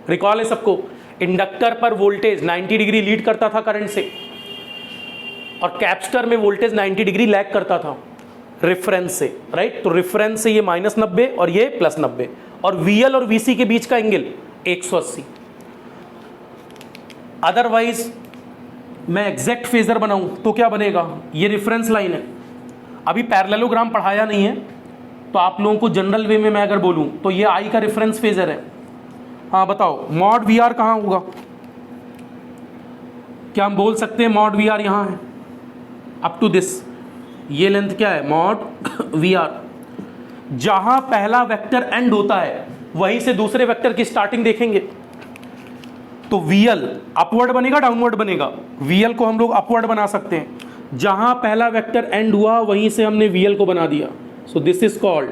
A: रिकॉल है सबको? इंडक्टर पर वोल्टेज 90 डिग्री लीड करता था करंट से, और कैपेसिटर में वोल्टेज 90 डिग्री लैग करता था रेफरेंस से, राइट? तो रेफरेंस से ये -90 और ये +90, और VL और VC के बीच का एंगल 180। अदरवाइज मैं एग्जैक्ट फेजर बनाऊं तो क्या बनेगा? ये रेफरेंस लाइन है। अभी पैरेललोग्राम पढ़ाया नहीं है, तो आप लोगों को जनरल वे में मैं अगर बोलूं तो ये I का रेफरेंस फेजर है। हाँ बताओ, मॉड VR कहाँ होगा? क्या हम बोल सकते हैं मॉड VR यहां है? अप टू दिस ये लेंथ क्या है? Mod VR। जहां पहला वेक्टर एंड होता है वहीं से दूसरे वेक्टर की स्टार्टिंग देखेंगे। तो VL अपवर्ड बनेगा डाउनवर्ड बनेगा? VL को हम लोग अपवर्ड बना सकते हैं। जहां पहला वेक्टर एंड हुआ वहीं से हमने VL को बना दिया। So this is called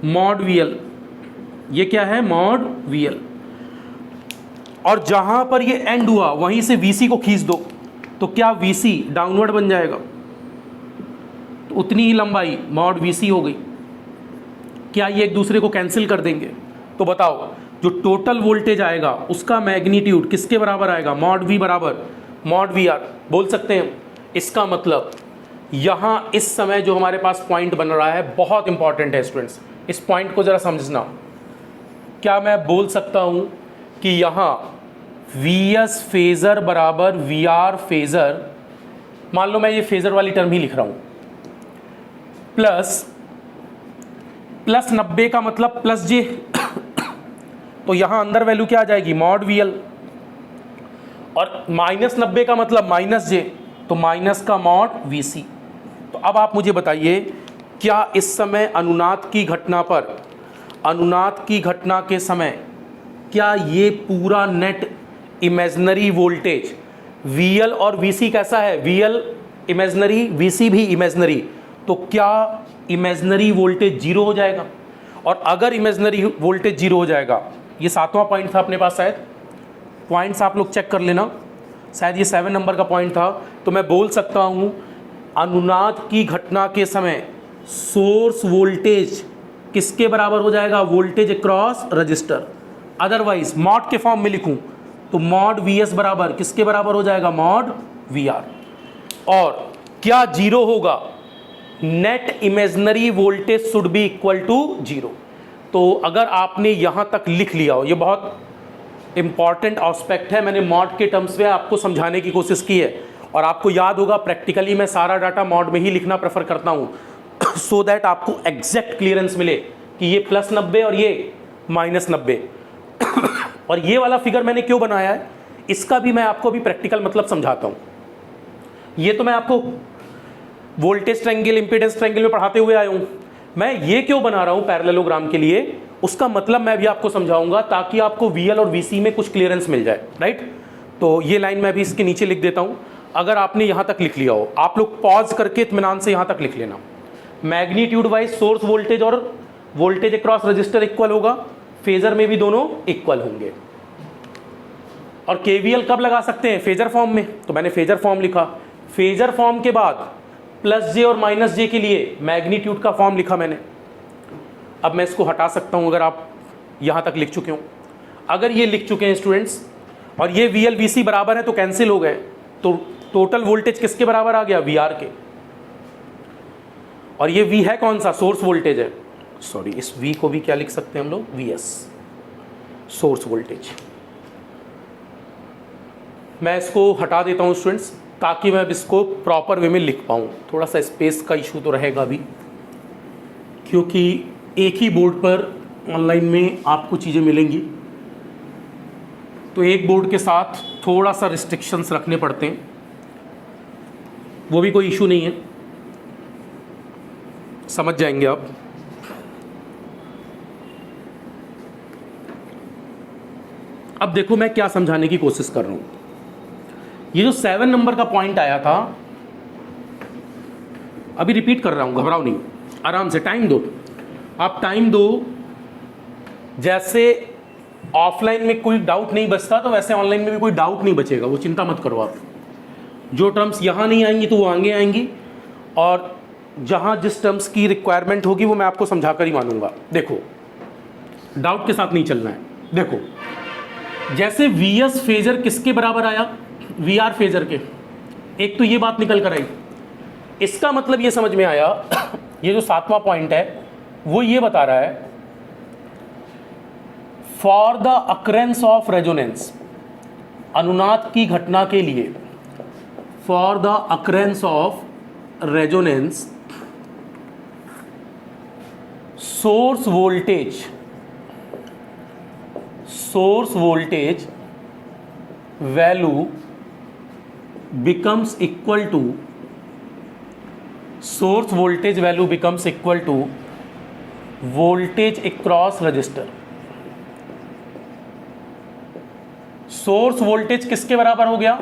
A: mod VL। ये क्या है? Mod VL। और जहां पर ये एंड हुआ वहीं से VC को खींच दो, तो क्या VC डाउनवर्ड बन जाएगा? तो उतनी ही लंबाई मॉड VC हो गई। क्या ये एक दूसरे को कैंसिल कर देंगे? तो बताओ, जो टोटल वोल्टेज आएगा उसका मैग्नीट्यूड किसके बराबर आएगा? मॉड V बराबर मॉड VR बोल सकते हैं। इसका मतलब यहां इस समय जो हमारे पास पॉइंट बन रहा है बहुत इंपॉर्टेंट है स्टूडेंट्स, इस पॉइंट को जरा समझना। क्या मैं बोल सकता हूं कि यहां VS फेजर बराबर VR फेजर, मान लो मैं ये फेजर वाली टर्म ही लिख रहा हूं, प्लस 90 का मतलब प्लस जे, तो यहां अंदर वैल्यू क्या आ जाएगी, मॉड VL, और -90 का मतलब माइनस जे, तो माइनस का मॉड VC। तो अब आप मुझे बताइए, क्या इस समय अनुनाद की घटना पर, अनुनाद की घटना के समय क्या ये पूरा नेट इमेजिनरी वोल्टेज VL और VC कैसा है, VL इमेजिनरी, VC भी इमेजिनरी, तो क्या इमेजिनरी वोल्टेज जीरो हो जाएगा? और अगर इमेजिनरी वोल्टेज जीरो हो जाएगा, ये 7वां पॉइंट था अपने पास, शायद पॉइंट्स आप लोग चेक कर लेना, शायद ये 7 नंबर का पॉइंट था, तो मैं बोल सकता हूं अनुनाद की घटना के समय सोर्स वोल्टेज किसके बराबर हो जाएगा, voltage across register. Otherwise mod के फॉर्म में लिखूं तो मॉड VS बराबर किसके बराबर हो जाएगा, मॉड VR। और क्या जीरो होगा, net imaginary voltage should be equal to 0। तो अगर आपने यहां तक लिख लिया हो, ये बहुत इंपॉर्टेंट एस्पेक्ट है, मैंने मॉड के टर्म्स में आपको समझाने की कोशिश की है, और आपको याद होगा प्रैक्टिकली मैं सारा डाटा मॉड में ही लिखना प्रेफर करता हूं, सो दैट आपको एग्जैक्ट क्लियरेंस मिले कि ये +90 और ये -90। और ये वाला फिगर मैंने क्यों बनाया है, इसका भी मैं आपको अभी प्रैक्टिकल मतलब समझाता हूं। ये तो मैं आपको वोल्टेज ट्रायंगल, इंपीडेंस ट्रायंगल में पढ़ाते हुए आया हूं, मैं ये क्यों बना रहा हूं पैरेललोग्राम के लिए, उसका मतलब मैं भी आपको समझाऊंगा, ताकि आपको VL और VC में कुछ क्लियरेंस मिल जाए, राइट। तो ये लाइन मैं भी इसके नीचे लिख देता हूं, अगर आपने यहां तक लिख लिया हो, आप लोग पॉज करके इत्मीनान से यहां तक लिख लेना। मैग्नीट्यूड वाइज सोर्स वोल्टेज और वोल्टेज अक्रॉस रजिस्टर इक्वल होगा, फेजर में भी दोनों इक्वल होंगे। और KVL कब लगा सकते हैं, फेजर फॉर्म में, तो मैंने फेजर फॉर्म लिखा। फेजर फॉर्म के बाद +J और -J के लिए मैग्नीट्यूड का फॉर्म लिखा मैंने। अब मैं इसको हटा सकता हूं अगर आप यहां तक लिख चुके हो। अगर ये लिख चुके हैं स्टूडेंट्स और ये VL VC बराबर है तो कैंसिल हो गए, तो टोटल वोल्टेज किसके बराबर आ गया, VR के। और ये V है कौन सा, सोर्स वोल्टेज है, सॉरी इस V को भी क्या लिख सकते हैं हम लोग, VS, सोर्स वोल्टेज। मैं इसको हटा देता हूं स्टूडेंट्स, ताकि मैं अब इसको प्रॉपर वे में लिख पाऊँ। थोड़ा सा स्पेस का इशू तो रहेगा अभी, क्योंकि एक ही बोर्ड पर ऑनलाइन में आपको चीज़ें मिलेंगी, तो एक बोर्ड के साथ थोड़ा सा रिस्ट्रिक्शंस रखने पड़ते हैं, वो भी कोई इशू नहीं है, समझ जाएंगे आप। अब देखो मैं क्या समझाने की कोशिश कर रहा हूँ। ये जो 7 नंबर का पॉइंट आया था, अभी रिपीट कर रहा हूं, घबराओ नहीं, आराम से टाइम दो, आप टाइम दो। जैसे ऑफलाइन में कोई डाउट नहीं बचता, तो वैसे ऑनलाइन में भी कोई डाउट नहीं बचेगा, वो चिंता मत करो आप। जो टर्म्स यहां नहीं आएंगी तो वो आगे आएंगी, और जहां जिस टर्म्स की रिक्वायरमेंट होगी वो मैं आपको समझाकर ही मानूंगा। देखो डाउट के साथ नहीं चलना है। देखो जैसे VS फेजर किसके बराबर आया, VR फेजर के, एक तो ये बात निकल कर आई, इसका मतलब ये समझ में आया, ये जो 7वां पॉइंट है वो ये बता रहा है, for the occurrence of resonance, अनुनाद की घटना के लिए, for the occurrence of resonance, source voltage value becomes equal to, source voltage value becomes equal to voltage across resistor। Source voltage किसके बराबर हो गया,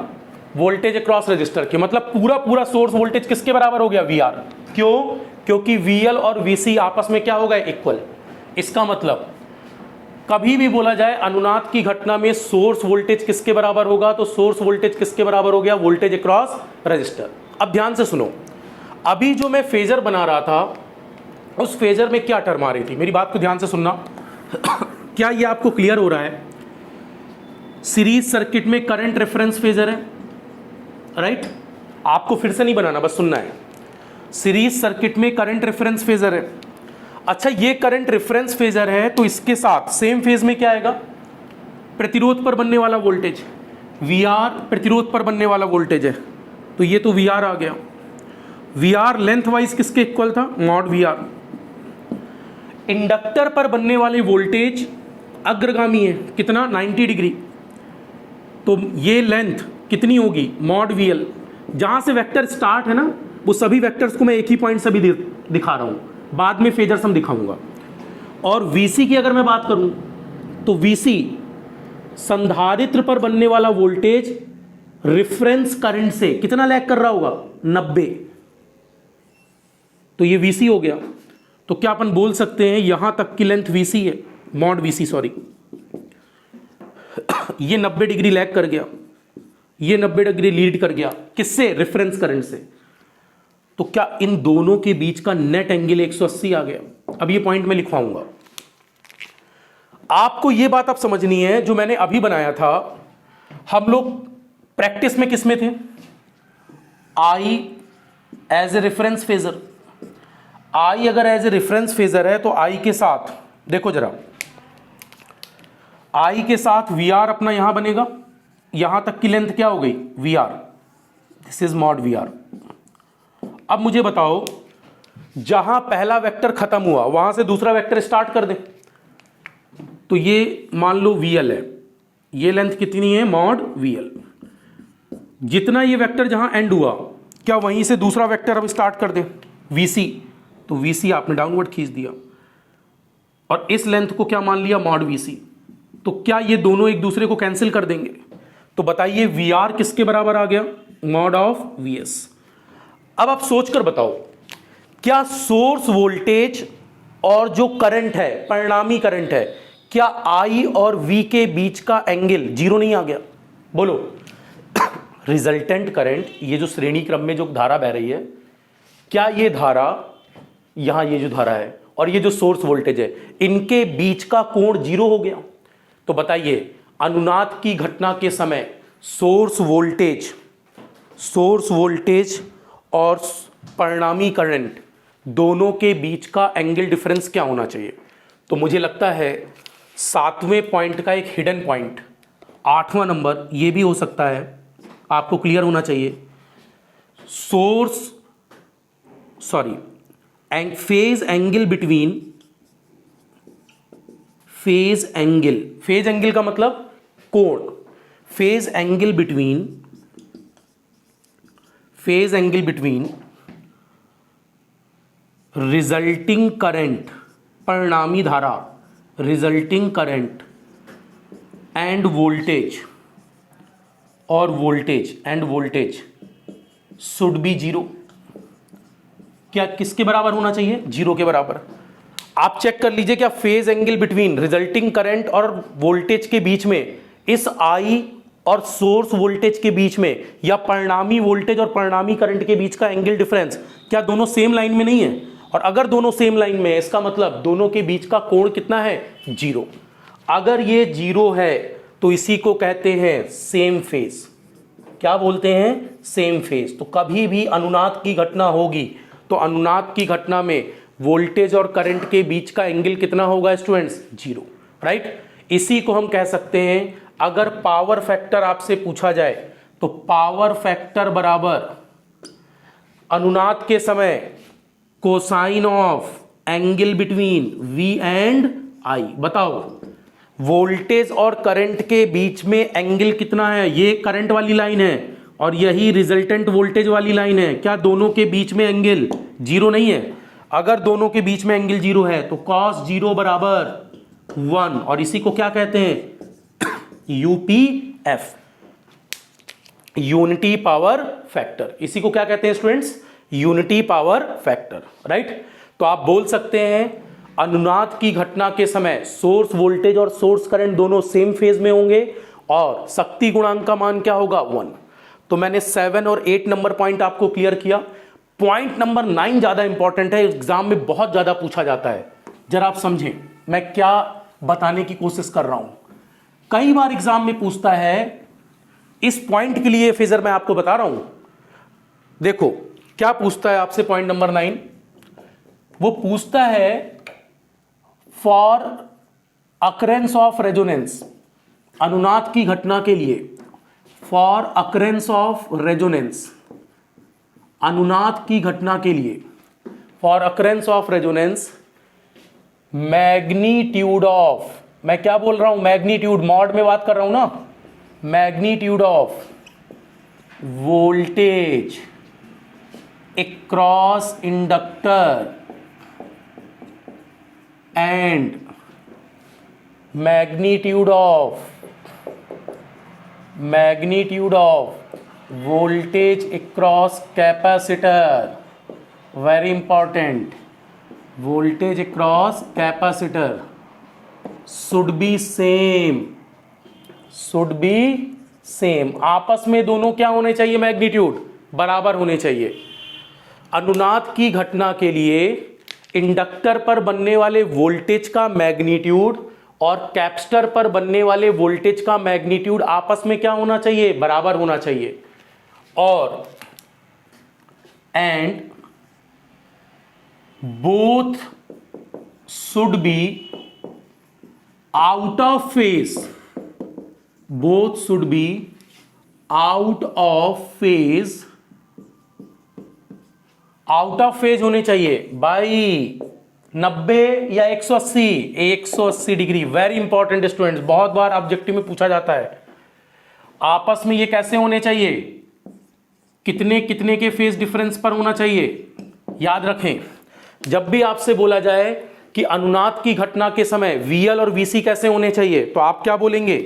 A: वोल्टेज अक्रॉस रजिस्टर के, मतलब पूरा सोर्स वोल्टेज किसके बराबर हो गया, VR। क्यों, क्योंकि VL और VC आपस में क्या हो गए, इक्वल। इसका मतलब कभी भी बोला जाए अनुनाद की घटना में सोर्स वोल्टेज किसके बराबर होगा, तो सोर्स वोल्टेज किसके बराबर हो गया, वोल्टेज अक्रॉस रजिस्टर। अब ध्यान से सुनो, अभी जो मैं फेजर बना रहा था उस फेजर में क्या टर्म आ रही थी, मेरी बात को ध्यान से सुनना। क्या ये आपको क्लियर हो रहा है, सीरीज सर्किट में करंट रेफरेंस फेजर है, राइट। आपको फिर से नहीं बनाना, बस सुनना है। सीरीज सर्किट में करंट रेफरेंस फेजर है। अच्छा, ये करंट रेफरेंस फेजर है तो इसके साथ सेम फेज में क्या आएगा, प्रतिरोध पर बनने वाला वोल्टेज, VR प्रतिरोध पर बनने वाला वोल्टेज है, तो ये तो VR आ गया। वी आर लेंथ वाइज किसके इक्वल था, मॉड वी आर। इंडक्टर पर बनने वाले वोल्टेज अग्रगामी है, कितना 90 डिग्री, तो ये लेंथ कितनी होगी, मॉड वी एल। जहां से वेक्टर स्टार्ट है ना, वो सभी वेक्टर्स को मैं एक ही पॉइंट से भी दिखा रहा हूं, बाद में फेजर सम दिखाऊंगा। और वीसी की अगर मैं बात करूं तो वीसी संधारित्र पर बनने वाला वोल्टेज रेफरेंस करंट से कितना लैग कर रहा होगा, 90। तो ये वीसी हो गया। तो क्या अपन बोल सकते हैं यहां तक की लेंथ वीसी है, मॉड वीसी सॉरी। ये 90 डिग्री लैग कर गया, ये 90 डिग्री लीड कर गया, किससे, रेफरेंस करंट से। तो क्या इन दोनों के बीच का नेट एंगल 180 आ गया। अब ये पॉइंट मैं लिखवाऊंगा आपको। ये बात आप समझनी है, जो मैंने अभी बनाया था, हम लोग प्रैक्टिस में किस में थे, I as a reference phasor. आई अगर एज ए रेफरेंस फेजर है तो आई के साथ देखो जरा, आई के साथ वी आर अपना यहां बनेगा, यहां तक की लेंथ क्या हो गई, V R, this is mod V R. अब मुझे बताओ, जहां पहला वेक्टर खत्म हुआ वहां से दूसरा वेक्टर स्टार्ट कर दे, तो ये मान लो वी एल है, ये लेंथ कितनी है, मॉड वी एल। जितना ये वेक्टर जहां एंड हुआ, क्या वहीं से दूसरा वेक्टर अब स्टार्ट कर दे, वी सी, तो वी सी आपने डाउनवर्ड खींच दिया और इस लेंथ को क्या मान लिया, मॉड वी सी। तो क्या ये दोनों एक दूसरे को कैंसिल कर देंगे। तो बताइए वी आर किसके बराबर आ गया, मॉड ऑफ वी एस। अब आप सोचकर बताओ, क्या सोर्स वोल्टेज और जो करंट है, परिणामी करंट है, क्या आई और वी के बीच का एंगल जीरो नहीं आ गया, बोलो। रिजल्टेंट करंट, ये जो श्रेणी क्रम में जो धारा बह रही है, क्या ये धारा, यहां ये जो धारा है और ये जो सोर्स वोल्टेज है, इनके बीच का कोण जीरो हो गया। तो बताइए अनुनाद की घटना के समय सोर्स वोल्टेज और परिणामी करंट दोनों के बीच का एंगल डिफरेंस क्या होना चाहिए। तो मुझे लगता है 7वें पॉइंट का एक हिडन पॉइंट, 8वां नंबर ये भी हो सकता है, आपको क्लियर होना चाहिए। Phase angle between, phase angle का मतलब कोण, phase angle between resulting current, परिणामी धारा, resulting current and voltage should B zero. क्या किसके बराबर होना चाहिए, जीरो के बराबर। आप चेक कर लीजिए, क्या phase angle between resulting current और वोल्टेज के बीच में, इस आई और सोर्स वोल्टेज के बीच में, या परिणामी वोल्टेज और परिणामी करंट के बीच का एंगल डिफरेंस, क्या दोनों सेम लाइन में नहीं है। और अगर दोनों सेम लाइन में है, इसका मतलब दोनों के बीच का कोण कितना है, जीरो। अगर ये जीरो है तो इसी को कहते हैं सेम फेज। क्या बोलते हैं, सेम फेज। तो कभी भी अनुनाद की घटना होगी तो अनुनाद की घटना में वोल्टेज और करंट के बीच का एंगल कितना होगा स्टूडेंट्स, जीरो, राइट। इसी को हम कह सकते हैं, अगर पावर फैक्टर आपसे पूछा जाए तो पावर फैक्टर बराबर अनुनाद के समय cosine of angle between V and I. बताओ वोल्टेज और करंट के बीच में एंगल कितना है, ये करंट वाली लाइन है और यही रिजल्टेंट वोल्टेज वाली लाइन है, क्या दोनों के बीच में एंगल जीरो नहीं है। अगर दोनों के बीच में एंगल जीरो है तो cos जीरो बराबर 1, और इसी को क्या कहते हैं, यूपीएफ, यूनिटी पावर फैक्टर। इसी को क्या कहते हैं students, unity power factor, right. तो आप बोल सकते हैं अनुनाद की घटना के समय सोर्स वोल्टेज और सोर्स करंट दोनों सेम फेज में होंगे और शक्ति गुणांक का मान क्या होगा, 1। तो मैंने 7 और 8 नंबर पॉइंट आपको क्लियर किया। पॉइंट नंबर 9 ज्यादा इंपॉर्टेंट है, एग्जाम में बहुत ज्यादा पूछा जाता है। जरा आप समझें मैं क्या बताने की कोशिश कर रहा हूं। कई बार एग्जाम में पूछता है, इस पॉइंट के लिए फेजर मैं आपको बता रहा हूं। देखो क्या पूछता है आपसे, पॉइंट नंबर 9 वो पूछता है फॉर अकरेंस ऑफ रेजोनेंस, अनुनाद की घटना के लिए, फॉर अकरेंस ऑफ रेजोनेंस, अनुनाद की घटना के लिए, for occurrence of resonance, magnitude of, मैं क्या बोल रहा हूं, मैग्नीट्यूड, मॉड में बात कर रहा हूं ना, magnitude of voltage across inductor and magnitude of voltage across capacitor, very important, voltage across capacitor should be same, आपस में दोनों क्या होने चाहिए, मैग्नीट्यूड बराबर होने चाहिए। अनुनाद की घटना के लिए इंडक्टर पर बनने वाले वोल्टेज का मैग्नीट्यूड और कैपेसिटर पर बनने वाले वोल्टेज का मैग्नीट्यूड आपस में क्या होना चाहिए, बराबर होना चाहिए। और and both should be out of phase, both should be out of phase, out of phase होने चाहिए भाई 90 या 180, 180 डिग्री, वेरी इंपॉर्टेंट स्टूडेंट्स, बहुत बार ऑब्जेक्टिव में पूछा जाता है। आपस में ये कैसे होने चाहिए, कितने कितने के फेज डिफरेंस पर होना चाहिए, याद रखें। जब भी आपसे बोला जाए कि अनुनाद की घटना के समय VL और VC कैसे होने चाहिए, तो आप क्या बोलेंगे,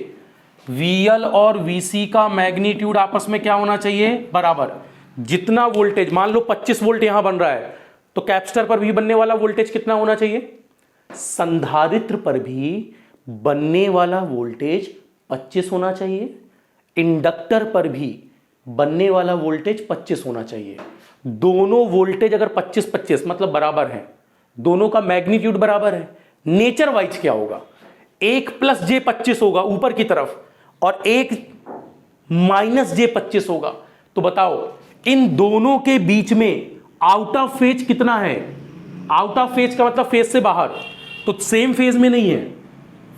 A: VL और VC का मैग्नीट्यूड आपस में क्या होना चाहिए, बराबर। जितना वोल्टेज, मान लो 25 वोल्ट यहां बन रहा है, तो कैपेसिटर पर भी बनने वाला वोल्टेज कितना होना चाहिए, संधारित्र पर भी बनने वाला वोल्टेज 25 होना चाहिए, इंडक्टर पर भी बनने वाला वोल्टेज 25 होना चाहिए। दोनों वोल्टेज अगर 25-25 मतलब बराबर है, दोनों का मैग्नीट्यूड बराबर है, नेचर वाइज क्या होगा, 1 + j25 होगा ऊपर की तरफ और 1 - j25 होगा। तो बताओ इन दोनों के बीच में आउट ऑफ फेज कितना है, आउट ऑफ फेज का मतलब फेज से बाहर, तो सेम फेज में नहीं है,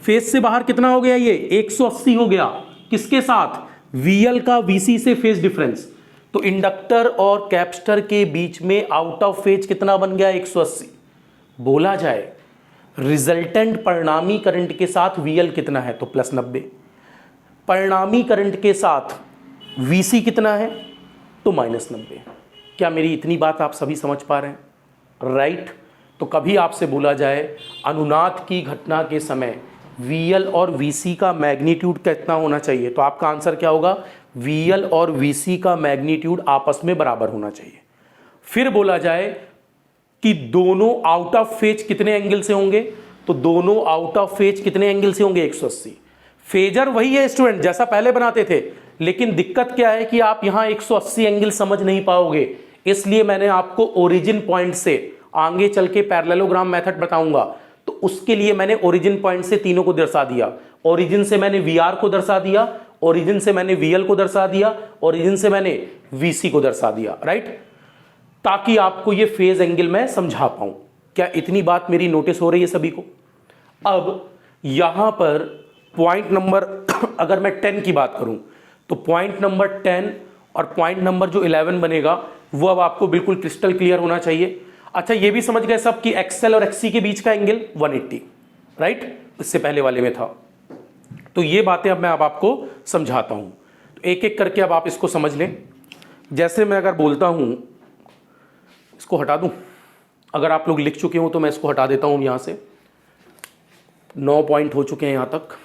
A: फेज से बाहर कितना हो गया, ये 180 हो गया, किसके साथ, VL का VC से फेज डिफरेंस। तो इंडक्टर और कैपेसिटर के बीच में आउट ऑफ फेज कितना बन गया, 180। बोला जाए रिजल्टेंट परिणामी करंट के साथ VL कितना है, तो +90, परिणामी करंट के साथ VC कितना है, तो -90। क्या मेरी इतनी बात आप सभी समझ पा रहे हैं, राइट। तो कभी आपसे बोला जाए अनुनाद की घटना के समय VL और VC का मैग्नीट्यूड कितना होना चाहिए, तो आपका आंसर क्या होगा, VL और VC का मैग्नीट्यूड आपस में बराबर होना चाहिए। फिर बोला जाए कि दोनों आउट ऑफ फेज कितने एंगल से होंगे, तो दोनों आउट ऑफ फेज कितने एंगल से होंगे, 180। फेजर वही है स्टूडेंट जैसा पहले बनाते थे, लेकिन दिक्कत क्या है कि आप यहां 180 एंगल समझ नहीं पाओगे, इसलिए मैंने आपको ओरिजिन पॉइंट से आगे चल के पैरेललोग्राम मेथड बताऊंगा, तो उसके लिए मैंने ओरिजिन पॉइंट से तीनों को दर्शा दिया। ओरिजिन से मैंने VR को दर्शा दिया, ओरिजिन से मैंने VL को दर्शा दिया, ओरिजिन से मैंने VC को दर्शा दिया, राइट, ताकि आपको ये फेज एंगल मैं समझा पाऊं। क्या इतनी बात मेरी नोटिस हो रही है सभी को। अब यहां पर पॉइंट नंबर अगर मैं 10 की बात करूं, तो पॉइंट नंबर 10 और पॉइंट नंबर जो 11 बनेगा वो अब आपको बिल्कुल क्रिस्टल क्लियर होना चाहिए। अच्छा, ये भी समझ गए सब कि XL और XC के बीच का एंगल 180, राइट, इससे पहले वाले में था। तो ये बातें अब मैं आपको समझाता हूं, तो एक एक करके अब आप इसको समझ लें। जैसे मैं अगर बोलता हूं, इसको हटा दूं, अगर आप लोग लिख चुके हो तो मैं इसको हटा देता हूं यहां से। 9 पॉइंट हो चुके हैं यहां तक,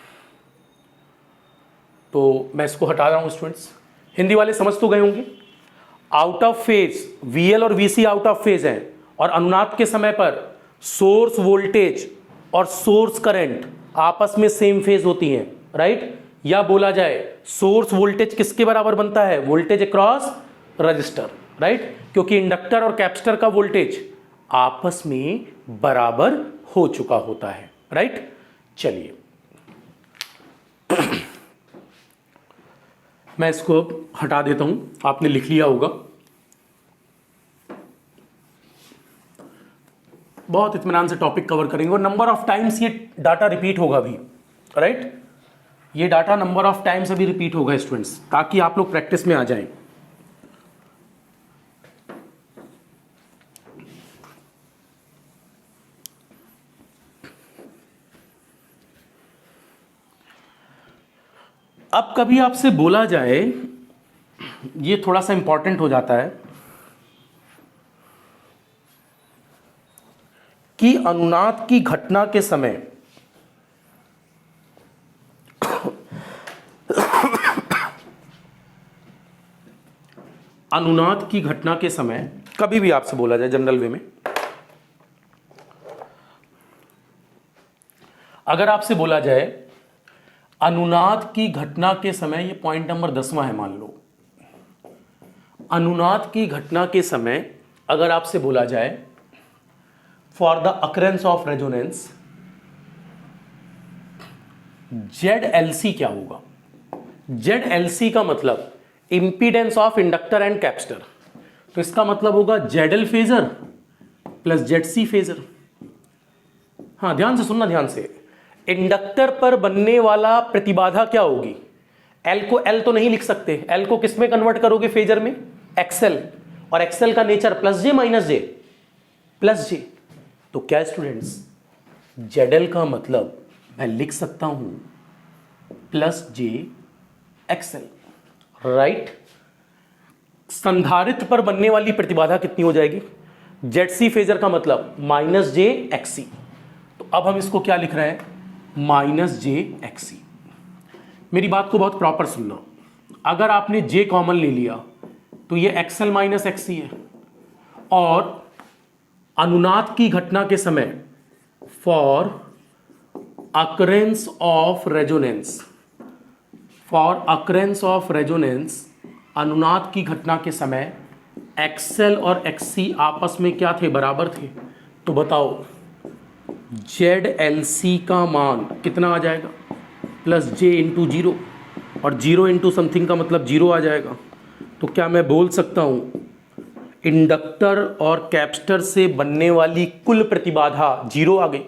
A: तो मैं इसको हटा रहा हूं स्टूडेंट्स। हिंदी वाले समझ तो गए होंगे, आउट ऑफ फेज VL और VC आउट ऑफ फेज हैं, और अनुनाद के समय पर सोर्स वोल्टेज और सोर्स करंट आपस में सेम फेज होती हैं, राइट। या बोला जाए सोर्स वोल्टेज किसके बराबर बनता है, वोल्टेज अक्रॉस रजिस्टर, राइट, क्योंकि इंडक्टर और कैपेसिटर का वोल्टेज आपस में बराबर हो चुका होता है, राइट। चलिए मैं इसको हटा देता हूं, आपने लिख लिया होगा। बहुत इत्मीनान से टॉपिक कवर करेंगे, और नंबर ऑफ टाइम्स ये डाटा रिपीट होगा भी, राइट, ये डाटा नंबर ऑफ टाइम्स अभी रिपीट होगा स्टूडेंट्स, ताकि आप लोग प्रैक्टिस में आ जाएं। अब कभी आपसे बोला जाए, ये थोड़ा सा इंपॉर्टेंट हो जाता है कि अनुनाद की घटना के समय अनुनाद की घटना के समय कभी भी आपसे बोला जाए जनरल वे में, अगर आपसे बोला जाए अनुनाद की घटना के समय, ये पॉइंट नंबर 10वां है मान लो, अनुनाद की घटना के समय अगर आपसे बोला जाए for the occurrence of resonance ZLC क्या होगा? ZLC का मतलब impedance of inductor and capacitor, तो इसका मतलब होगा ZL phasor plus ZC phasor. हाँ ध्यान से सुनना, ध्यान से, इंडक्टर पर बनने वाला प्रतिबाधा क्या होगी? L को L तो नहीं लिख सकते, L को किस में कन्वर्ट करोगे फेजर में? XL, और XL का नेचर प्लस जे माइनस जे प्लस जे, तो क्या स्टूडेंट्स ZL का मतलब मैं लिख सकता हूं प्लस जे XL, राइट। संधारित्र पर बनने वाली प्रतिबाधा कितनी हो जाएगी? ZC फेजर का मतलब माइनस जे XC, तो अब हम इसको क्या लिख रहे हैं? माइनस जे XC। मेरी बात को बहुत प्रॉपर सुनना, अगर आपने J कॉमन ले लिया तो ये XL माइनस XC है, और अनुनाद की घटना के समय for occurrence of resonance, for occurrence of resonance, अनुनाद की घटना के समय XL और XC आपस में क्या थे? बराबर थे। तो बताओ ZLC का मान कितना आ जाएगा? प्लस J इंटू जीरो, और जीरो इंटू समथिंग का मतलब जीरो आ जाएगा। तो क्या मैं बोल सकता हूँ इंडक्टर और कैपेसिटर से बनने वाली कुल प्रतिबाधा जीरो आ गई,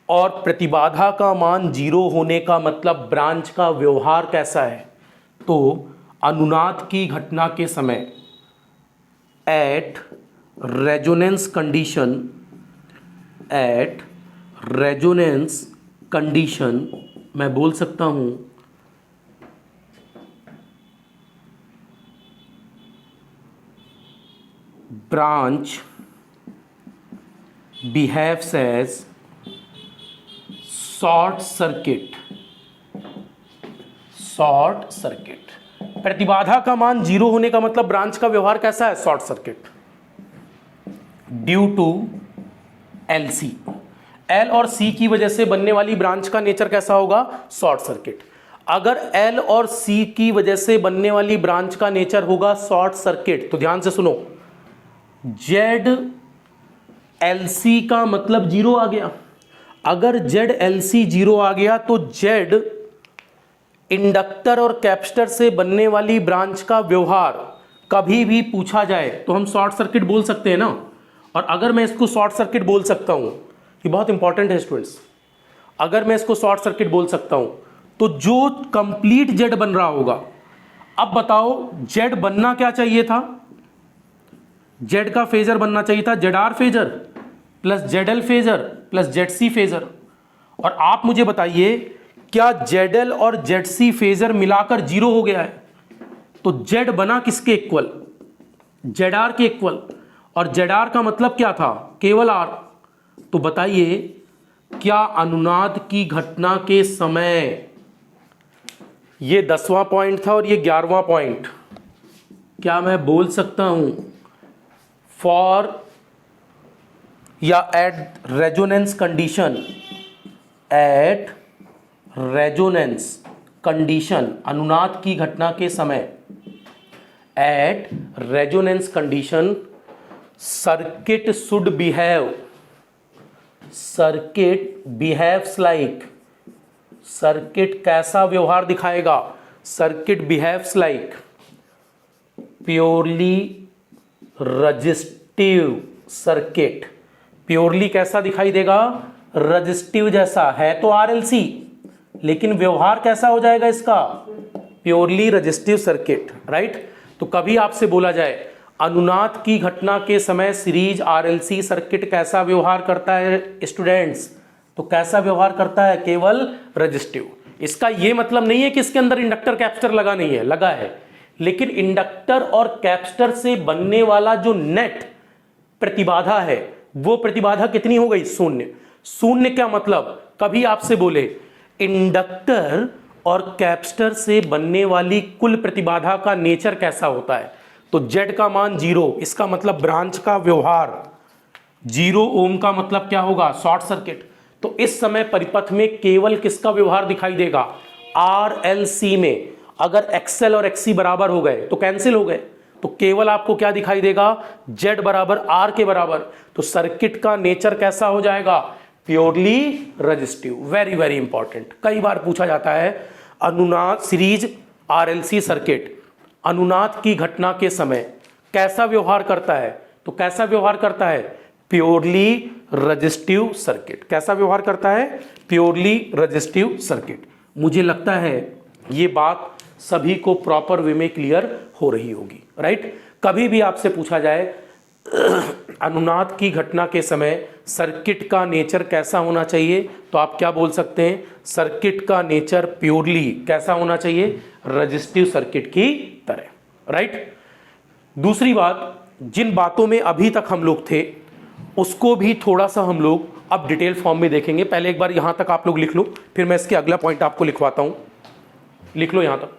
A: और प्रतिबाधा का मान जीरो होने का मतलब ब्रांच का व्यवहार कैसा है? तो अनुनाद की घटना के समय at resonance condition, at resonance condition मैं बोल सकता हूं branch behaves as short circuit, short circuit. प्रतिबाधा का मान जीरो होने का मतलब ब्रांच का व्यवहार कैसा है? Short circuit, due to LC, L और C की वजह से बनने वाली ब्रांच का नेचर कैसा होगा? Short circuit. अगर L और C की वजह से बनने वाली ब्रांच का नेचर होगा शॉर्ट सर्किट, तो ध्यान से सुनो, ZLC का मतलब जीरो आ गया। अगर ZLC जीरो आ गया तो Z इंडक्टर और कैपेसिटर से बनने वाली ब्रांच का व्यवहार कभी भी पूछा जाए तो हम शॉर्ट सर्किट बोल सकते हैं ना। और अगर मैं इसको शॉर्ट सर्किट बोल सकता हूं, ये बहुत इंपॉर्टेंट है स्टूडेंट्स, अगर मैं इसको शॉर्ट सर्किट बोल सकता हूं तो जो कंप्लीट Z बन रहा होगा, अब बताओ Z बनना क्या चाहिए था? Z का फेजर बनना चाहिए था ZR phasor plus ZL phasor plus ZC phasor. और आप मुझे बताइए क्या ZL और ZC फेजर मिलाकर जीरो हो गया है? तो Z बना किसके इक्वल? ZR के इक्वल, और ZR का मतलब क्या था? केवल R। तो बताइए क्या अनुनाद की घटना के समय, ये 10वां पॉइंट था और ये 11वां पॉइंट, क्या मैं बोल सकता हूं फॉर या at resonance condition, at resonance condition, अनुनाद की घटना के समय at resonance condition circuit should behave, circuit behaves like, circuit कैसा व्यवहार दिखाएगा? Circuit behaves like purely resistive circuit. Purely कैसा दिखाई देगा? रजिस्टिव जैसा है तो RLC, लेकिन व्यवहार कैसा हो जाएगा इसका? Purely resistive circuit, right. तो कभी आपसे बोला जाए अनुनाद की घटना के समय सीरीज RLC सर्किट कैसा व्यवहार करता है स्टूडेंट्स? तो कैसा व्यवहार करता है? केवल रजिस्टिव। इसका ये मतलब नहीं है कि इसके अंदर इंडक्टर कैपेसिटर लगा नहीं है, लगा है, लेकिन इंडक्टर और कैपेसिटर से बनने वाला जो नेट प्रतिबाधा है वो प्रतिबाधा कितनी हो गई? शून्य। शून्य क्या मतलब? कभी आपसे बोले इंडक्टर और कैपेसिटर से बनने वाली कुल प्रतिबाधा का नेचर कैसा होता है, तो Z का मान 0, इसका मतलब ब्रांच का व्यवहार 0 ओम का मतलब क्या होगा? Short circuit. तो इस समय परिपथ में केवल किसका व्यवहार दिखाई देगा? RLC में। अगर XL और XC बराबर हो गए तो कैंसिल हो गए, तो केवल आपको क्या दिखाई देगा? Z बराबर R के बराबर। तो सर्किट का नेचर कैसा हो जाएगा? Purely resistive. Very very important, कई बार पूछा जाता है अनुनाद सीरीज RLC सर्किट अनुनाद की घटना के समय कैसा व्यवहार करता है? तो कैसा व्यवहार करता है? Purely resistive circuit. कैसा व्यवहार करता है? Purely resistive circuit. मुझे लगता है ये बात सभी को प्रॉपर वे में क्लियर हो रही होगी, राइट? कभी भी आपसे पूछा जाए अनुनाद की घटना के समय सर्किट का नेचर कैसा होना चाहिए, तो आप क्या बोल सकते हैं? सर्किट का नेचर प्योरली कैसा होना चाहिए? रेजिस्टिव सर्किट की तरह, राइट? दूसरी बात, जिन बातों में अभी तक हम लोग थे उसको भी थोड़ा सा हम लोग अब डिटेल फॉर्म में देखेंगे। पहले एक बार यहां तक आप लोग लिख लो, फिर मैं इसके अगला पॉइंट आपको लिखवाता हूं। लिख लो यहां तक।